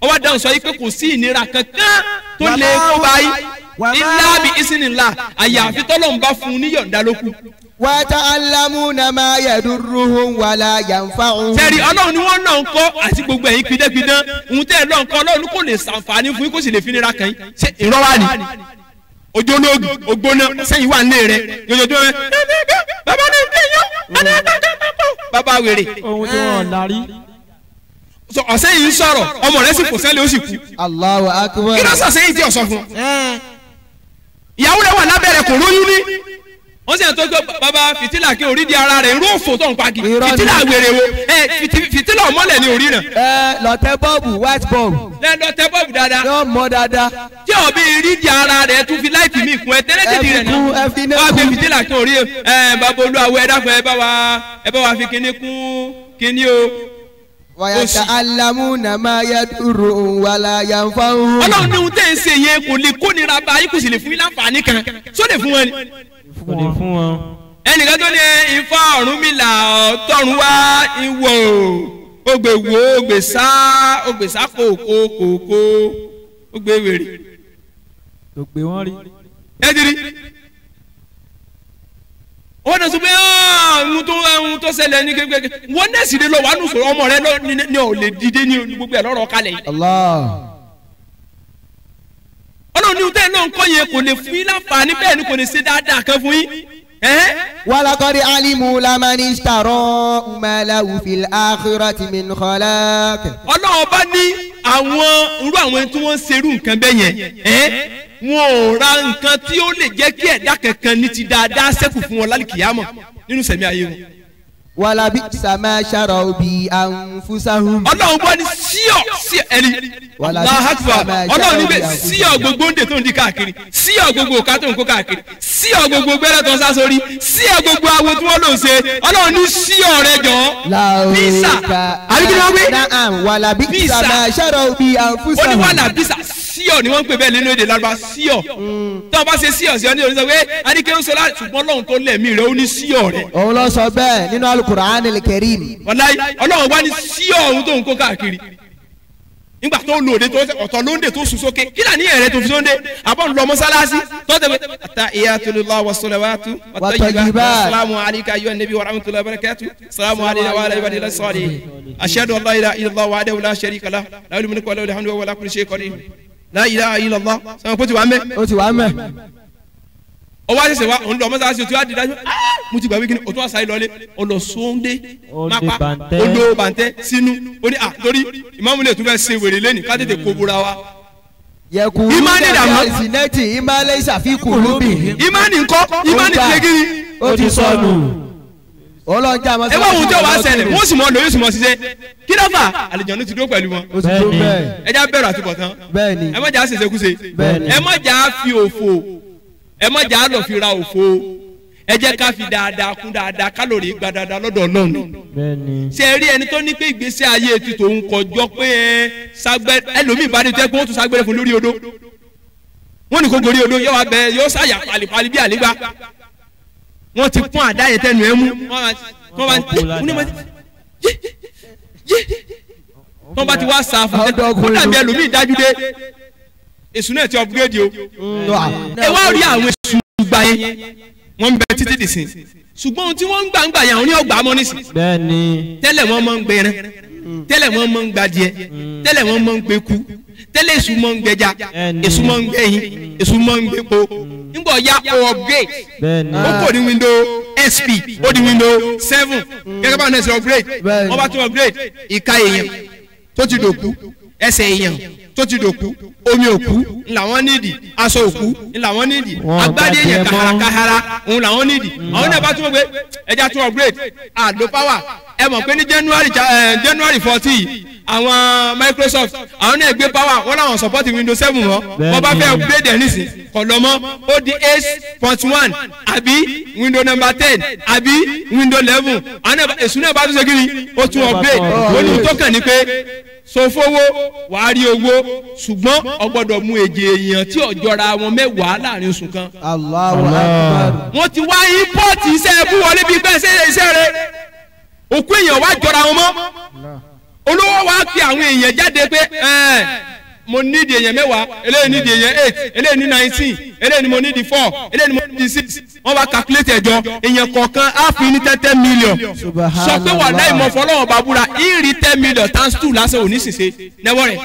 ó wá dáhùn sọ yìí pé kò sí ìnira kankan tó lè kó báyìí ilá bí ìsìnìlá àyàfi tọ́lọ́run bá fún un ní yọ̀ǹda ló kù. وَيَتَعَلَّمُونَ مَا يَضُرُّهُمْ وَلَا يَنفَعُهُم. sẹ́ẹ̀rì ọlọ́run ni wọ́n náà ń kọ́ àti gbogbo ẹ̀yin pidẹ́pidán ohun tẹ́ ẹ̀ lọ́n kọ́ ọlọ́run kò lè ṣàǹfààní fún yín kò sì lè fi nira kàn yín ṣe ìrọ́wá ni ojú olóògùn ògbóná sẹ́yìn wà nílé rẹ̀ yòjòjò rẹ̀ bàbá ní ìdí yẹn bàbá wèrè. ohun tí wọ́n lárí. ọ̀sẹ̀ yìí ń sọ̀rọ̀ ọmọ rẹ̀ sì kò sẹ́lẹ̀ ó sì kú. Allahu akbar. kí ló sọ sẹ́yìn tí ò sọ fún ọ. ìyàwó rẹ̀ wà lábẹ́rẹ̀ kò lóyún ní. wọ́n sì ń tó gbé bàbá fìtílà kí orí di ara rẹ̀ irú òfò tó ń pa kí fìtílà wèrè wo fìtílà ọmọlẹ̀ ní orí náà. lọ́tẹ̀ bọ́ọ̀bù white bulb. lọ́tẹ̀ bọ́ọ̀bù dáadáa. yóò mọ dáadáa. tí òbí rí di ara rẹ̀ tún fi láìpì mí kún ẹ tẹ́lẹ̀ tẹ́lẹ̀ rẹ̀ náà. wọ́n á gbé fìtílà kí orí bàbá olúwawo ẹ dákun ẹ bá wa fi kíní kún kíní o. وَيَتَعَلَّمُونَ مَا يَضُرُّهُمْ وَلَا يَنفَعُهُم. ọlọ́run ní ohun tẹ́ ń ṣe yẹn kò lè kónira bá yín kò sì lè fún yín láǹfààní kan sóde fún wọn ni. kò lè fún wọn. ẹnìkan tó ní Ifá Ọ̀rúnmìlà ọ̀tọ̀run wá ìwọ̀ ògbè wo ògbè sá kòkó ògbè wèrè. tó gbé wọn rí. ẹ ti rí wọ́n náà sọ pé ohun tó ṣẹlẹ̀ ní kékeré wọ́n náà sì lè lọ wà nùsọ̀rọ̀ ọmọ rẹ ní ò lè dìde ní gbogbo ẹ̀ lọ́rọ̀ kalẹ̀ yìí. ọlọ́run ní tẹ́ náà ń kọ́ yẹn kò lè fún yín láǹfààní bẹ́ẹ̀ ni kò lè ṣe dáadáa kan fún yín. وَلَقَدْ عَلِمُوا لَمَنِ اشْتَرَاهُ مَا لَهُ فِي الْآخِرَةِ مِنْ خَلَاقٍ. ọlọ́run bá ní àwọn tí wọ́n ń ṣerú nǹkan bẹ́ẹ̀ yẹn wọn ò ra nǹkan tí ó lè jẹ́ kí ẹ̀dá kankan ní ti dáadáa ṣẹ́kù fún wọn lálùkìyámọ̀ nínú sẹ̀mí ayé wọn. وَلَبِئْسَ مَا شَرَوْا بِهِ أَنفُسَهُمْ. ọlọ́run bọ́ ní síọ̀ ẹni ọlọ́run níbẹ̀ síọ̀ gbogbo ń dè tó ń di káàkiri síọ̀ gbogbo òkà tó ń kó káàkiri síọ̀ gbogbo gbẹ́rẹ́ tó ń sá sórí síọ̀ gbogbo awo tí wọ́n lò ń ṣe ọlọ́run ní síọ̀ rẹ jọ. bísà àbíkí نعم وَلَبِئْسَ مَا شَرَوْا بِهِ ó ní أنفُسَهُم. wàhálà bísà síọ̀ ni wọ́n ń pè bẹ́ẹ̀ nínú èdè lárúbá síọ̀ tó o bá ṣe síọ̀ sí ọ ní oníṣẹ́ pé adíkẹ́ ń sọ láti ṣùgbọ́n ọlọ́run tó lẹ̀mí rẹ̀ ó ní síọ̀ rẹ̀. òun ló sọ bẹ́ẹ̀ nínú Al-Qur'an al-Karim. wàláyé ọlọ́run wá ní síọ̀ ohun tó ń kó káàkiri nígbà tó ń lo òde tó ọ̀tọ̀ ló ń dè tó sùn sókè kí là ní ẹ̀rẹ́ tó fi sóńdé àbọ̀ ń lọ mọ́sálásí tó tẹ̀ pé at-tahiyyatu wa salawatu wa tayyibat assalamu alayka ayyuhan nabiy wa rahmatullahi wa barakatuh assalamu alayna wa ala ibadillah salihin ashhadu an la ilaha illallah wahdahu la sharika lahu lahul mulku wa lahul hamdu wa huwa ala kulli shay'in qadir la ilaha illallah sọ pé ó ti wà mẹ́. ó ti wà mẹ́. ọwọ́ àṣẹṣẹ wa òun lọ mọ́sálásí tí wàá di dájú mo ti gbàgbé kí ni o tún àṣà ìlọlé ọlọ sóńdé mápa olo bàǹtẹ́ sínú ó ní torí ìmáàmù lè tún fẹ́ ṣe wèrè lẹ́nìí ká tètè kó bora wa. yẹ̀kú ìmánì dàmú sinẹ́tì ìmálẹ̀ ìṣàfikún lóbì. ìmánì ńkọ́ ìmánì tẹ́gìrì. ó ti sọnù. ọlọ́jà mọ́sálásí. ẹ bá òun tí o wá ṣẹlẹ̀ wọ́n sì mọ lóyún sì mọ ṣiṣẹ́ kí ló fà àlejò ti dúró pẹ̀lú wọn. ó ti tó bẹ́ẹ̀. ẹ já bẹ̀rù àtúbọ̀tán. bẹ́ẹ̀ni. ẹ má jà ṣèṣekúṣe. bẹ́ẹ̀ni. ẹ má jà fi òfò ẹ má jà lọ fi ra òfò ẹ jẹ́ ká fi dáadáa kún dáadáa kálórì gba dáadáa lọ́dọ̀ Ọlọ́run. ṣe rí ẹni tó ní pé ìgbésí ayé ti tòun kọjọ pé sagbẹ ẹlòmíì bá ní tẹ́ pé wọ́n tún sagbẹ́rẹ́ fún lórí odó wọ́n ní kó gorí odó yóò wá bẹ yóò ṣàyà pàlìpàlì bí àlégbá wọ́n ti pọ́n àdá yẹn tẹnu ẹ mú wọ́n bá ti wá sa fún ẹ kó dàbí ẹlòmíì dájú dé èṣù náà ti upgrade o ẹ wá rí àwọn èṣù gbà yẹn wọ́n ń bẹ títí dì sí ṣùgbọ́n ohun tí wọ́n ń gbà yẹn àwọn ní ọgbà mọ́ nísì. bẹ́ẹ̀ni. tẹ́lẹ̀ wọ́n máa ń gbẹran tẹ́lẹ̀ wọ́n máa ń gbadìẹ tẹ́lẹ̀ wọ́n máa ń gbẹku tẹ́lẹ̀ èṣù máa ń gbẹja èṣù máa ń gbẹyin èṣù máa ń gbẹpo nígbà ya o upgrade ó kò ní window XP ó di window 7 gẹ́gẹ́ bá nẹ́ẹ̀sì upgrade wọ́n bá tún upgrade ìka èèyàn tó ti dòkú ẹsẹ̀ èèyàn tó ti dòkú omi òkú làwọn nídìí aṣọ òkú làwọn nídìí agbádé yẹn kahara òun làwọn nídìí àwọn náà bá tún gbé ẹja tún upgrade àdó power ẹ mọ̀ pé ní January 14 àwọn Microsoft àwọn náà gbé power wọ́n làwọn support Windows 7 mọ́ wọ́n bá fẹ́ upgrade ẹ̀ nísìn kọ̀lọ́mọ́ ó di 8.1 àbí Windows number 10 àbí Windows 11 àwọn náà èsù náà bá tún ṣe kí ni ó tún upgrade ó ní tó kàn ní pé sọfowó wàá rí owó ṣùgbọ́n ọgbọ́dọ̀ mú èjì èèyàn tí ọ̀jọ́ra wọn mẹ́wàá láàrin oṣù kan. Allahu Akbar. wọ́n ti wá ímpọ́ọ̀tì iṣẹ́ ẹbú wọlé bíi bẹ́ẹ̀ ṣe iṣẹ́ rẹ̀ òkú èèyàn wá jọra wọn mọ́ olówó wa pe àwọn èèyàn jáde pé mo need èèyàn 10 eléyìí need èèyàn 8 eléyìí ní 19 eléyìí ni mo need 4 eléyìí ni mo need 6 wọ́n bá calculate ẹjọ́ èèyàn kọ̀ọ̀kan á fi ní 10 million sọ pé wà láì mọ̀ fọlọ́wọ́n bàbúrà ìrì 10 million times 2 lásán òní ṣìṣe nẹ́wọ́ rẹ̀.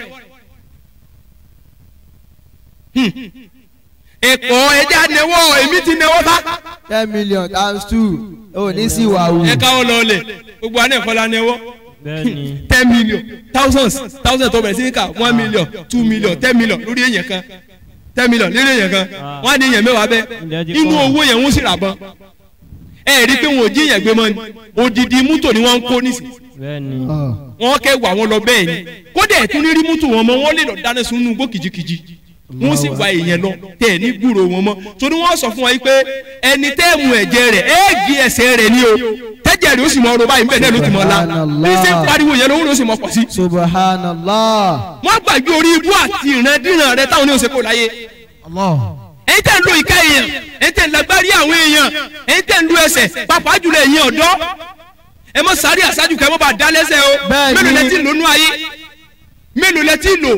èkó ẹja nẹwọ́ èmi ti nẹwọ́ bá. 10 million times 2 òní sì wà wù. ẹ káwọ́ lọ lẹ̀ gbogbo àná ìkọlá nẹwọ́. 10 million thousands tó bẹ̀rẹ̀ sí ní ká 1 million 2 million 10 million lórí èèyàn kan 10 million lórí èèyàn kan wọ́n á ní èèyàn 10 bẹ́ẹ̀ inú owó yẹn wọ́n sì rà bọ́n ẹ rí i pé wọn ò jí èèyàn gbé mọ́ ni odidi mútò ni wọ́n ń kó nísì wọ́n kẹ́ wà wọ́n lọ bẹ́ẹ̀ ni kódà ẹ̀tún ní rí mútò wọn mọ́ wọ́n lè lọ dáná sunú igbó kìjikìji wọ́n sì wá èèyàn lọ tẹ̀ ní gbúrò wọn mọ́ torí wọ́n sọ fún wa yìí pé ẹni tẹ́ mu ẹ̀jẹ̀ rẹ̀ ẹ́ẹ̀gì ẹsẹ̀ rẹ̀ ni o tẹ́jẹ̀ rẹ̀ ó sì mọ ọrọ̀ báyìí bẹ́ẹ̀ náà ló ti mọ la bí ṣe ń pariwo yẹn lówó ló sì mọ pọ̀ sí. subhanallah. wọ́n gbàgbé orí ibú àti ìrandíran rẹ̀ táwọn oníṣẹ́ kò láyé. ẹ̀yin tẹ́ ń lo ìka èèyàn ẹ̀yin tẹ́ ń lágbárí àwọn èèyàn ẹ̀yin tẹ́ ń lo ẹsẹ̀ pàápàá jùlọ ẹ̀yin ọ̀dọ́ ẹ mọ sáré àṣáájú kẹ́ mọ́ bá dá lẹ́sẹ̀ o mélòó lẹ ti lò nú ayé mélòó lẹ ti lò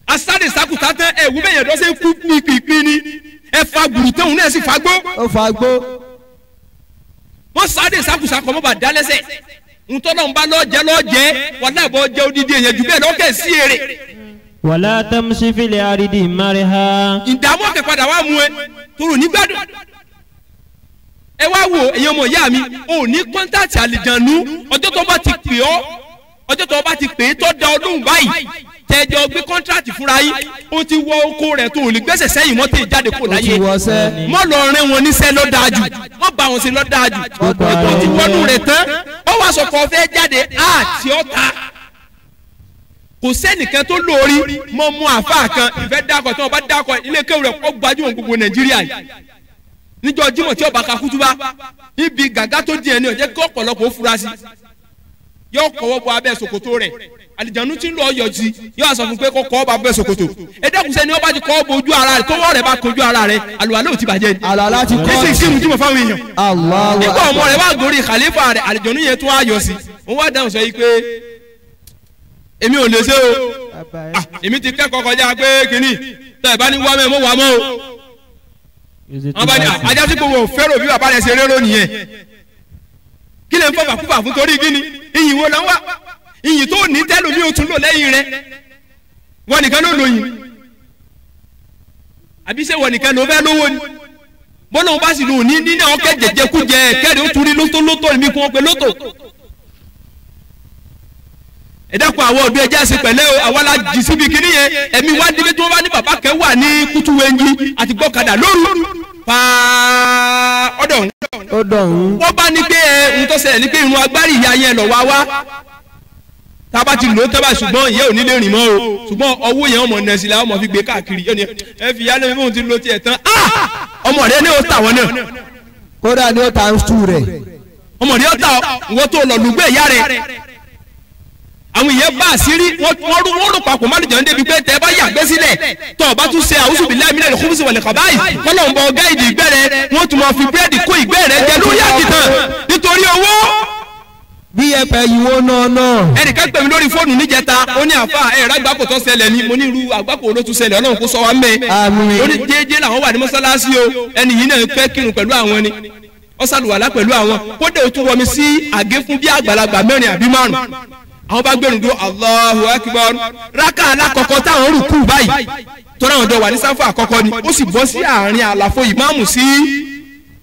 asáré sakuta tẹ ẹ wú bẹ́ẹ̀ yẹn lọ́sẹ̀ kú pípípí ni ẹ fa gbùrùtẹ́hùn náà sì fagbó. ó fagbó. wọ́n sáré sakusa kọ́ mọ́ bá dá lẹ́sẹ̀ ntọ́nà ń bá lọ́jẹ́ wàlá ìbọn jẹ́ odidi èèyàn jù bẹ́ẹ̀ lọ́kẹ́ sí èrè. wàlá tamshi fil ardi marha. ìdààmú ọ̀kẹ́ padà wá mú ẹ tóró nígbàdùn. ẹ wá wo èèyàn ọmọ ìyá mi ò ní kọ́ńtàtì àlìjànú ọjọ́ tó bá ti pè ọ́ ọjọ́ tó bá ti pè é tó da ọdún báyìí tẹjọ gbé kọ́ńtrátì fúnra yín ó ti wọ oko rẹ̀ tó lè gbẹ́sẹ̀ sẹ́yìn wọ́n tẹ̀ jáde kó láyé mọ́ lọ rẹ́ wọn níṣẹ́ ló dáa jù wọ́n bá wọn ṣe ló dáa jù ètò ti wọnú rẹ̀ tán ó wàá sọ̀kọ̀ fẹ́ jáde àti ọ̀tá kò sẹ́nìkan tó lórí mọ́ mú àáfàá kan ìfẹ́ dákọ̀ tí wọ́n bá dákọ̀ ilé kéwù rẹ̀ kó gbajúmọ̀ gbogbo Nàìjíríà yìí níjọ́ Jímọ̀ tí ọba ka kútúbá ibi gàgá tó di ẹni ọ̀jẹ́ kí ọ̀pọ̀lọpọ̀ ó fura sí yóò kọ́wọ́ bọ abẹ́ ṣòkòtò rẹ̀ àlìjánu tí ń lọ yọ sí yóò sọ fún pé kó kọ́ bọ abẹ́ ṣòkòtò ẹ̀dẹ́kùsẹ́ ni wọ́n bá ti kọ́ bọ ojú ara rẹ̀ tọwọ́ rẹ̀ bá kojú ara rẹ̀ àlùwàlá ò ti bàjẹ́ ni. àlùwàlá ti kọ́ ẹsẹ̀ ìṣirò tí mo fáwọn èèyàn. Allahu nígbà ọmọ rẹ̀ wá gorí khalifa rẹ̀ àlìjánu yẹn tó wá yọ sí òun wá dáhùn sọ yìí pé èmi ò lè ṣe o èmi ti kẹ́kọ̀ọ́ kọjá pé kínní tẹ̀ ẹ̀ bá ní wá mẹ́ mo wà mọ́ o. wọ́n bá ní ajá tí gbogbo fẹ́ràn bí bàbá rẹ̀ ṣe rérò nìyẹn kí lè ń fọ́ bàkúbà fún torí kíni iyì wo la wá iyì tó ní tẹ́lómi o tún lò lẹ́yìn rẹ̀ wọ́n nìkan ló lóyìn àbí ṣé wọ́n nìkan ló fẹ́ lówó ni bọ́lá wọn bá sì lò ní nínú àwọn kẹ́jẹ̀jẹ̀ kú jẹ kẹ́rì ó tún rí lótó ní kí wọ́n pe lótò. ẹ dákun àwọn òbí ẹjẹ́ àṣẹ pẹ̀lẹ́ o àwa la jì síbi kíní yẹn ẹ̀mí wá débi tí wọ́n bá ní bàbá kẹ́ wà ní kútúwẹ́njì àti gbọ́kadà lóru paa ọ̀dọ̀ wọ́n bá ní pé ń tọ́sẹ̀ ní pé irun agbárí ìyá yẹn lọ wá tába ti lò ó tábà ṣùgbọ́n ìyá ò ní lè rìn mọ́ o ṣùgbọ́n ọwọ́ yẹn ọmọ nẹ́ẹ̀sì la ọmọ fi gbé káàkiri yóò ní ẹ fi yálé mi fóun ti lo tiẹ̀ tán ọmọ rẹ ní o tà wọ́n náà. kódà ní o ta ń tú rẹ̀. ọmọ rẹ ó tà wọ́n tó lọ lùgbẹ́ ìyá rẹ̀ àwọn ìyẹn bá àṣírí wọ́n rò papọ̀ má lè jẹun débi pé tẹ́ bá yàgbẹ́ sílẹ̀ tọ́ ọba tún ṣe àwùjọ bíi láìmílẹ̀ lè kúrúsì wọlé kàbá yìí wọ́n lọ́n bọ ọgá ìdí ìgbẹ́ rẹ̀ wọ́n tún máa fi búrẹ́dì kó ìgbẹ́ rẹ̀ jẹ lórí àkìtàn nítorí owó. bí ẹ fẹ́ yíwó náà. ẹnìkan pè mí lórí fóònù níjẹta ó ní àfa ẹ̀rọ àgbákò tó ṣẹlẹ̀ ni mo ní irú àgbákò ló tún ṣẹlẹ̀ Ọlọ́run kó sọ wa mẹ́. àmín. ó ní jẹ́jẹ́ làwọn wà ní mọ́sálásí o ẹni yìí náà fẹ́ kírun pẹ̀lú àwọn ni ó ṣàlùwàlá pẹ̀lú àwọn kódà ó tún wọmi sí àgé fún bí àgbàlagbà 4 àbí 5 àwọn bá gbẹ̀rù dúró Allahu Akbar rákà alákọ̀ọ́kọ́ táwọn rùkú báyìí tó náà jọ wà ní sáfù àkọ́kọ́ ni ó sì bọ́ sí àárín àlàfo ìmáàmù sí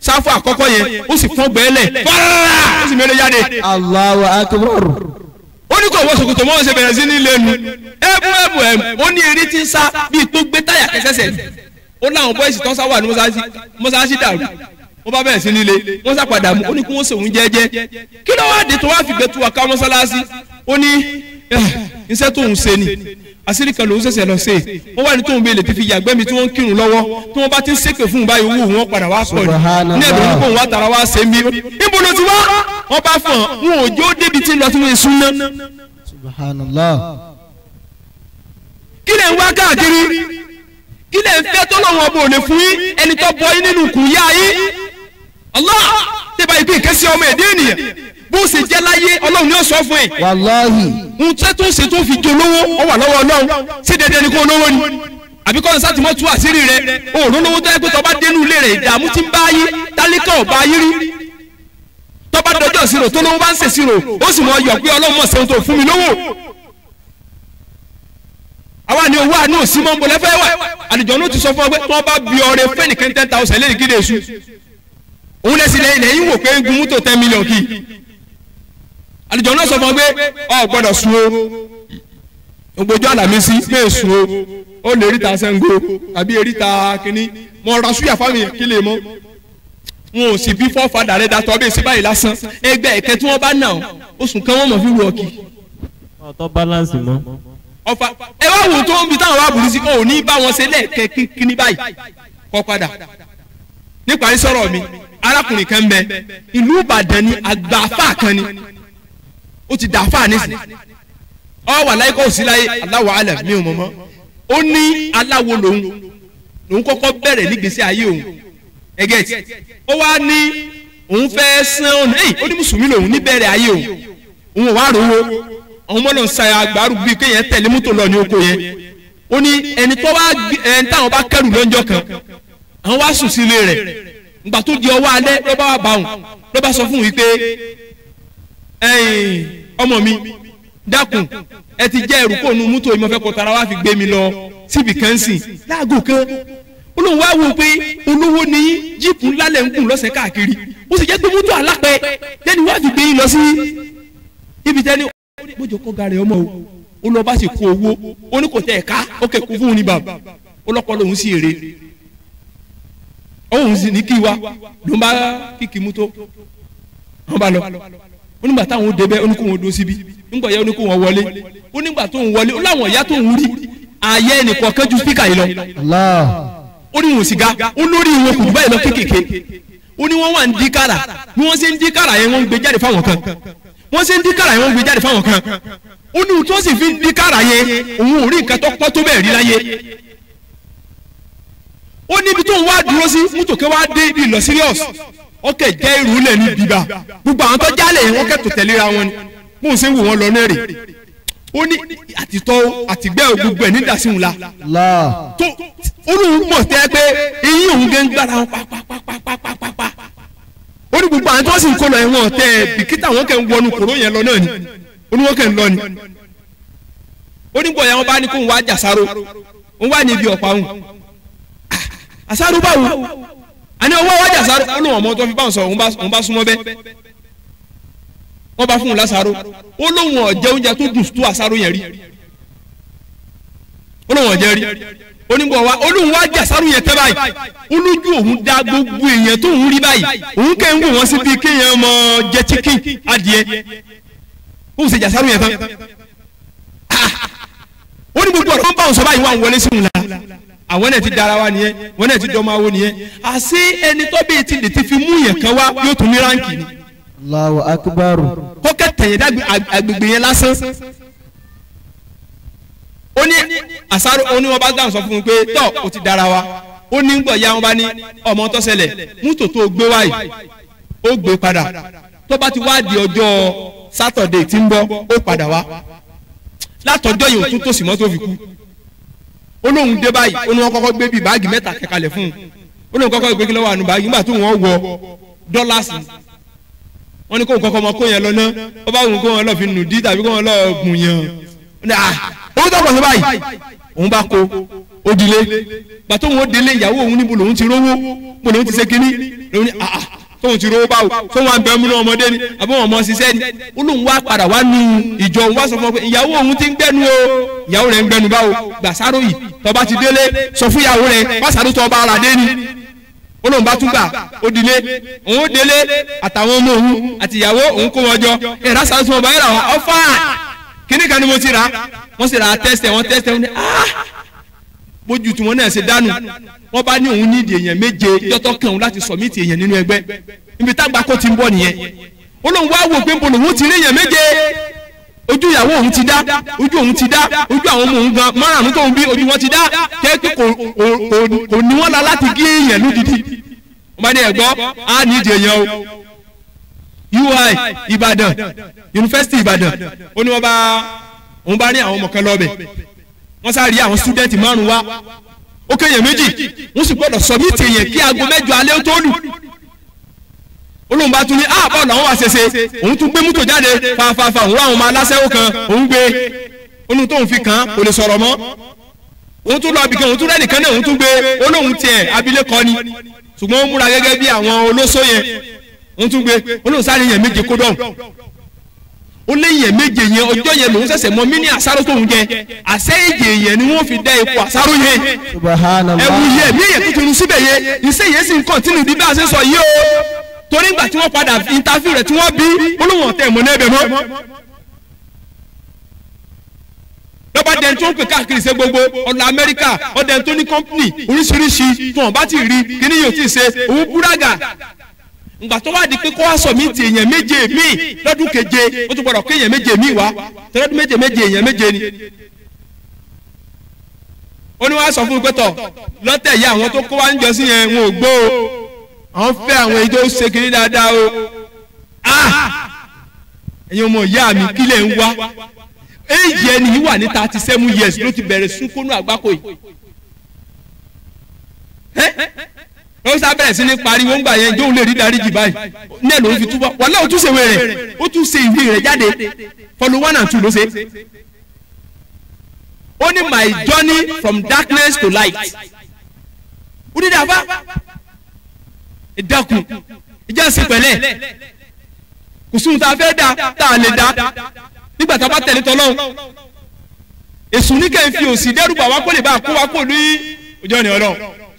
sáfù àkọ́kọ́ yẹn ó sì fọ́n gbẹ́lẹ̀ fọ́nrán ó sì mẹ́lẹ̀ jáde. Allahu Akbar. ó ní kò wọ ṣòkòtò mọ́ ṣe bẹ̀rẹ̀ sí ní lẹ́nu ẹ̀bù ó ní eré tí ń sá bíi tó gbé táyà kẹsẹ̀sẹ̀ ó láwọn bọ́ìsì tó ń sá wà ní mọ́sáàsì dàrú wọ́n bá bẹ̀rẹ̀ sí nílé wọ́n sá padà mú ó ní kí wọ́n sòun jẹ́jẹ́ kí ló wá dé tó wá fi gbé tu àká mọ́sálásí ó ní iṣẹ́ tóun ṣe ni àṣírí kan lòun ṣẹ̀ṣẹ̀ lọ ṣe wọ́n wà ní tóun bẹ́ẹ̀ lè ti fi yàgbẹ́ mi tí wọ́n ń kírun lọ́wọ́ tí wọ́n bá ti ń ṣépè fún un báyìí owó wọn padà wá pọ̀ ní ẹ̀dùn ní kóun wá tara wá ṣe mí níbo ló ti wá wọ́n bá fọ̀n wọn ò jó débi tí ń lọ tí wọ́n ń sún ná. Subhanallah. kí lè ń wá káàkiri kí lè ń fẹ́ tó lọ́wọ́ bò lè fún yín ẹni tó bọ́ yín nínú kù yá yín Allah tẹ́ bá ìpín ìkẹ́sí ọmọ ẹ̀dẹ́ ènìyàn bó ṣe jẹ́ láyé ọlọ́run ni ó sọ fún ẹ. wàláhì. ohun tẹ́ tó ṣe tó fi jolówó ọ wà lọ́wọ́ ọlọ́run ṣé dandan ni kó lówó ni àbí kọ́ ọ̀sán tí mo tú àṣírí rẹ òòrùn lówó tó yẹ pé tọ́ba dénú ilé rẹ̀ ìdààmú ti ń bá yí tálíkà ò bá yí rí tọ́ba dọjọ́ ìṣirò tó lówó bá ń ṣèṣirò ó sì mọ yọ̀ pé ọlọ́run mọ̀ ṣeun tó fún mi lówó. àwa ni owó àánú òsì mọ́ ń bolẹ́ fẹ́ wà àlejò ọ̀nà ti sọ fún ọ pé tí wọ́n bá bí ọrẹ fẹ́nìkan 10,000 lẹ́yìn kíde èṣù òun lẹ́sìn lẹ́yìn yín wò pé gun mú tó 10 million kì í àlejò ọ̀nà sọ fún ọ pé ọ gbọ́dọ̀ sun o ògbójú àlàmísí pé èṣù o ó lè ríta Ṣàngó àbí eríta kínní mo ra súyà fáwọn èèyàn kí lè mọ wọn ò sì bí fọ́fadà rẹ̀ dàtọ̀ bẹ́ẹ̀ sí báyìí lásán ẹgbẹ́ ẹ̀kẹ́ tí wọ́n bá nà oṣù kan wọ́n mọ̀ fi wù ọkì. ọ̀tọ̀ balance mọ́. ọ̀fà ẹ wá wò tó ń bi táwọn arábùrú sí ò ní bá wọn ṣe lẹ́ẹ̀kẹ́ kíní báyìí kọ́ padà. níparí sọ̀rọ̀ mi arákùnrin kan bẹ ìlú Ìbàdàn ni àgbà àfà kan ni ó ti dà àfà nísìnyí ọ wà láyé kó sí láyé Allahu alam mi ò mọ̀ mọ́ ó ní aláwo lòun kọ́kọ́ bẹ̀rẹ̀ nígbèsè ayé òun ẹgẹ́tì ó wá ní òun fẹ́ sán ọ̀nà ó ní mùsùlùmí lòun níbẹ̀rẹ̀ ayé òun ò wá rówó àwọn mọ́nà ń sa àgbàrú bíi kéèyàn tẹ̀lé mọ́tò lọ ní oko yẹn ó ní ẹni táwọn bá kẹrù lọ́njọ́ kan àwọn wá sùn sílé rẹ̀ ìgbà tó di ọwọ́ alẹ́ ló bá wà bá òun ló bá sọ fún òun wípé ọmọ mi dákun ẹ ti jẹ́ ẹrù kóònù mọ́tò yìí mo fẹ́ kó tara wá fi gbé mi lọ síbi kan sìn láago kan olóhùn wá wò pé olówó ní jíìpù ńlá lẹ̀ ń gùn lọ́sẹ̀ káàkiri ó sì jẹ́ pé mọ́tò alápẹ̀ lẹ́nu wá fi gbé yín lọ sí ibi tẹ́ni mọ́jọ kọ́ ga rẹ̀ ọmọ o lọ bá sì kó owó ó ní kò tẹ̀ ẹ̀ka ó kẹ̀ kú fún un ní bàbá ó lọ́pọ̀ lòun sì èrè òun sì ní kí wa ló ń bá kíkì mọ́tò wọ́n bá lọ onígbà táwọn ó débẹ̀ oníkó wọn dó síbi nígbà yẹ oníkó wọn wọlé onígbà tó ń wọlé ó láwọn ìyá tó ń rí ààyè ẹnìkan kẹjú spíkà yìí lọ ó ní wọn sìgá ó lórí wọn kùdù báyìí lọ kékèké ó ní wọn wà ń dí kára bí wọn ṣe ń dí kára yẹn wọn ń gbé jáde fáwọn kan wọn ṣe ń dí kára yẹn wọn ń gbé jáde fáwọn kan ó ní tí wọn sì fi ń dí kára yẹn òun ò rí nǹkan tó pọ̀ tó bẹ́ẹ̀ rí láyé ó níbi tó ń wá dúró sí mọ́tò kẹ́ wá dé ibi lọ serious ọkẹ jẹ irú lẹ ní bíbá gbogbo àwọn tó jálẹ̀ yẹn wọ́n kẹ́ tó tẹ̀léra wọn ni mò ń ṣe wò wọ́n lọ nẹ́rì ó ní àtìtọ́ àtìgbẹ́ gbogbo ẹ̀ ní dàsíhùn la tó olóhùn mọ̀ tẹ́ pé eyín òun gẹ́ ń gbára wọn pápápápápápá ó ní gbogbo àwọn tó sì ń kó lọ ẹ̀wọ̀n tẹ́ bìkítà wọn kẹ́ ń wọnú kòró yẹn lọ náà ni ó ní wọ́n kẹ́ ń lọ ni ó ní bọ̀ ya wọn bá ní kó ń wá jàsáró ń wá ní ibi ọ̀pá òun àsáró báwo àní owó wájà sáró ó lóun ọmọ tó fi báwọn sọ òun bá súnmọ́ bẹ́ẹ̀ wọ́n bá fún un lásàrò ó lóun ọ̀jẹ̀ oúnjẹ tó dùn tó àsáró yẹn rí ó lóun ọ̀jẹ̀ rí onígbọ̀ wa ó lóun wájà sáró yẹn tẹ́ báyìí ó lójú òun dá gbogbo èèyàn tó ń rí báyìí òun kẹ́ ń wò wọ́n sí bíi kéèyàn mọ jẹ chicken adìẹ ó sì jà sáró yẹn tán ó ní gbogbo ọ̀rọ̀ wọn bá òun sọ báyìí wà ń wọlé sí òun la àwọn náà ti dára wa nìyẹn wọn náà ti dọ́mọ awo nìyẹn àṣé ẹni tó bẹ́ẹ̀ ti lè ti fi mú yẹn kan wá yóò tún ní ránkì ni. Allahu akbar. kókè tẹ̀yẹ̀ dá agbègbè yẹn lásán. ó ní àṣàrò ó ní wọn bá dáhùn sọ fún un pé tọ́ ó ti dára wa ó ní gbọ̀ ya wọn bá ní ọmọ tó ṣẹlẹ̀ mútò tó gbé wáyé ó gbé padà tó bá ti wá di ọjọ́ sátọ̀dẹ̀ tí ń bọ̀ ó padà wá látọjọ́ yìí ó tún tòsí mọ́ tó fi kú olóhùn dé báyìí ó ní wọn kọ́kọ́ gbé bíi báàgì mẹ́ta kẹkalẹ̀ fún un olóhùn kọ́kọ́ gbé kí lọ́wọ́ àánú báàgì nígbà tó wọ́n wọ dọ́làsì wọ́n ní kó kọ́kọ́ mọ kó yẹn lọ ná ó bá wù kó wọn lọ fi nù dí tàbí kó wọn lọ gùn yàn owó tó kọ̀ sí báyìí òun bá kó odile gbà tó wọn délé ìyàwó òun níbo lòun ti rówó níbo lòun ti ṣe kínní lòun ní tóun ti rówó báwo tóun wà ń bẹ múná ọmọdé ni àbí wọn mọ ṣiṣẹ́ ni olóhùn wá padà wá nu ìjọ òun wá sọ fún ọ pé ìyàwó òun ti ń gbẹnu o ìyàwó rẹ̀ ń gbẹnu báwo gbàsáró yìí tọba ti délé sọ fún ìyàwó rẹ̀ pàṣàrò tọba ara dé ni olóhùn bá tún gbà ó dilé òun ó délé àtàwọn ọmọ òun àti ìyàwó òun kó wọn jọ ẹ̀rá sáré tí wọn bá yẹra wọn ọfà kíní kan ni mo ti rà wọ́n sì rà tẹ́sítẹ̀ wọ́n tẹ́sítẹ̀ wọ́n ní bójú tí wọ́n náà ṣe dánù wọ́n bá ní òun nídìí èèyàn méje yọtọ̀ kan òun láti sọ̀mìtì èèyàn nínú ẹgbẹ́ níbi tágbà kó ti ń bọ̀ nìyẹn olóhùn wá wò pé nbọ̀lù òun ti rí èèyàn méje ojú ìyàwó òun ti dá ojú òun ti dá ojú àwọn ọmọ òun gan márùn-ún tóun bí ojú wọn ti dá kẹ́kẹ́ kò ní wọ́n la láti gé èèyàn lódìdí wọ́n bá ní ẹ̀gbọ́ á nídìí èèyàn o UI Ìbàdàn University Ìbàdàn ó ní òun bá rí àwọn ọmọ kan lọ́bẹ̀ wọ́n sá rí àwọn student 5 wá ó kéèyàn 2 wọ́n sì gbọ́dọ̀ submit èèyàn kí aago 8 alẹ́ ó tó lù olóhùn bá tún ní báwo làwọn wà ṣẹṣẹ òun tún gbé mọ́tò jáde fàfàfà òun wá àwọn ọmọ aláṣẹ́wó kan òun gbé olóhùn tóun fi kàn kò lè sọ̀rọ̀ mọ́ òun tún lọ ibìkan òun tún rẹ́nìkan náà òun tún gbé olóhùn tiẹ̀ abilékọ ni ṣùgbọ́n ó múra gẹ́gẹ́ bí àwọn olóṣó yẹn òun tún gbé olóhùn sáré yẹn 7 kó dọ̀hùn ó lé yẹn 7 yẹn ọjọ́ yẹn lòun ṣẹ̀ṣẹ̀ mọ mí ní àsáró tóun jẹ àṣẹ èjè yẹn ni wọ́n fi dá ipò àsáró yẹn ẹ̀wù yẹn mí yẹn tuntun síbẹ̀ yẹn iṣẹ́ yẹn sì ń kọ́ntínú bí bá a ṣe sọ yìí o torí ìgbà tí wọ́n padà interview rẹ̀ tí wọ́n bí olóhùn ọ̀tẹ̀ mọ̀ náà ẹ̀bẹ̀ mọ́ lọ́ba dẹ̀ tó ń pè káàkiri ṣe gbogbo ọ̀nà Amẹ́ríkà ọ̀dẹ̀ tó ní company oríṣiríṣi tí wọ́n bá ti rí kíní yóò ti ṣe òun búrágà ìgbà tó wá di pé kó wá sọ mí ti èèyàn 7 míì lọ́dún 7 ó tún gbọ́dọ̀ kó èèyàn 7 míì wá tọ́lọ́dún 7 èèyàn 7 ni ó ní wá sọ fún pẹ́tọ̀ lọ́tẹ̀ yìí àwọn tó kó wá ń jọ sí yẹn wọn ò gbó o àwọn fẹ́ àwọn èyí tó ṣe kiri dáadáa o ẹ̀yin ọmọ ìyá mi kí lè ń wá èyí ẹni yìí wà ní 37 years ló ti bẹ̀rẹ̀ sunkúnú àgbákò yìí ó sábẹ̀rẹ̀ sí ní pariwo ńgbà yẹn jóun lè rí dáríjì báyìí ní ẹ̀ ló ń fi túbọ̀ wàhálà ó tún ṣe ìwé rẹ̀ ó tún ṣe ìwé rẹ̀ jáde follow 1 and 2 ló ṣe ó ní my journey from darkness to light ó ní dàbá ìdákun ìjà sí pẹ̀lẹ́ kò sóhun tá a fẹ́ dá tá a lè dá nígbà tá a bá tẹ̀lé tọ́lọ́hún èsùn ní kẹ́ ń fi òsì dẹ́rù bà wá kó lè bá a kó wá kó ní ojú ọ̀nà ọlọ́run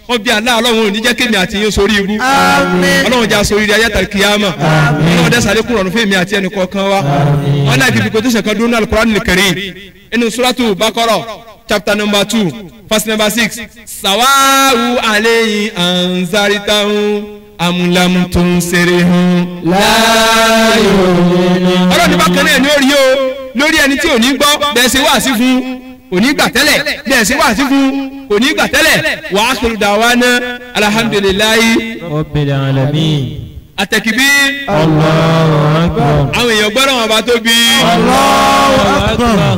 wọ́n bí aláà ọlọ́run ò ní jẹ́ kémi àti yín sórí ibú ọlọ́run já sórí ilé ayélujára kìyàmà ọlọ́run dẹ́sà lẹ́kùn rọrùn fún èmi àti ẹnì kọ̀ọ̀kan wa wọn náà kìí fi kòtò ṣẹ̀kan dúró ní Al-Qur'an al-Karim inú suratu Baqara chapter number 2 verse number 6 sàwáwù alayhim anzartahum am lam tunzirhum la yu'minun. ọlọ́run ní bákan náà ní orí o lórí ẹni tí ò ní gbọ́ bẹ́ẹ̀ ṣe wá sí fún òní gbà tẹ́lẹ̀ bẹ́ẹ̀ ṣe wá sí fún òní gbà tẹ́lẹ̀ wa akhiru da'wana alhamdulillahi rabbil alamin. àtẹ̀kìbí Allahu akbar. àwọn èèyàn gbọ́dọ̀ wọn bá tóbi. Allahu akbar.